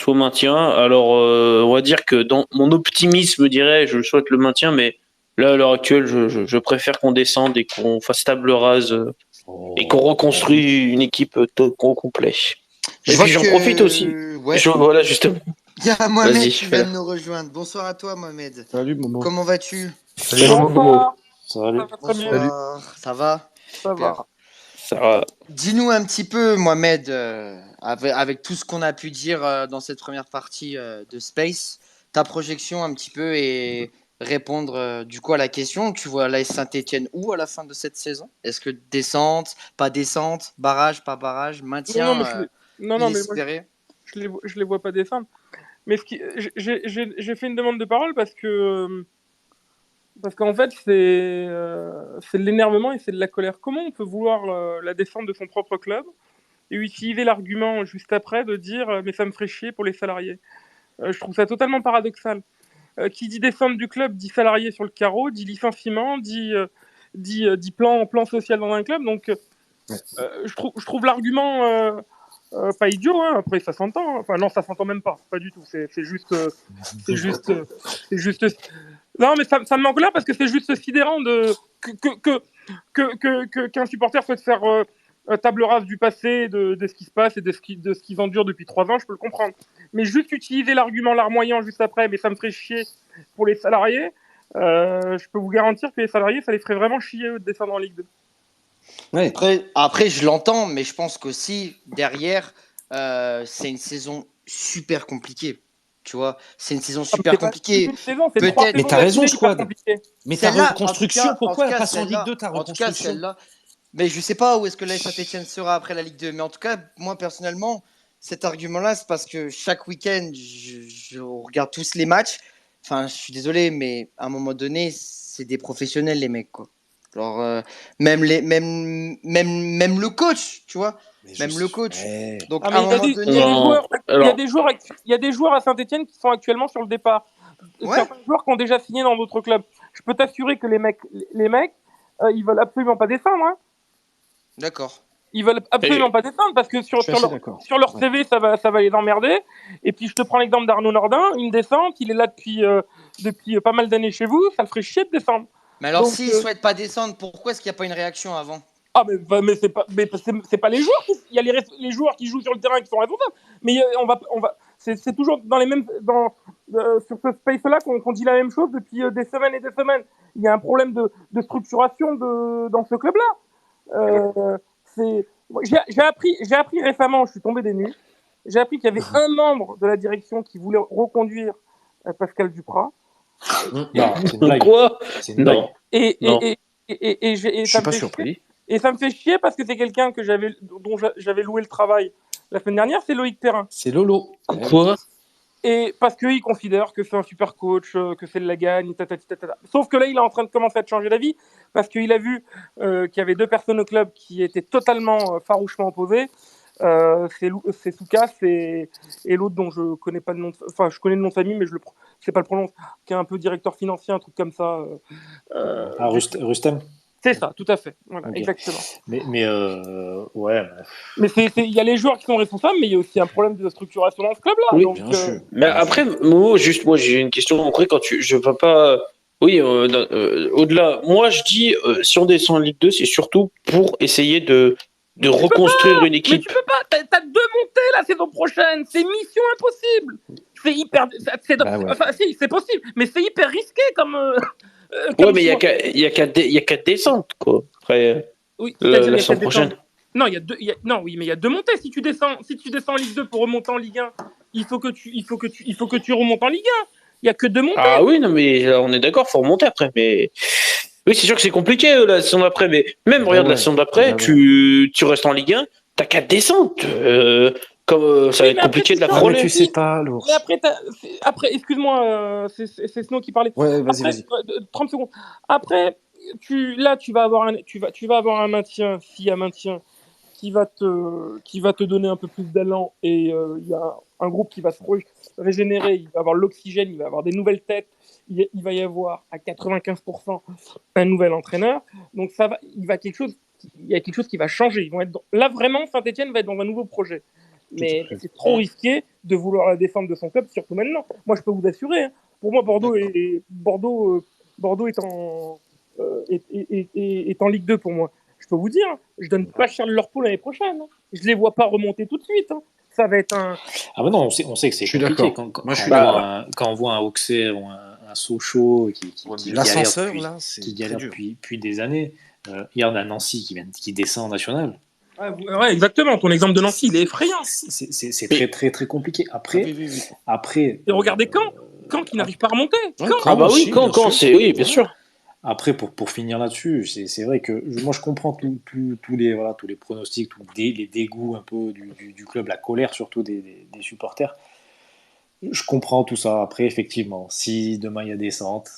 maintien. Alors on va dire que dans mon optimisme, je dirais, je souhaite le maintien, mais là à l'heure actuelle, je préfère qu'on descende et qu'on fasse table rase et qu'on reconstruit une équipe au complet. Je Et vois puis j'en que... profite aussi. Ouais. Voilà justement. Il y a Mohamed Vas-y, qui fais-le. vient de nous rejoindre. Bonsoir à toi, Mohamed. Salut, Momo. Comment vas-tu? Salut, Momo. Momo. Salut. Ça va très bien, Bonsoir. Ça va? ça Super. va. Ça va. Dis-nous un petit peu, Mohamed, avec tout ce qu'on a pu dire dans cette première partie de Space, ta projection un petit peu et répondre du coup à la question. Tu vois l'AS Saint-Étienne où à la fin de cette saison? Est-ce que descente, pas descente, barrage, pas barrage, Non, maintien mais moi, inespéré? je les vois pas descendre. Mais j'ai fait une demande de parole parce qu'en fait, c'est de l'énervement et c'est de la colère. Comment on peut vouloir la descente de son propre club et utiliser l'argument juste après de dire mais ça me ferait chier pour les salariés. Je trouve ça totalement paradoxal. Qui dit descente du club dit salarié sur le carreau, dit licenciement, dit plan social dans un club. Donc, je trouve l'argument pas idiot. Hein. Après, ça s'entend. Hein. Enfin, non, ça s'entend même pas. Pas du tout. C'est juste. C'est juste. C'est juste. Non, mais ça me manque là parce que c'est juste sidérant qu'un supporter souhaite faire table rase du passé, de ce qui se passe et de ce qu'ils endurent depuis 3 ans. Je peux le comprendre. Mais juste utiliser l'argument larmoyant juste après, mais ça me ferait chier pour les salariés. Je peux vous garantir que les salariés, ça les ferait vraiment chier eux, de descendre en Ligue 2. Ouais. Après, je l'entends, mais je pense qu'aussi, derrière, c'est une saison super compliquée. Tu vois, c'est une saison super compliquée. Une saison, c'est Peut-être- 3 Mais saisons t'as raison, d'affilée qui Squad. sont compliquées. Mais ta Celle-là, reconstruction, en tout cas, pourquoi elle cas, passe en Ligue celle-là- 2, ta En tout cas, reconstruction? celle-là. Mais je sais pas où est-ce que l'AS Saint-Etienne sera après la Ligue 2. Mais en tout cas, moi, personnellement, cet argument-là, c'est parce que chaque week-end, je regarde tous les matchs. Enfin, je suis désolé, mais à un moment donné, c'est des professionnels, les mecs, quoi. Alors, même le coach, tu vois. Mais Même le coach. Ouais. Donc, Ah, à mais un moment il y donné. a des Non. joueurs, Alors- il y a des joueurs à Saint-Etienne qui sont actuellement sur le départ. Ouais. Certains joueurs qui ont déjà signé dans d'autres clubs. Je peux t'assurer que les mecs, ils veulent absolument pas descendre. Hein. D'accord. Ils veulent absolument pas descendre parce que Je suis assez d'accord. sur leur Ouais. CV, ça va les emmerder. Et puis, je te prends l'exemple d'Arnaud Nordin, une descente, il est là depuis pas mal d'années chez vous, ça le ferait chier de descendre. Mais alors, Donc, s'ils ne souhaitent pas descendre, pourquoi est-ce qu'il n'y a pas une réaction avant? Ah, mais c'est pas les joueurs. Il y a les joueurs qui jouent sur le terrain qui sont responsables. Mais c'est toujours dans les mêmes, sur ce space-là qu'on dit la même chose depuis des semaines et des semaines. Il y a un problème de structuration dans ce club-là. J'ai appris récemment, je suis tombé des nues. J'ai appris qu'il y avait un membre de la direction qui voulait reconduire Pascal Duprat. Non, c'est une blague. Quoi? C'est une blague. Non. Et Non. Je suis pas surpris. Et ça me fait chier parce que c'est quelqu'un dont j'avais loué le travail la semaine dernière, c'est Loïc Perrin. C'est Lolo. Quoi? Et parce qu'il considère que c'est un super coach, que c'est de la gagne, tatata. Sauf que là, il est en train de commencer à te changer d'avis parce qu'il a vu qu'il y avait 2 personnes au club qui étaient totalement farouchement opposées. C'est Soukas et l'autre dont je connais pas le nom. Enfin, je connais le nom de famille, mais je sais pas le prononce. Qui est un peu directeur financier, un truc comme ça. Rustem. C'est ça, tout à fait. Voilà, Ok. exactement. Mais ouais. Mais il y a les joueurs qui sont responsables, mais il y a aussi un problème de structuration dans ce club-là. Oui, donc, Bien sûr. Mais après, Momo, juste moi j'ai une question. Après, je veux pas. Oui, au-delà. Moi, je dis, si on descend en Ligue 2, c'est surtout pour essayer de reconstruire une Mais équipe. tu peux pas, t'as 2 montées la saison prochaine, c'est mission impossible. c'est hyper. Bah ouais. Enfin, si, c'est possible, mais c'est hyper risqué comme. Ouais, comme mais il y a choix. il y a qu'à descendre, quoi. Après, Oui, la c'est-à-dire il y a saison quatre descentes. prochaine. Non, non, oui, mais il y a deux montées. Si tu descends en Ligue 2 pour remonter en Ligue 1, il faut que tu remontes en Ligue 1. Il y a que deux montées. Ah oui, non, mais on est d'accord, faut remonter après. Mais oui, c'est sûr que c'est compliqué la saison d'après. Mais même, Bah regarde, la ouais, saison d'après, bah ouais. tu restes en Ligue 1, t'as qu'à descendre. Ça va Oui, être mais après, compliqué de la Ouais, mais frôler. tu sais pas, l'ours. Mais après, excuse-moi, c'est Snow qui parlait. Ouais, vas-y, Après, vas-y. 30 secondes. Après, tu vas avoir un maintien, s'il y a maintien, qui va te donner un peu plus d'élan et il y a un groupe qui va se régénérer, il va avoir l'oxygène, il va avoir des nouvelles têtes, il va y avoir à 95% un nouvel entraîneur. Donc il y a quelque chose qui va changer. Là vraiment, Saint-Etienne va être dans un nouveau projet. Mais c'est trop risqué de vouloir la défendre de son club, surtout maintenant. Moi, je peux vous assurer, hein, pour moi, Bordeaux est en Ligue 2 pour moi. Je peux vous dire, je donne pas cher de leur pot l'année prochaine. Hein. Je les vois pas remonter tout de suite. Hein. Ça va être un. Ah bah non, on sait que c'est Je suis compliqué d'accord. quand Moi, je on suis voit d'accord. quand on voit un Auxerre ou un Sochaux qui galère L'ascenseur, là, c'est qui très galère dur. depuis des années. Hier, on a Nancy qui descend en national. Ouais, exactement. Ton exemple de Nancy, il est effrayant. C'est très très très compliqué. Ah, Après, oui. après. Et regardez Caen qui n'arrive pas à remonter. Ouais, Caen. Ah bah oui, aussi, bien quand sûr. c'est. Oui, bien Ouais. sûr. Après, pour finir là-dessus, c'est vrai que moi je comprends tous les pronostics, les dégoûts un peu du club, la colère surtout des supporters. Je comprends tout ça. Après, effectivement, si demain il y a descente,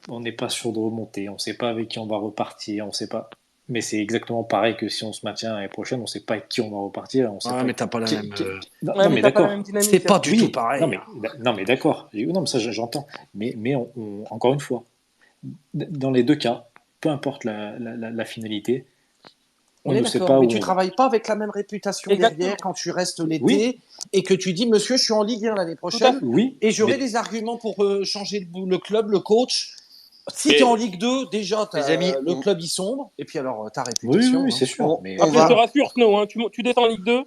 on n'est pas sûr de remonter, on ne sait pas avec qui on va repartir, on sait pas. Mais c'est exactement pareil que si on se maintient l'année prochaine, on ne sait pas avec qui on va repartir, on sait Ouais, pas mais t'as pas la même. Non, Ouais, non, mais mais t'as pas la d'accord. même dynamique. C'est pas hein. du tout Oui, pareil. non, mais d'accord. Non, mais ça j'entends. Mais encore une fois, dans les deux cas, peu importe la finalité, on On est ne sait d'accord, pas mais où tu on va. travailles pas avec la même réputation Exactement. derrière quand tu restes l'été Oui, et que tu dis, monsieur, je suis en Ligue 1 l'année Tout à prochaine fait. oui, et j'aurai mais des arguments pour changer le club, le coach. Si Et- tu es en Ligue 2, déjà, Les amis, le club il sombre et puis alors ta oui, réputation. oui, Hein. c'est sûr. Mais on Après, je te va. rassure, Snow, hein, tu descends en Ligue 2,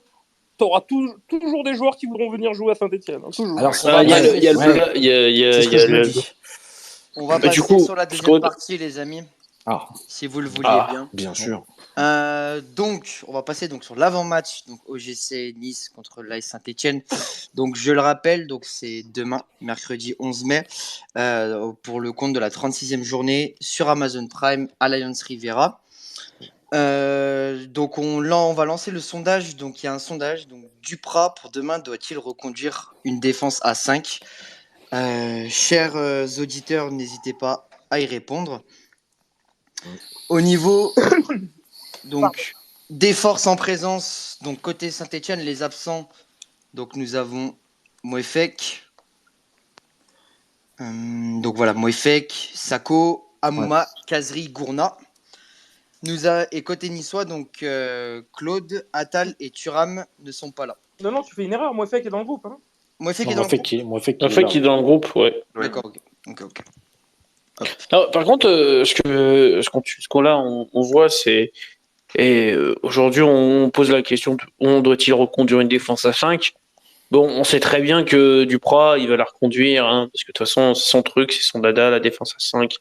t'auras toujours des joueurs qui voudront venir jouer à Saint-Etienne. Hein, toujours. Alors, On va Il y a passer. il y a ouais, il y a- il y a- c'est ce il que y a je me le- dis. On va Mais du passer coup, sur la parce deuxième que- partie, les amis, Ah, si vous le vouliez bien. bien sûr. Donc, on va passer donc sur l'avant-match, donc OGC Nice contre l'AS Saint-Etienne. Donc, je le rappelle, donc c'est demain, mercredi 11 mai, pour le compte de la 36e journée sur Amazon Prime, Alliance Riviera. Donc, on va lancer le sondage. Donc, il y a un sondage. Donc, Duprat pour demain doit-il reconduire une défense à 5 ? Chers auditeurs, n'hésitez pas à y répondre. Au niveau donc des forces en présence, donc côté Saint-Etienne, les absents, donc nous avons Moefek, donc voilà, Moefek, Sako, Amouma, Kazri, Gourna. Et côté niçois, donc Claude, Attal et Thuram ne sont pas là. Non, tu fais une erreur. Moi, qui est dans le groupe. Hein. Moefek non, est dans le groupe. Moefek En qui est fait, là. qui est dans le groupe, ouais. Oui. D'accord, ok. Alors, par contre, ce qu'on là, on voit, c'est. Aujourd'hui, on pose la question on doit-il reconduire une défense à 5? Bon, on sait très bien que Duprat, il va la reconduire, hein, parce que de toute façon, c'est son truc, c'est son dada, la défense à 5.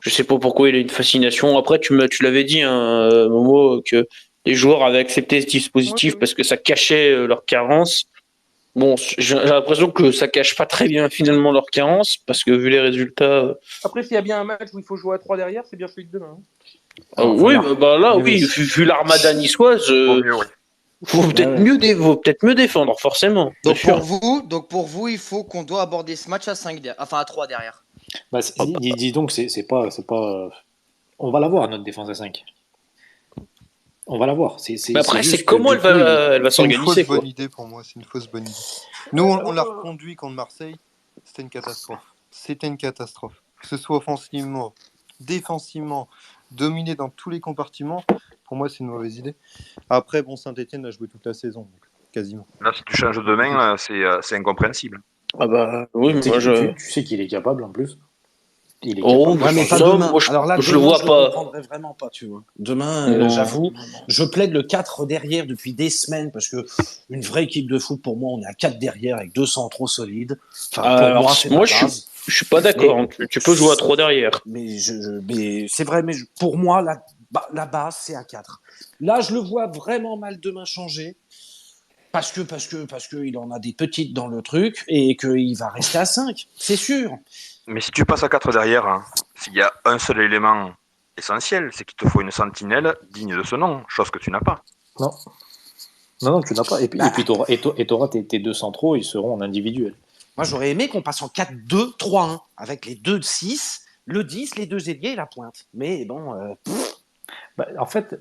Je sais pas pourquoi il a une fascination. Après, tu l'avais dit, hein, Momo, que les joueurs avaient accepté ce dispositif Ouais. parce que ça cachait leurs carences. Bon, j'ai l'impression que ça cache pas très bien finalement leurs carences, parce que vu les résultats. Après, s'il y a bien un match où il faut jouer à 3 derrière, c'est bien celui de demain. Hein. Oui, là, Oui. vu l'armada niçoise, Vaut mieux, oui. faut peut-être mieux défendre, forcément. Donc bien sûr. pour vous, il faut qu'on doit aborder ce match à 5 enfin à 3 derrière. Bah, dis donc, c'est pas. On va l'avoir, notre défense à 5. On va l'avoir. Mais après, juste c'est comment que, elle va C'est une s'organiser, fausse quoi. bonne idée pour moi, c'est une fausse bonne idée. Nous, on l'a reconduit contre Marseille, c'était une catastrophe. C'était une catastrophe. Que ce soit offensivement, défensivement, dominé dans tous les compartiments, pour moi, c'est une mauvaise idée. Après, bon, Saint-Etienne a joué toute la saison, donc, quasiment. Là, si tu changes de main, c'est incompréhensible. Ah bah oui, Tu sais moi je. tu sais qu'il est capable en plus. Il est Oh, capable. Ouais, mais pas ça, demain. moi, Alors là, je le demain, vois je pas. le comprendrais vraiment pas, tu vois. Demain, Non. j'avoue, je plaide le 4 derrière depuis des semaines parce que une vraie équipe de foot, pour moi, on est à 4 derrière avec 2 centraux solides. Enfin, pour Alors, moi, c'est moi, ma je base. suis pas d'accord. Mais, Hein. Tu peux jouer à 3 derrière. mais c'est vrai, mais pour moi, la base, c'est à 4. Là, je le vois vraiment mal demain changer. Parce que il en a des petites dans le truc et qu'il va rester à 5, c'est sûr. Mais si tu passes à 4 derrière, hein, s'il y a un seul élément essentiel, c'est qu'il te faut une sentinelle digne de ce nom, chose que tu n'as pas. Non. Non, tu n'as pas. Et puis t'auras tes deux centraux, ils seront en individuel. Moi, j'aurais aimé qu'on passe en 4-2-3-1 avec les 2 de 6, le 10, les 2 ailiers et la pointe. Mais bon, En fait,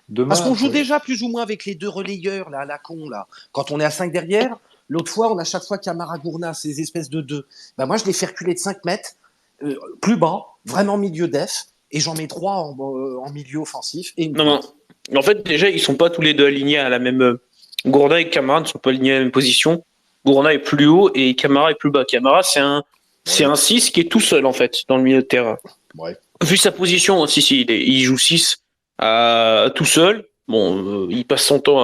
demain. parce qu'on joue déjà plus ou moins avec les 2 relayeurs là, à la con là. Quand on est à 5 derrière, l'autre fois, on a chaque fois Camara Gourna, ces espèces de 2. Moi, je les fais reculer de 5 mètres, plus bas, vraiment milieu def, et j'en mets 3 en milieu offensif. Et une Non, pointe. non. En fait, déjà, ils sont pas tous les deux alignés à la même. Gourna et Camara ne sont pas alignés à la même position. Gourna est plus haut et Camara est plus bas. Camara, c'est un 6 qui est tout seul, en fait, dans le milieu de terrain. Ouais. Vu sa position, il joue 6 tout seul. Bon, il passe son temps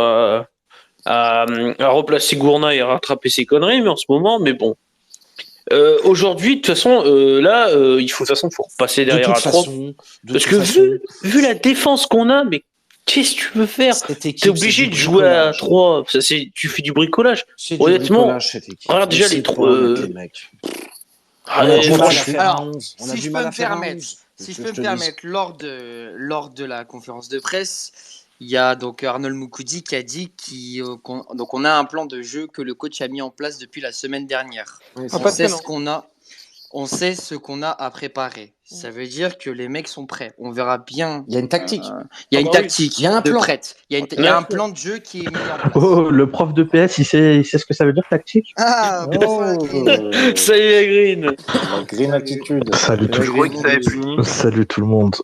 à replacer Gourna et à rattraper ses conneries, mais en ce moment, mais bon. Aujourd'hui, de toute façon, il faut repasser derrière à 3. Parce que vu la défense qu'on a, mais qu'est-ce que tu veux faire? T'es obligé de jouer à 3. Tu fais du bricolage. Honnêtement, regarde déjà les 3. Si je peux me permettre, lors de la conférence de presse, il y a donc Arnold Moukoudi qui a dit qu'on a un plan de jeu que le coach a mis en place depuis la semaine dernière. On sait ce qu'on a à préparer. Ça veut dire que les mecs sont prêts. On verra bien. Il y a une tactique. Il y a une tactique. Il y a un plan. Il y a un plan de jeu qui est mis en place. Oh, le prof de PS, il sait ce que ça veut dire tactique. Ah, ça y est, Green. La Green attitude. Salut tout Je croyais que t'avais puni. Salut tout le monde.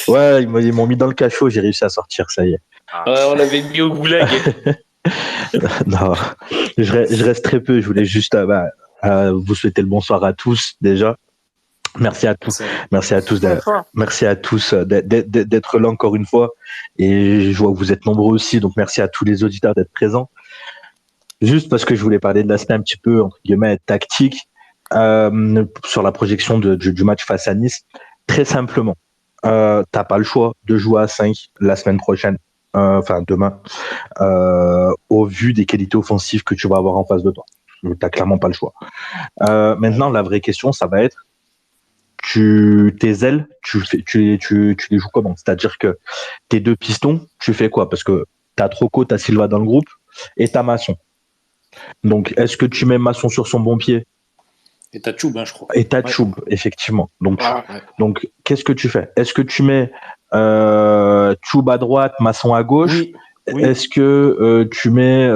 Ouais, ils m'ont mis dans le cachot, j'ai réussi à sortir, ça y est. On l'avait mis au goulag. Non, je reste très peu. Je voulais juste vous souhaiter le bonsoir à tous déjà. Merci à tous. Merci à tous d'être là encore une fois. Et je vois que vous êtes nombreux aussi, donc merci à tous les auditeurs d'être présents. Juste parce que je voulais parler de l'aspect un petit peu entre guillemets tactique sur la projection du match face à Nice. Très simplement, t'as pas le choix de jouer à 5 la semaine prochaine. Demain, au vu des qualités offensives que tu vas avoir en face de toi. T'as clairement pas le choix. Maintenant, la vraie question, ça va être tes ailes, tu les joues comment? C'est-à-dire que tes 2 pistons, tu fais quoi? Parce que t'as Troco, t'as Silva dans le groupe et t'as Masson. Donc, est-ce que tu mets Masson sur son bon pied? Et t'as Choub, je crois. Et t'as Choub, effectivement. Donc, qu'est-ce que tu fais? Est-ce que tu mets Choub à droite, Masson à gauche? Oui. Est-ce que tu mets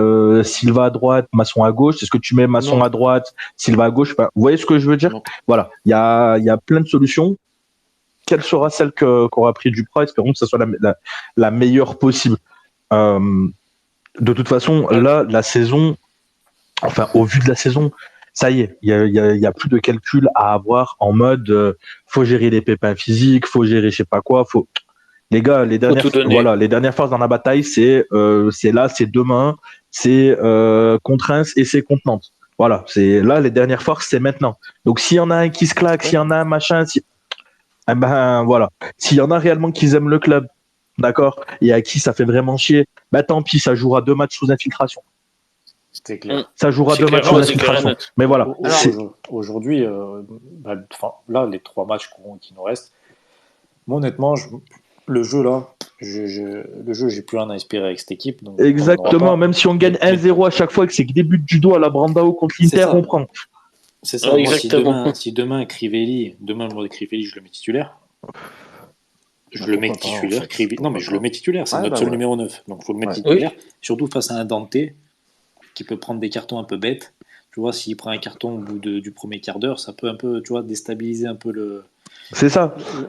Silva à droite, Masson à gauche? Est-ce que tu mets Masson à droite, Silva à gauche? Vous voyez ce que je veux dire? Voilà, il y a plein de solutions. Quelle sera celle qu'aura pris Duprat? Espérons que ce soit la meilleure possible. De toute façon, là, la saison, au vu de la saison, ça y est, il y a plus de calcul à avoir en mode faut gérer les pépins physiques, faut gérer je sais pas quoi, les gars, les dernières phases dans la bataille, c'est là, c'est demain, c'est contre Reims et c'est contre Nantes. Voilà, c'est là les dernières forces, c'est maintenant. Donc s'il y en a un qui se claque, s'il y en a un machin, s'il y en a réellement qui aiment le club, d'accord, et à qui ça fait vraiment chier, tant pis, ça jouera 2 matchs sous infiltration. C'est clair. Ça jouera 2 matchs sous infiltration. Mais voilà. Aujourd'hui, là, les 3 matchs qui nous restent, moi, honnêtement, le jeu, j'ai plus rien à espérer avec cette équipe. Donc exactement, même si on gagne 1-0 à chaque fois et que c'est que des buts du doigt à la Brandao contre l'Inter, on prend. C'est ça, moi, si demain Crivelli, je le mets titulaire. Je le mets titulaire. Je le mets titulaire, c'est notre seul numéro 9. Donc il faut le mettre titulaire, surtout face à un Dante qui peut prendre des cartons un peu bêtes. Tu vois, s'il prend un carton au bout du premier quart d'heure, ça peut un peu, tu vois, déstabiliser un peu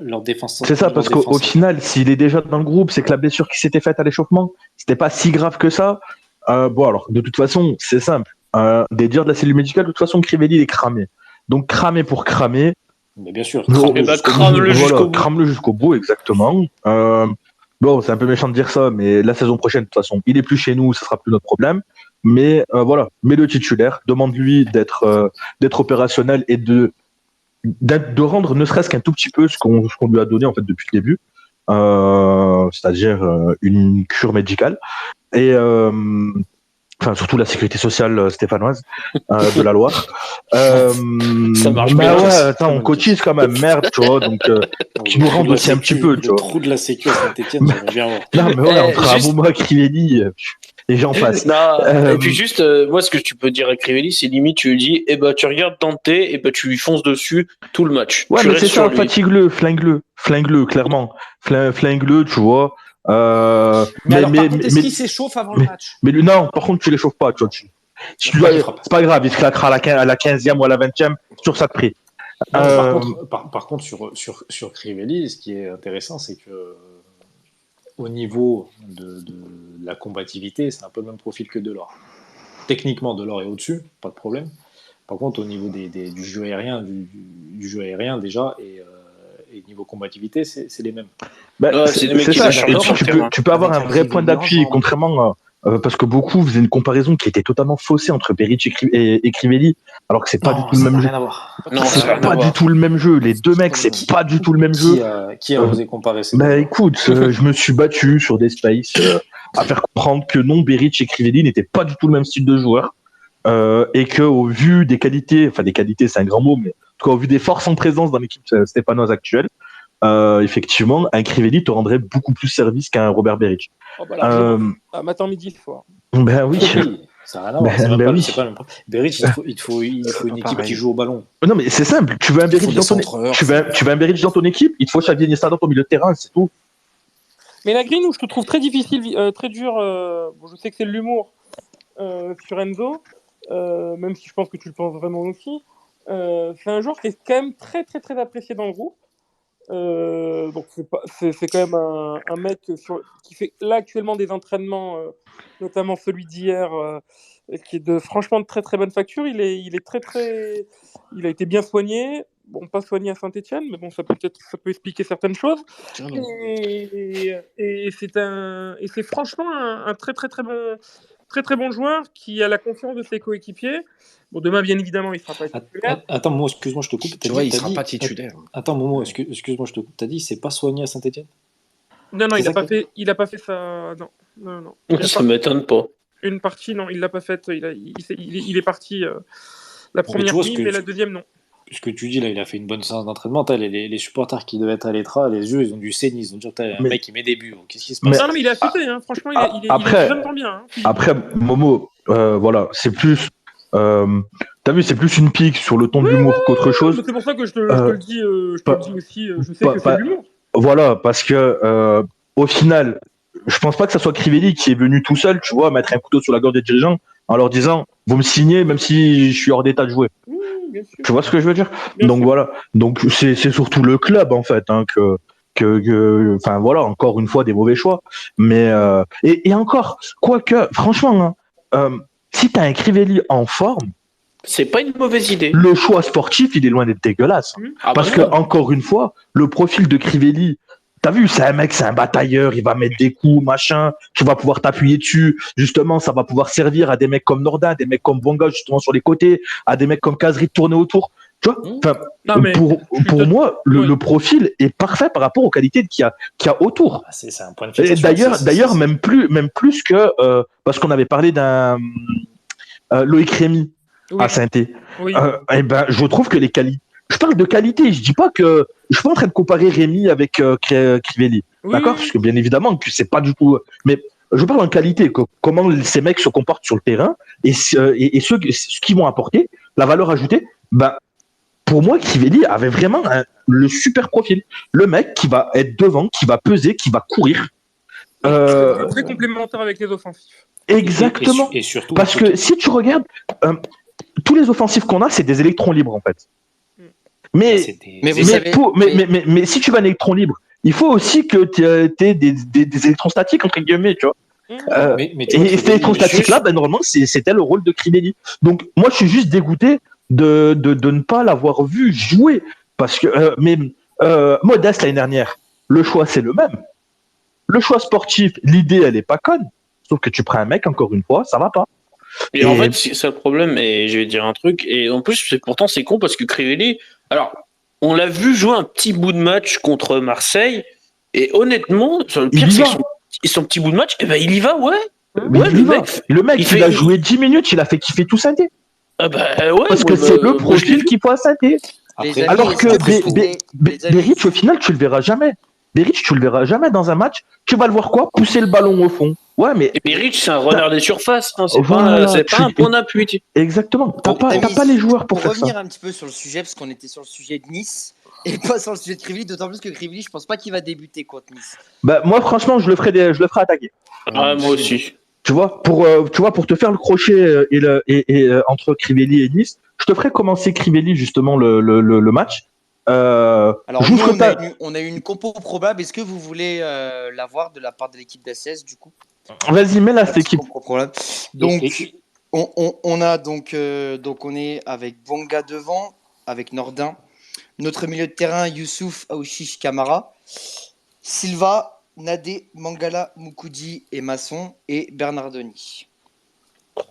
leur défense. C'est ça, parce qu'au final, s'il est déjà dans le groupe, c'est que la blessure qui s'était faite à l'échauffement, c'était pas si grave que ça. Alors, de toute façon, c'est simple. Des dires de la cellule médicale, de toute façon, Crivelli, il est cramé. Donc, cramé pour cramer, Mais bien sûr, crame-le jusqu'au bout, exactement. Bon, c'est un peu méchant de dire ça, mais la saison prochaine, de toute façon, il est plus chez nous, ce sera plus notre problème. Mais voilà, mets-le titulaire, demande-lui d'être opérationnel et de rendre ne serait-ce qu'un tout petit peu ce qu'on lui a donné en fait depuis le début, c'est-à-dire une cure médicale et surtout la sécurité sociale stéphanoise de la Loire. Ça marche bien. Ouais, attends, on cotise quand même, merde, tu vois, donc qui nous rende aussi un petit peu, tu vois. Le trou de la sécu à Saint-Etienne, j'aimerais bien voir. Non, mais voilà, entre Abouma, Crivelli, et j'en passe. Et puis juste, moi, ce que tu peux dire à Crivelli, c'est limite, tu lui dis, tu regardes Dante, et tu lui fonces dessus tout le match. Ouais, mais c'est ça, fatigue-le, flingue-le, clairement. Flingue-le, tu vois. Mais est-ce qu'il s'échauffe avant le match? Mais non, par contre, tu l'échauffes pas, tu vois. C'est pas grave, il se claquera à la 15e ou à la 20e sur ça de prix. Par contre, sur Crivelli, ce qui est intéressant, c'est que au niveau de la combativité, c'est un peu le même profil que Delors. Techniquement, Delors est au-dessus, pas de problème. Par contre, au niveau du jeu aérien, du jeu aérien déjà, et niveau combativité, c'est les mêmes. C'est ça. Tu peux avoir un vrai point d'appui, contrairement parce que beaucoup faisaient une comparaison qui était totalement faussée entre Beric et Crivelli, alors que c'est pas du tout le même jeu. C'est pas du tout le même jeu. Les deux mecs, c'est pas du tout le même jeu. Qui a osé comparer ces deux? Écoute, je me suis battu sur des spaces à faire comprendre que non, Beric et Crivelli n'étaient pas du tout le même style de joueur. Et que au vu des qualités, c'est un grand mot, mais en tout cas au vu des forces en présence dans l'équipe stéphanoise actuelle, effectivement, un Crivelli te rendrait beaucoup plus service qu'un Robert Beric. Matin, midi, le soir. Ben oui. Ça n'a rien à voir. C'est pas le même. Beric, il faut une équipe qui joue au ballon. Non, mais c'est simple. Tu veux un Beric dans ton équipe, il te faut Xavier Iniesta dans ton milieu de terrain, c'est tout. Mais la grille, je te trouve très difficile, très dur. Je sais que c'est de l'humour sur Enzo. Même si je pense que tu le penses vraiment aussi, c'est un joueur qui est quand même très très très apprécié dans le groupe. Donc c'est quand même un mec qui fait là actuellement des entraînements, notamment celui d'hier, qui est franchement de très très bonne facture. Il est très très, il a été bien soigné. Bon, pas soigné à Saint-Etienne, mais bon, ça peut expliquer certaines choses. Et c'est franchement un très très très bon. Très très bon joueur qui a la confiance de ses coéquipiers. Bon, demain, bien évidemment, il ne sera pas titulaire. Attends, Momo, excuse-moi, je te coupe. Il ne sera pas titulaire. Attends, Momo, excuse-moi, je te coupe. T'as dit, c'est pas soigné à Saint-Etienne? Non, il n'a pas fait ça. Non. Ça ne m'étonne pas. Une partie, non, il ne l'a pas faite. Il est parti la première nuit, mais la deuxième, non. Ce que tu dis là, il a fait une bonne séance d'entraînement. Les supporters qui devaient être à l'Etra, les yeux, ils ont dû saigner. Ils ont dit, un mec qui met des buts. Qu'est-ce qui se passe? Non, mais il a affûté, hein. Franchement, il est vraiment bien. Hein, après, Momo, voilà, c'est plus. T'as vu, c'est plus une pique sur le ton de l'humour qu'autre chose. C'est pour ça que je te le dis, aussi. Je sais que c'est de l'humour. Voilà, parce que au final, je pense pas que ça soit Crivelli qui est venu tout seul, tu vois, mettre un couteau sur la gorge des dirigeants en leur disant, vous me signez même si je suis hors d'état de jouer. Tu vois ce que je veux dire? Donc voilà. Donc c'est surtout le club en fait enfin voilà, encore une fois des mauvais choix. Mais et encore, quoique franchement, si t'as un Crivelli en forme, c'est pas une mauvaise idée. Le choix sportif, il est loin d'être dégueulasse. Parce que encore une fois, le profil de Crivelli, t'as vu, c'est un mec, c'est un batailleur, il va mettre des coups, machin, tu vas pouvoir t'appuyer dessus. Justement, ça va pouvoir servir à des mecs comme Nordin, des mecs comme Bonga, justement, sur les côtés, à des mecs comme Kazri de tourner autour. Tu vois, pour moi, le profil est parfait par rapport aux qualités qu'il y a autour. C'est un point de fixation. D'ailleurs, même plus que, parce qu'on avait parlé d'un Loïc Rémy à Saint-Étienne. Je trouve que les qualités, je parle de qualité, je dis pas que je suis pas en train de comparer Rémy avec Crivelli, d'accord, parce que bien évidemment que c'est pas du tout, mais je parle en qualité, comment ces mecs se comportent sur le terrain et ce qu'ils vont apporter, la valeur ajoutée. Pour moi, Crivelli avait vraiment le super profil, le mec qui va être devant, qui va peser, qui va courir. Très complémentaire avec les offensifs. Exactement. Et surtout, parce que si tu regardes, tous les offensifs qu'on a, c'est des électrons libres en fait. Mais si tu vas un électron libre, il faut aussi que tu aies des électrons statiques, entre guillemets, tu vois. Et ces électrons statiques-là, normalement, c'était le rôle de Crivelli. Donc, moi, je suis juste dégoûté de ne pas l'avoir vu jouer. Parce que, Modeste l'année dernière, le choix c'est le même. Le choix sportif, l'idée elle est pas conne. Sauf que tu prends un mec, encore une fois, ça va pas. Et en fait, c'est ça le problème, et je vais dire un truc, et en plus, pourtant c'est con parce que Crivelli, alors, on l'a vu jouer un petit bout de match contre Marseille, et honnêtement, le pire c'est que son petit bout de match, il y va, ouais. Mais ouais, le mec, il a joué 10 minutes, il a fait kiffer tout Saint-Étienne. Ah bah ouais. Parce que c'est le profil qu'il faut à Saint-Étienne. Alors que Beric, au final, tu le verras jamais. Beric, tu le verras jamais dans un match. Tu vas le voir quoi? Pousser le ballon au fond. Ouais, mais. Et Beric, c'est un runner des surfaces. Hein. C'est pas un point d'appui. Exactement. T'as pas les joueurs pour faire ça. Pour revenir un petit peu sur le sujet, parce qu'on était sur le sujet de Nice et pas sur le sujet de Krivili, d'autant plus que Krivili, je pense pas qu'il va débuter contre Nice. Bah, moi, franchement, je le ferai attaquer. Ah, moi aussi. Tu vois, pour te faire le crochet entre Crivelli et Nice, je te ferai commencer Crivelli justement le match. Alors nous, on a eu une compo probable. Est-ce que vous voulez l'avoir de la part de l'équipe d'ACS du coup? Vas-y, mets là cette équipe. Donc on a donc on est avec Bonga devant, avec Nordin. Notre milieu de terrain, Youssouf, Aouchiche, Camara, Silva, Nadé, Mangala, Moukoudi et Masson et Bernardoni.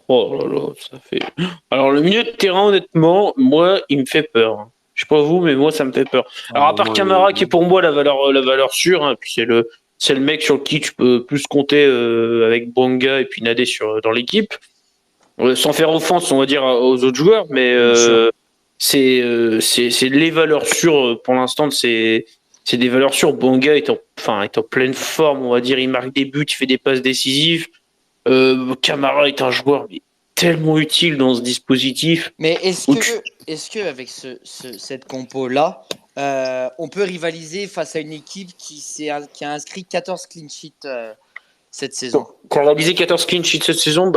Oh là là, ça fait. Alors le milieu de terrain, honnêtement, moi, il me fait peur. Je sais pas vous, mais moi, ça me fait peur. Alors à part Camara, qui est pour moi la valeur sûre, hein, puis c'est le mec sur qui tu peux plus compter avec Bonga et puis Nadé dans l'équipe. Sans faire offense, on va dire aux autres joueurs, mais c'est les valeurs sûres pour l'instant. C'est des valeurs sûres. Bonga est en pleine forme, on va dire. Il marque des buts, il fait des passes décisives. Camara est un joueur tellement utile dans ce dispositif. Mais est-ce que avec cette compo là, on peut rivaliser face à une équipe qui a inscrit 14 clean sheets cette saison? Qui a réalisé 14 clean sheets cette saison,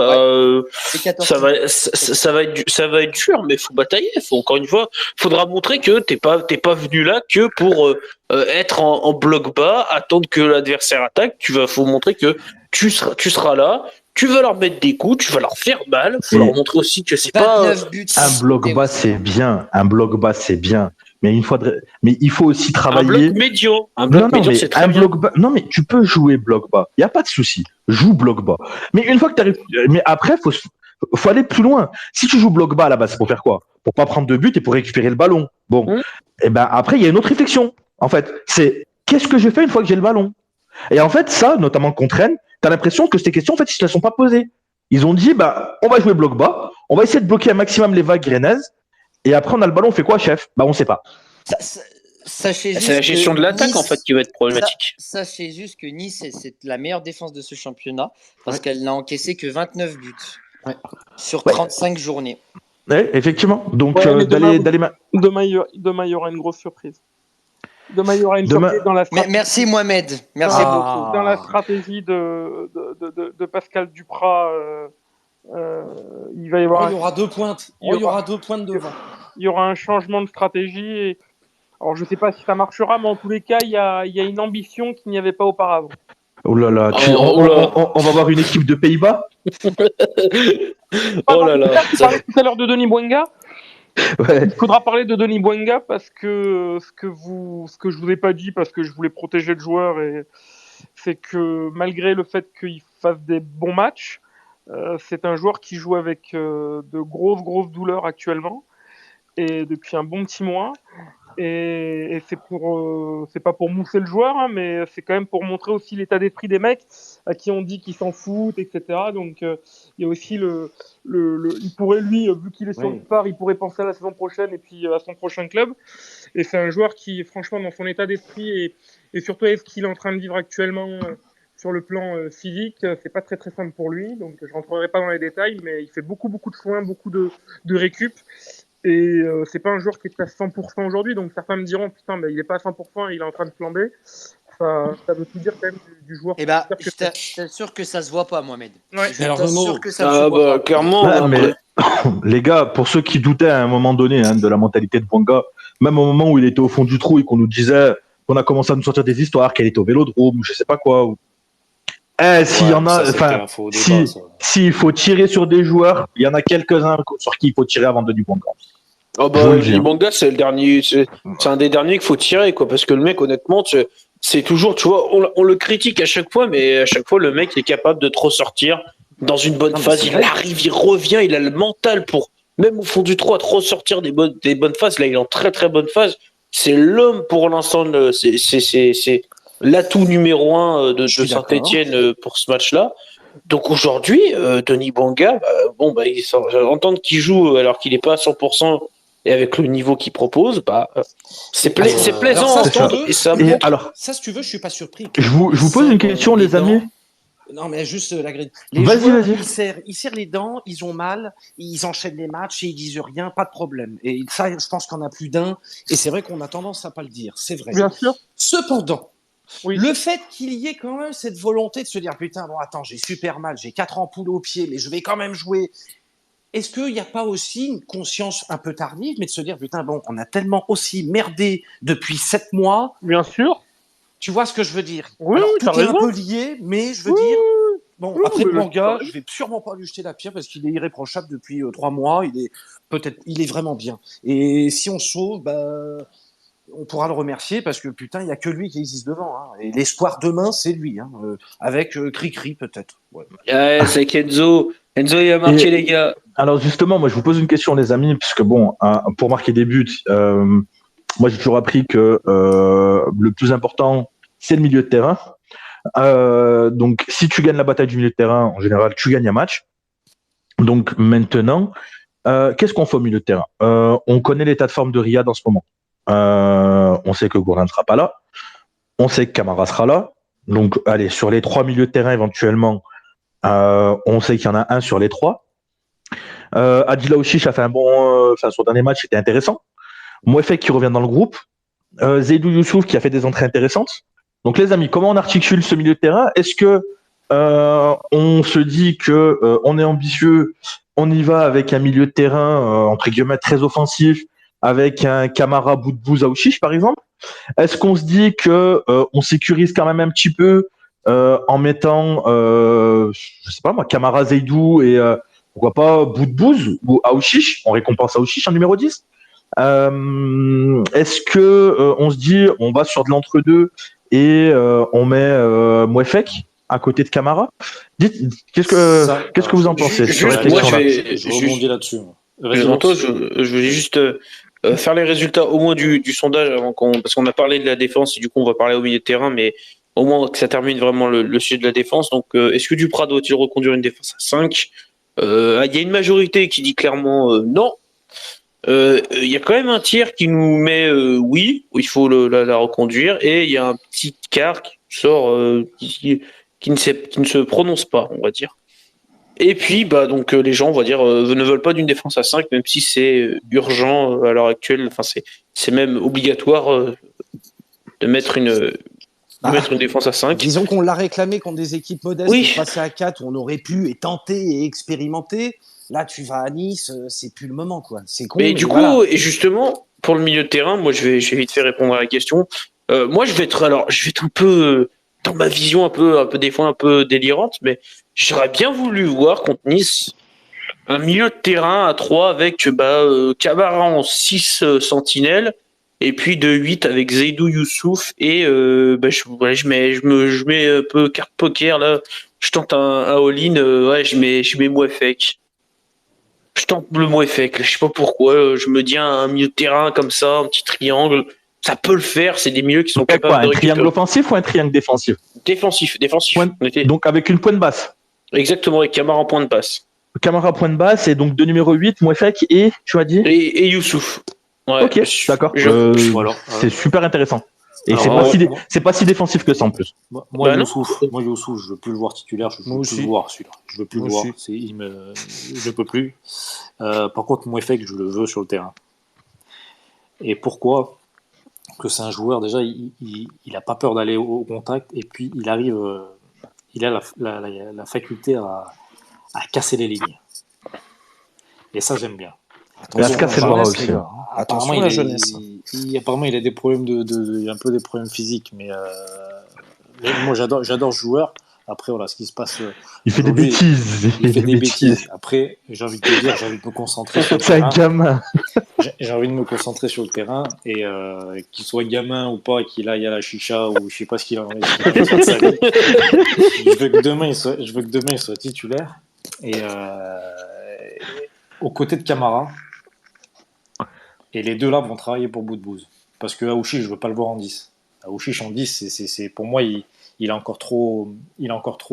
ça va être dur, mais faut batailler. Encore une fois, faudra montrer que t'es pas venu là que pour être en bloc bas, attendre que l'adversaire attaque. Faut montrer que tu seras là. Tu vas leur mettre des coups, tu vas leur faire mal. Faut leur montrer aussi que c'est pas un bloc bas, c'est bien. Un bloc bas, c'est bien. Mais il faut aussi travailler. Un bloc médian. C'est très bien. Bloc bas. Non, mais tu peux jouer bloc bas. Il y a pas de souci. Joue bloc bas. Mais une fois que tu arrives, mais après, faut aller plus loin. Si tu joues bloc bas à la base, c'est pour faire quoi? Pour pas prendre de but et pour récupérer le ballon. Bon. Et ben après, il y a une autre réflexion. En fait, c'est qu'est-ce que je fais une fois que j'ai le ballon? Et en fait, ça, notamment contre Rennes, t'as l'impression que ces questions, en fait, ils se les sont pas posées. Ils ont dit, on va jouer bloc bas, on va essayer de bloquer un maximum les vagues rennaises, et après, on a le ballon, on fait quoi, chef? On sait pas. Sachez juste c'est la gestion de l'attaque, en fait, qui va être problématique. Sachez juste que Nice, c'est la meilleure défense de ce championnat, parce qu'elle n'a encaissé que 29 buts sur 35 journées. Ouais, effectivement. Donc, demain, il y aura une grosse surprise. Demain, il y aura une surprise dans la stratégie. Merci Mohamed. Merci beaucoup. Dans la stratégie de Pascal Duprat, il va y avoir. Il y aura deux pointes. Il y aura 2 pointes devant. Il y aura un changement de stratégie. Alors, je ne sais pas si ça marchera, mais en tous les cas, il y a une ambition qu'il n'y avait pas auparavant. Oh là là, on va voir une équipe de Pays-Bas. Oh là là. Tu parlais tout à l'heure de Denis Bouanga. Ouais. Il faudra parler de Denis Bouanga parce que ce que je vous ai pas dit parce que je voulais protéger le joueur, c'est que malgré le fait qu'il fasse des bons matchs, c'est un joueur qui joue avec de grosses douleurs actuellement et depuis un bon petit mois. Et c'est pas pour mousser le joueur, hein, mais c'est quand même pour montrer aussi l'état d'esprit des mecs à qui on dit qu'ils s'en foutent, etc. Donc il y a aussi il pourrait lui, vu qu'il est sur le départ, il pourrait penser à la saison prochaine et puis à son prochain club. Et c'est un joueur qui, franchement, dans son état d'esprit et surtout avec ce qu'il est en train de vivre actuellement sur le plan physique, c'est pas très simple pour lui. Donc je rentrerai pas dans les détails, mais il fait beaucoup de soins, beaucoup de récup. Et c'est pas un joueur qui est à 100% aujourd'hui, donc certains me diront putain, mais il est pas à 100%, il est en train de flamber. Ça veut tout dire quand même du joueur. Eh ben, je t'assure que ça se voit pas, Mohamed. Ouais. Je t'assure que ça se voit pas. Clairement. Mais, les gars, pour ceux qui doutaient à un moment donné de la mentalité de Bouanga, même au moment où il était au fond du trou et qu'on nous disait, qu'on a commencé à nous sortir des histoires, qu'elle était au Vélodrome, je sais pas quoi. S'il y en a, s'il faut tirer sur des joueurs, il y en a quelques-uns sur qui il faut tirer avant Denis Bouanga. Oh Je vous bah, le dis, hein. Libanga, c'est le dernier, c'est un des derniers qu'il faut tirer, quoi, parce que le mec, honnêtement, c'est toujours, tu vois, on le critique à chaque fois, mais à chaque fois, le mec est capable de te ressortir dans une bonne Non, mais phase. c'est Il vrai. arrive, il revient, il a le mental pour, même au fond du trou, à te ressortir des bonnes phases. Là, il est en très très bonne phase. C'est l'homme pour l'instant, c'est l'atout numéro un de Je suis d'accord. Saint-Etienne pour ce match-là. Donc aujourd'hui, Denis Bouanga, entendre qu'il joue alors qu'il n'est pas à 100% et avec le niveau qu'il propose, c'est plaisant à Alors ça, si tu entendre veux, et ça Et montre. alors, ça, si tu veux, je suis pas surpris. je vous pose Serre, une question, les les amis. dents. Non, mais juste la grille. Les Vas-y, joueurs, vas-y. ils serrent les dents, ils ont mal, ils enchaînent les matchs et ils disent rien, pas de problème. Et ça, je pense qu'on a plus d'un. Et c'est vrai qu'on a tendance à pas le dire, c'est vrai. Bien sûr. Cependant, Oui. le fait qu'il y ait quand même cette volonté de se dire putain, bon, attends, j'ai super mal, j'ai 4 ampoules au pied, mais je vais quand même jouer. Est-ce qu'il n'y a pas aussi une conscience un peu tardive, mais de se dire putain, bon, on a tellement aussi merdé depuis 7 mois. Bien sûr. Tu vois ce que je veux dire? Oui, Alors, oui, t'as tout est un raison. peu lié, mais je veux Oui, dire. Bon, oui, après mais mon gars, t'as raison. je vais sûrement pas lui jeter la pierre parce qu'il est irréprochable depuis 3 mois. Il est vraiment bien. Et si on sauve, on pourra le remercier parce que putain, il y a que lui qui existe devant. Hein. Et l'espoir demain, c'est lui, hein, avec Cricri peut-être. Ouais. Ouais, c'est qu'Enzo. Enzo, il a marqué, les gars. Alors justement, moi je vous pose une question, les amis, puisque bon, pour marquer des buts, moi j'ai toujours appris que le plus important, c'est le milieu de terrain. Donc si tu gagnes la bataille du milieu de terrain, en général, tu gagnes un match. Donc maintenant, qu'est-ce qu'on fait au milieu de terrain? On connaît l'état de forme de Riyad en ce moment. On sait que Gourin ne sera pas là. On sait que Camara sera là. Donc allez, sur les 3 milieux de terrain éventuellement, on sait qu'il y en a un sur les 3. Adil Aouchiche a fait son dernier match était intéressant. Mouefek qui revient dans le groupe. Zeidou Youssouf qui a fait des entrées intéressantes. Donc les amis, comment on articule ce milieu de terrain? Est-ce que on se dit que on est ambitieux, on y va avec un milieu de terrain entre guillemets très offensif, avec un Camara Boudbouz Aouchiche par exemple? Est-ce qu'on se dit que on sécurise quand même un petit peu en mettant, je sais pas moi, Camara Zeidou et pourquoi pas Boudbouz ou Aouchiche? On récompense Aouchiche en numéro 10. Est-ce que on se dit on va sur de l'entre-deux et on met Mouefek à côté de Camara? Dites, qu'est-ce que vous en pensez sur cette moi, question-là? Je rebondis là-dessus. Antoine, je vais juste faire les résultats au moins du sondage parce qu'on a parlé de la défense et du coup on va parler au milieu de terrain, mais au moins que ça termine vraiment le sujet de la défense. Donc est-ce que Duprat doit-il reconduire une défense à 5? Il y a une majorité qui dit clairement non. Il y a quand même un tiers qui nous met oui, où il faut la reconduire, et il y a un petit quart qui sort qui ne se prononce pas, on va dire. Et puis donc les gens, on va dire, ne veulent pas d'une défense à 5, même si c'est urgent à l'heure actuelle. Enfin, c'est même obligatoire de mettre une défense à 5. Disons qu'on l'a réclamé contre des équipes modestes, Oui. passer à 4 où on aurait pu et tenter et expérimenter. Là, tu vas à Nice, c'est plus le moment, quoi. C'est con. Mais du coup, voilà. et justement, pour le milieu de terrain, moi, je vais vite fait répondre à la question. Moi, je vais être un peu dans ma vision un peu des fois un peu délirante, mais j'aurais bien voulu voir contre Nice un milieu de terrain à 3 avec Camara en 6 sentinelles et puis de 8 avec Zeidou Youssouf et je mets un peu carte poker là. Je tente un all-in, je mets Mouefek. Je tente le Mouefek, je sais pas pourquoi, je me dis un milieu de terrain comme ça, un petit triangle, ça peut le faire, c'est des milieux qui sont capables Quoi, de un triangle récupérer. offensif ou un triangle défensif? Défensif. Donc avec une pointe basse. Exactement, avec Camara en point de passe. Camara point de basse et donc de numéro 8, Mouefek et tu as dit? Et Youssouf. Ouais, Ok, d'accord. Voilà. C'est super intéressant. Et Alors, c'est pas si défensif que ça en plus. Moi, non. Youssouf, je veux plus le voir titulaire. Je veux plus le voir celui-là. Je veux plus le voir. Je peux plus. Par contre, Mouefek, je le veux sur le terrain. Et pourquoi? Que c'est un joueur déjà, il a pas peur d'aller au contact et puis il arrive, il a la faculté à casser les lignes. Et ça, j'aime bien. Il a se casser le bras jeunesse, aussi. les gars. Attention la jeunesse. Apparemment, il a des problèmes un peu des problèmes physiques, mais moi j'adore ce joueur. Après, voilà, ce qui se passe. Il fait des aujourd'hui, bêtises. il fait des bêtises. Après, j'ai envie de te dire, j'ai envie de me concentrer sur le C'est un terrain. gamin. J'ai envie de me concentrer sur le terrain et qu'il soit gamin ou pas, qu'il aille à la chicha ou je sais pas ce qu'il en est de sa vie. Je veux que demain il soit titulaire et aux côtés de Camara. Et les deux là vont travailler pour Boudbouz. Parce que Aouchi, je veux pas le voir en 10. Aouchi en 10, c'est pour moi, il est encore trop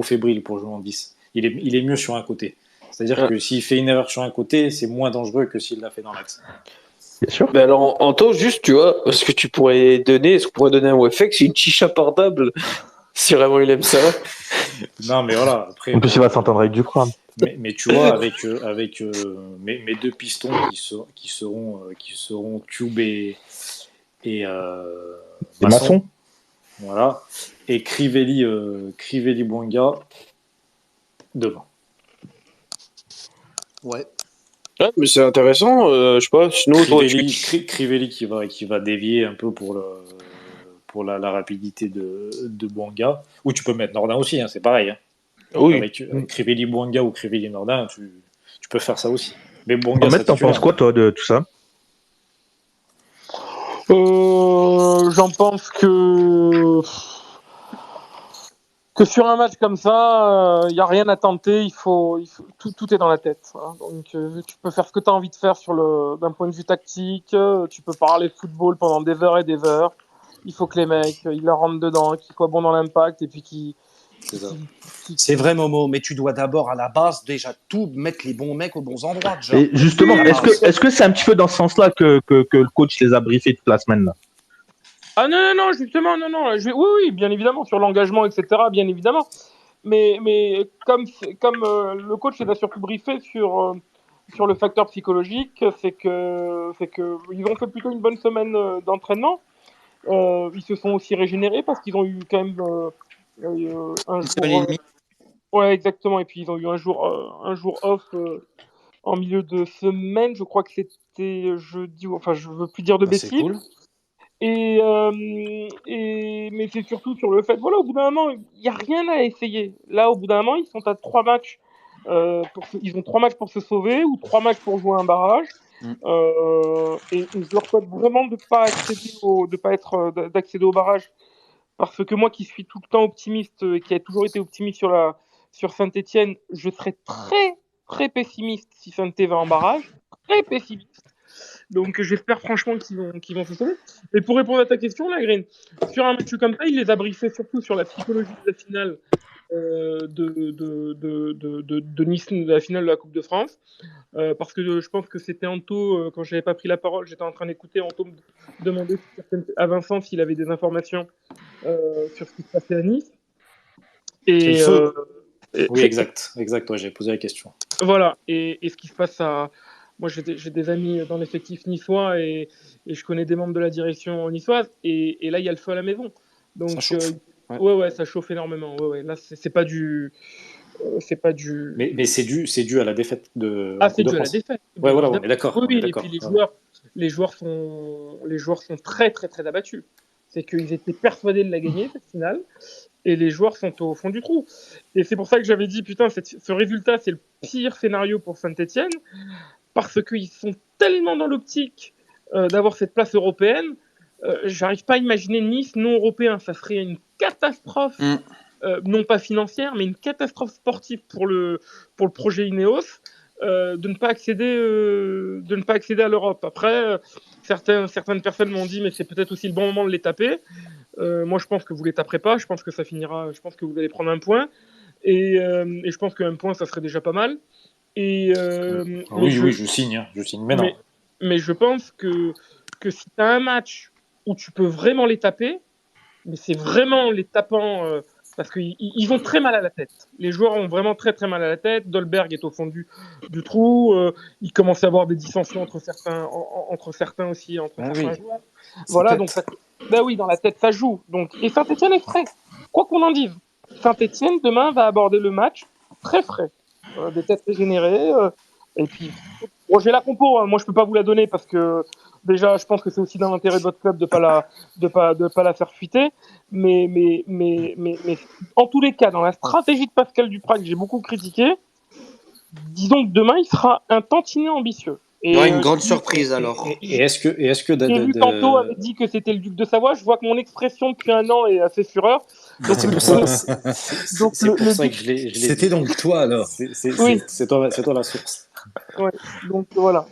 fébrile pour jouer en 10. Il est mieux sur un côté. C'est-à-dire que s'il fait une erreur sur un côté, c'est moins dangereux que s'il l'a fait dans l'axe. Bien sûr. Mais alors, Anto, juste, tu vois, ce qu'on pourrait donner un WFX, c'est une chicha portable, si vraiment il aime ça. Non, mais voilà. Après, En plus, il va s'entendre avec Duprat. mais tu vois, avec mes deux pistons qui seront Cube et Masson. Voilà. Et Crivelli Bouanga devant. Ouais. Ouais, mais c'est intéressant, je sais pas, sinon... Crivelli qui va dévier un peu pour la rapidité de Bouanga. Ou tu peux mettre Nordin aussi, hein, c'est pareil. Hein. Oui. Avec Crivelli Bouanga ou Crivelli Nordin, tu peux faire ça aussi. Mais Bouanga, Ahmed, t'en penses quoi, toi, de tout ça? J'en pense que sur un match comme ça, il n'y a rien à tenter. Tout est dans la tête. Hein. Donc, tu peux faire ce que tu as envie de faire d'un point de vue tactique. Tu peux parler football pendant des heures et des heures. Il faut que les mecs, ils leur rentrent dedans, qu'ils soient bons dans l'impact et puis C'est vrai, Momo, mais tu dois d'abord, à la base, déjà tout mettre les bons mecs aux bons endroits. Déjà. Et justement, est-ce que c'est un petit peu dans ce sens-là que le coach les a briefés toute la semaine là? Ah non, justement, non. Oui, bien évidemment, sur l'engagement, etc., bien évidemment. Mais comme le coach les a surtout briefés sur le facteur psychologique, c'est que ils ont fait plutôt une bonne semaine d'entraînement. Ils se sont aussi régénérés parce qu'ils ont eu quand même un jour. Ouais, exactement. Et puis ils ont eu un jour off en milieu de semaine. Je crois que c'était jeudi. Enfin, je veux plus dire de bêtises. C'est cool. Mais c'est surtout sur le fait, voilà, au bout d'un moment, il n'y a rien à essayer. Là, au bout d'un moment, ils sont à 3 matchs. Ils ont 3 matchs pour se sauver ou 3 matchs pour jouer un barrage. Et je leur souhaite vraiment de pas d'accéder au barrage, parce que moi qui suis tout le temps optimiste et qui a toujours été optimiste sur Saint-Etienne, je serais très très pessimiste si Saint-Etienne va en barrage, très pessimiste. Donc j'espère franchement qu'ils vont se sauver. Et pour répondre à ta question, là, Green, sur un match comme ça, il les a briefés surtout sur la psychologie de la finale de Nice, de la finale de la Coupe de France. Parce que je pense que c'était Anto, quand j'avais pas pris la parole, j'étais en train d'écouter Anto me demander à Vincent s'il avait des informations sur ce qui se passait à Nice. Oui, exact. Ouais, j'ai posé la question. Voilà, et ce qui se passe à... Moi, j'ai des amis dans l'effectif niçois et je connais des membres de la direction niçoise. Et là, il y a le feu à la maison. Donc, ça chauffe. Ouais, ça chauffe énormément. Ouais. Là, c'est pas du. Mais c'est dû à la défaite de. Ah, c'est dû à la défaite. Ouais, voilà, on est d'accord. Oui, et puis les joueurs sont très, très, très abattus. C'est qu'ils étaient persuadés de la gagner, cette finale. Et les joueurs sont au fond du trou. Et c'est pour ça que j'avais dit, putain, ce résultat, c'est le pire scénario pour Saint-Etienne. Parce qu'ils sont tellement dans l'optique d'avoir cette place européenne, j'arrive pas à imaginer Nice non européen. Ça serait une catastrophe, non pas financière, mais une catastrophe sportive pour le projet Ineos, de ne pas accéder à l'Europe. Après, certaines personnes m'ont dit, mais c'est peut-être aussi le bon moment de les taper. Moi, je pense que vous les taperez pas. Je pense que ça finira. Je pense que vous allez prendre un point. Et je pense qu'un point, ça serait déjà pas mal. Oui, je signe. Mais non. Mais je pense que si tu as un match où tu peux vraiment les taper, mais c'est vraiment les tapant, parce qu'ils ont très mal à la tête. Les joueurs ont vraiment très très mal à la tête. Dolberg est au fond du trou. Il commence à avoir des dissensions entre certains aussi, certains joueurs. Voilà, donc oui, dans la tête ça joue. Donc, et Saint-Etienne est frais. Quoi qu'on en dise, Saint-Etienne demain va aborder le match très frais. Des têtes régénérées, et puis Bon, j'ai la compo, hein. Moi je peux pas vous la donner parce que déjà je pense que c'est aussi dans l'intérêt de votre club de pas la faire fuiter. Mais en tous les cas, dans la stratégie de Pascal Duprat que j'ai beaucoup critiqué, disons que demain il sera un tantinet ambitieux. Il y aura une grande surprise alors. Et est-ce que J'ai vu tantôt avait dit que c'était le duc de Savoie. Je vois que mon expression depuis un an est assez fureur. Donc c'est pour ça. C'est pour ça que je l'ai. C'était donc toi alors. C'est toi la source. Ouais. Donc voilà.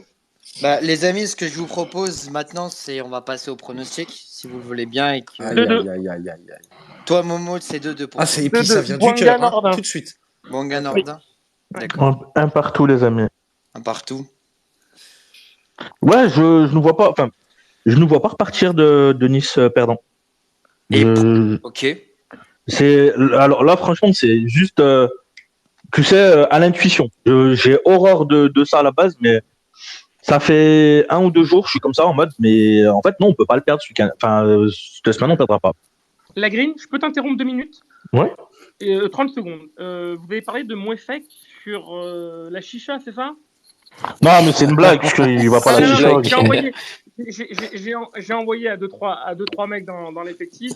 Bah, les amis, ce que je vous propose maintenant, c'est on va passer au pronostic, si vous le voulez bien. Et que... Aïe. Toi, Momo, c'est 2-2 pour Ah, toi. et puis ça vient du cœur, hein, tout de suite. Bouanga Nordin. D'accord. Un partout, les amis. Un partout. Ouais, je ne vois pas. Enfin, je ne vois pas repartir de Nice perdant. Ok. Alors là, franchement, c'est juste, tu sais, à l'intuition. J'ai horreur de ça à la base, mais ça fait 1 ou 2 jours, je suis comme ça en mode, mais en fait, non, on peut pas le perdre ce week-end. Enfin, cette semaine, on ne perdra pas. La Green, je peux t'interrompre 2 minutes? Ouais. 30 secondes. Vous avez parlé de Mouefek sur la chicha, c'est ça? Non, mais c'est une blague, parce qu'il va pas la chicha. J'ai envoyé à 2-3 mecs dans l'effectif,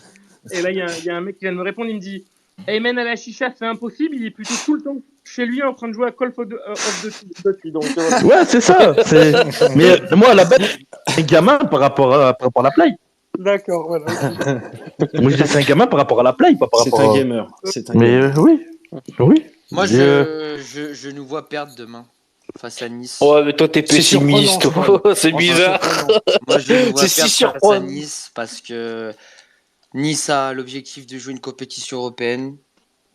et là, il y a un mec qui vient de me répondre, il me dit Ayman à la chicha, c'est impossible, il est plutôt tout le temps chez lui en train de jouer à Call of Duty. Donc, ouais, c'est ça. Mais moi, la bête, c'est un gamin par rapport à la play. D'accord, voilà. Moi, je dis c'est un gamin par rapport à la play, pas par rapport à... C'est un gamer. Mais oui. Moi, je nous vois perdre demain face à Nice. Ouais, mais toi, t'es pessimiste. C'est bizarre. Moi, je nous vois c'est perdre si face à Nice parce que Nice a l'objectif de jouer une compétition européenne.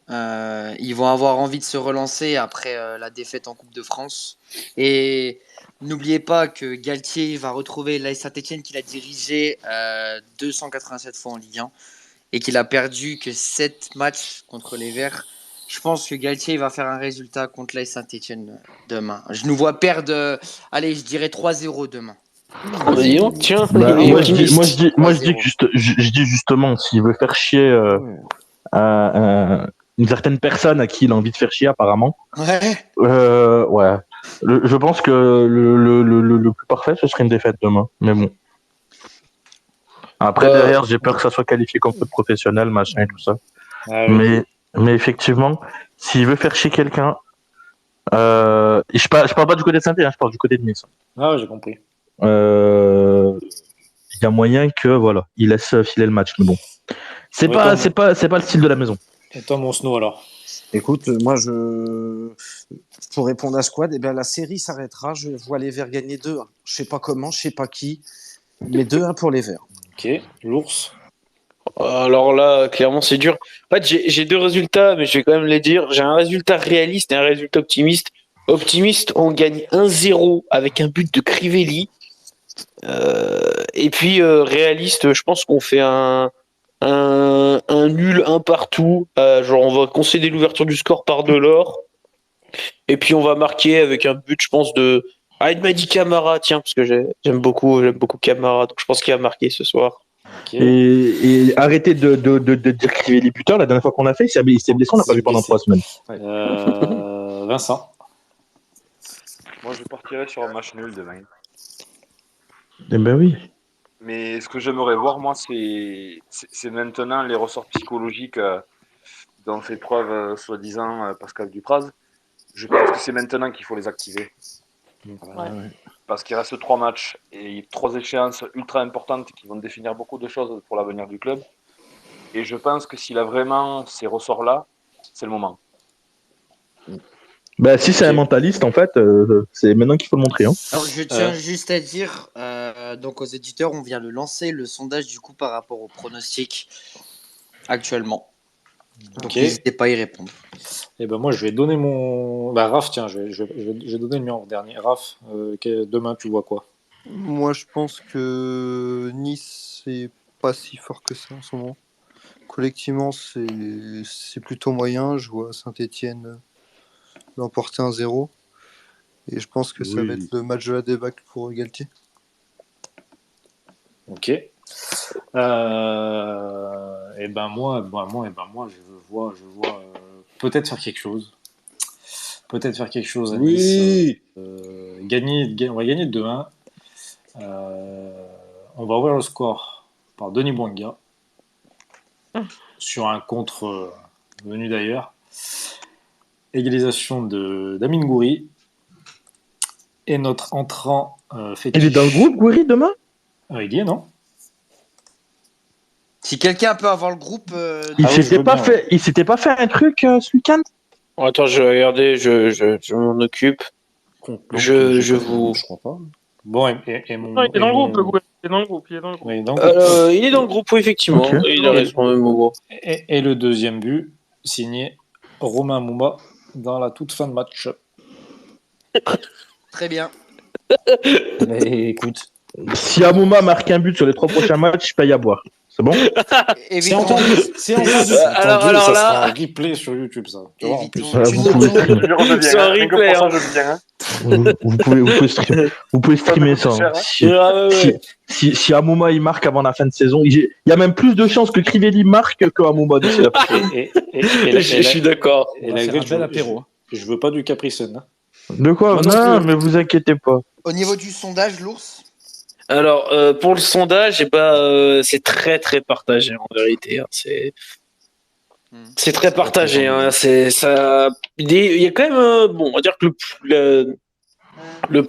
Ils vont avoir envie de se relancer après la défaite en Coupe de France. Et n'oubliez pas que Galtier va retrouver l'AS Saint-Etienne qu'il a dirigé 287 fois en Ligue 1 et qu'il a perdu que 7 matchs contre les Verts. Je pense que Galtier va faire un résultat contre l'AS Saint-Etienne demain. Je nous vois perdre, allez, je dirais 3-0 demain. Tiens, moi je dis justement, s'il veut faire chier une certaine personne à qui il a envie de faire chier apparemment. Ouais. Je pense que le plus parfait, ce serait une défaite demain. Mais bon. Après, derrière, j'ai peur que ça soit qualifié comme faute professionnelle, machin et tout ça. Ah, oui. Mais effectivement, s'il veut faire chier quelqu'un, je parle pas du côté de Saint-Étienne, je parle du côté de Nice. Ah, j'ai compris. Il y a moyen que voilà, il laisse filer le match. Mais bon, c'est pas le style de la maison. Et toi, mon Snow, alors? Écoute, moi, pour répondre à Squad, la série s'arrêtera. Je vois les Verts gagner 2-1. Je sais pas comment, je sais pas qui, mais 2-1 pour les Verts. Ok, l'ours. Alors là, clairement, c'est dur. En fait, j'ai 2 résultats, mais je vais quand même les dire. J'ai un résultat réaliste et un résultat optimiste. Optimiste, on gagne 1-0 avec un but de Crivelli. Et puis réaliste, je pense qu'on fait un nul, un partout. Genre, on va concéder l'ouverture du score par Delors. Et puis on va marquer avec un but, je pense, de il m'a dit Camara, tiens, parce que j'aime beaucoup Camara, donc je pense qu'il va marquer ce soir. Okay. Et arrêtez de dire Crivelli buteur. La dernière fois qu'on a fait, il s'est blessé, on l'a pas vu pendant 3 semaines. Vincent. Moi, je partirais sur un match nul demain. Eh ben oui. Mais ce que j'aimerais voir, moi, c'est maintenant les ressorts psychologiques dont fait preuve, soi-disant, Pascal Dupraz. Je pense que c'est maintenant qu'il faut les activer. Parce qu'il reste 3 matchs et 3 échéances ultra importantes qui vont définir beaucoup de choses pour l'avenir du club. Et je pense que s'il a vraiment ces ressorts-là, c'est le moment. Bah, si c'est un mentaliste, en fait, c'est maintenant qu'il faut le montrer. Hein. Alors, je tiens juste à dire, donc aux éditeurs, on vient de lancer le sondage du coup par rapport au pronostic actuellement. Donc, n'hésitez pas à y répondre. Et ben moi, je vais donner mon. Bah, Raph, tiens, je vais donner le mien en dernier. Raph, demain, tu vois quoi? Moi, je pense que Nice, c'est pas si fort que ça en ce moment. Collectivement, c'est plutôt moyen. Je vois Saint-Etienne l'emporter 1-0. Et je pense que ça va être le match de la débâcle pour Galtier. Ok. Et ben moi, je vois peut-être faire quelque chose. peut-être faire quelque chose à Oui. Nice. On va gagner 2-1. On va ouvrir le score par Denis Bouanga sur un contre venu d'ailleurs. Égalisation d'Amin Gouiri. Et notre entrant fétiche. Il est dans le groupe, Gouiri, demain? Il y est, non? Si quelqu'un peut avoir le groupe. Il je s'était veux pas bien, fait, il s'était pas fait un truc ce week-end? Attends, je vais regarder, je m'en occupe. Je vous. Je crois pas. Bon, et mon. Non, il est dans le mon- groupe, le groupe. Il est dans le groupe. Il est dans le groupe. Oui, donc, Il est dans le groupe, oui, effectivement. Ok. Il a raison, même Momo. et le deuxième but, signé Romain Mouma dans la toute fin de match. Très bien. Mais écoute, Si Amouma marque un but sur les 3 prochains matchs, je paye à boire. C'est bon? c'est entendu. C'est entendu. Alors ça là- sera un replay sur YouTube, ça. Tu vois, en plus. Évitons. Vous pouvez streamer. Je reviens, C'est un rien que replay, pour ça, hein. je viens. Vous pouvez streamer ça. cher, hein. Si Amouma il marque avant la fin de saison, il y a même plus de chances que Crivelli marque que Amouma d'ici la fin. Je suis d'accord. Et On la va faire un grille, bel apéro. je veux pas du Capricène. Hein. De quoi? Moi non Non, plus. mais vous inquiétez pas. Au niveau du sondage, l'ours. Alors, pour le sondage, c'est très très partagé en vérité. Hein. C'est très partagé. Hein. Il y a quand même, on va dire que le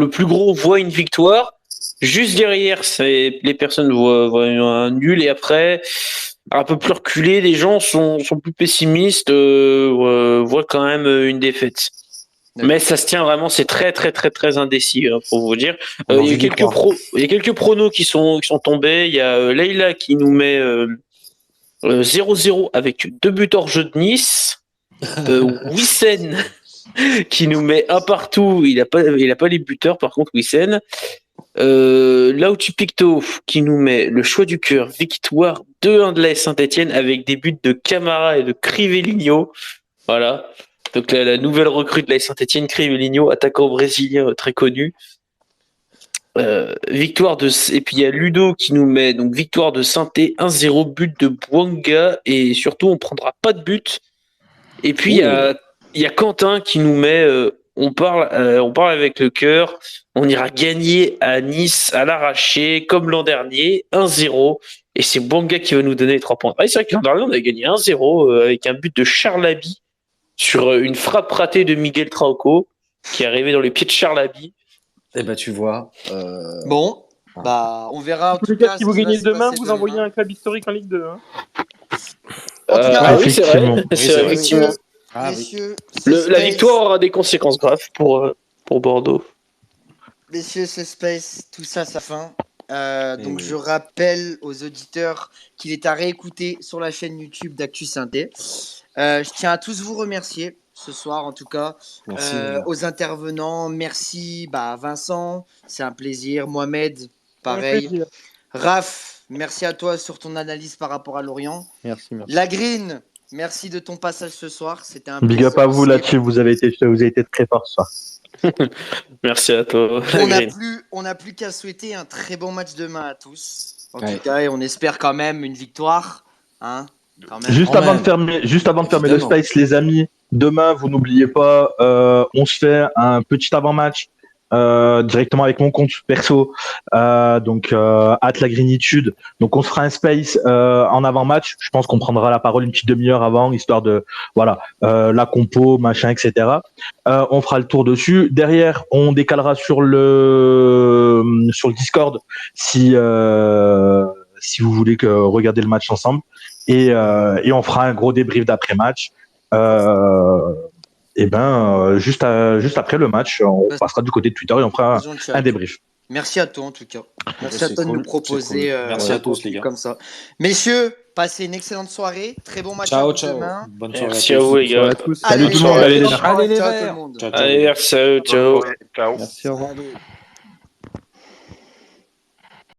plus gros voit une victoire. Juste derrière, les personnes voient un nul, et après, un peu plus reculé, les gens sont plus pessimistes, voient quand même une défaite. D'accord. Mais ça se tient vraiment, c'est très très très très indécis, pour vous dire. On a Il y a envie d'y croire. il y a quelques pronos qui sont tombés. Il y a Leïla qui nous met 0-0 avec 2 buts hors jeu de Nice. Wissem qui nous met un partout. Il a pas les buteurs par contre, Wissem. Lautu Picto qui nous met le choix du cœur, victoire 2-1 de la Saint-Etienne avec des buts de Camara et de Crivellinho. Voilà. Donc la nouvelle recrue de la Saint-Etienne, Crivellinho, attaquant brésilien très connu. Et puis il y a Ludo qui nous met donc victoire de Saint-Etienne, 1-0, but de Bouanga, et surtout on prendra pas de but. Et puis il y a Quentin qui nous met on parle avec le cœur, on ira gagner à Nice à l'arraché comme l'an dernier, 1-0, et c'est Bouanga qui va nous donner les 3 points. C'est vrai que l'an dernier on a gagné 1-0 avec un but de Charlaby sur une frappe ratée de Miguel Trauco qui est arrivé dans les pieds de Charlaby. Eh ben, tu vois. Bon, bah, on verra. En En tous les tout cas, cas, si vous ce qui va gagnez se demain, passer vous demain. envoyez un club historique en Ligue 2. Hein. En tout cas, Oui, c'est vrai. effectivement. C'est vrai, effectivement. Messieurs, La victoire aura des conséquences graves pour Bordeaux. Messieurs, ce space, tout ça, ça fin. Donc, oui. je rappelle aux auditeurs qu'il est à réécouter sur la chaîne YouTube d'Actu Synthé. Je tiens à tous vous remercier ce soir, en tout cas. Merci. Aux intervenants, merci Vincent, c'est un plaisir. Mohamed, Un pareil. plaisir. Raph, merci à toi sur ton analyse par rapport à Lorient. Merci. La Green, merci de ton passage ce soir. C'était un Big plaisir up à vous aussi. là-dessus, vous avez été très fort ce soir. Merci à toi. On n'a plus qu'à souhaiter un très bon match demain à tous. En Ouais. tout cas, et on espère quand même une victoire. Hein, quand même. Juste Quand avant même. de fermer le Évidemment. space, les amis, demain, vous n'oubliez pas, on se fait un petit avant-match directement avec mon compte perso, donc la Greenitude. Donc on se fera un space en avant-match. Je pense qu'on prendra la parole une petite demi-heure avant, histoire de la compo, machin, etc. On fera le tour dessus. Derrière, on décalera sur le Discord si vous voulez regarder le match ensemble. Et on fera un gros débrief d'après-match. Juste après le match, on passera du côté de Twitter et on fera Faisons le chat. un débrief. Merci à toi en tout cas. Merci à C'est toi de cool, nous proposer. c'est cool. Merci à tous, les gars. Comme ça. Messieurs, passez une excellente soirée. Très bon match Ciao, à vous ciao. demain. Bonne soirée Merci à à tous. vous, les gars. à tous. Salut tout le monde, allez les gars. Allez, les ciao tout Verts. le monde. Ciao, ciao. Allez, merci, ciao. Ciao. Merci, au revoir. Allez.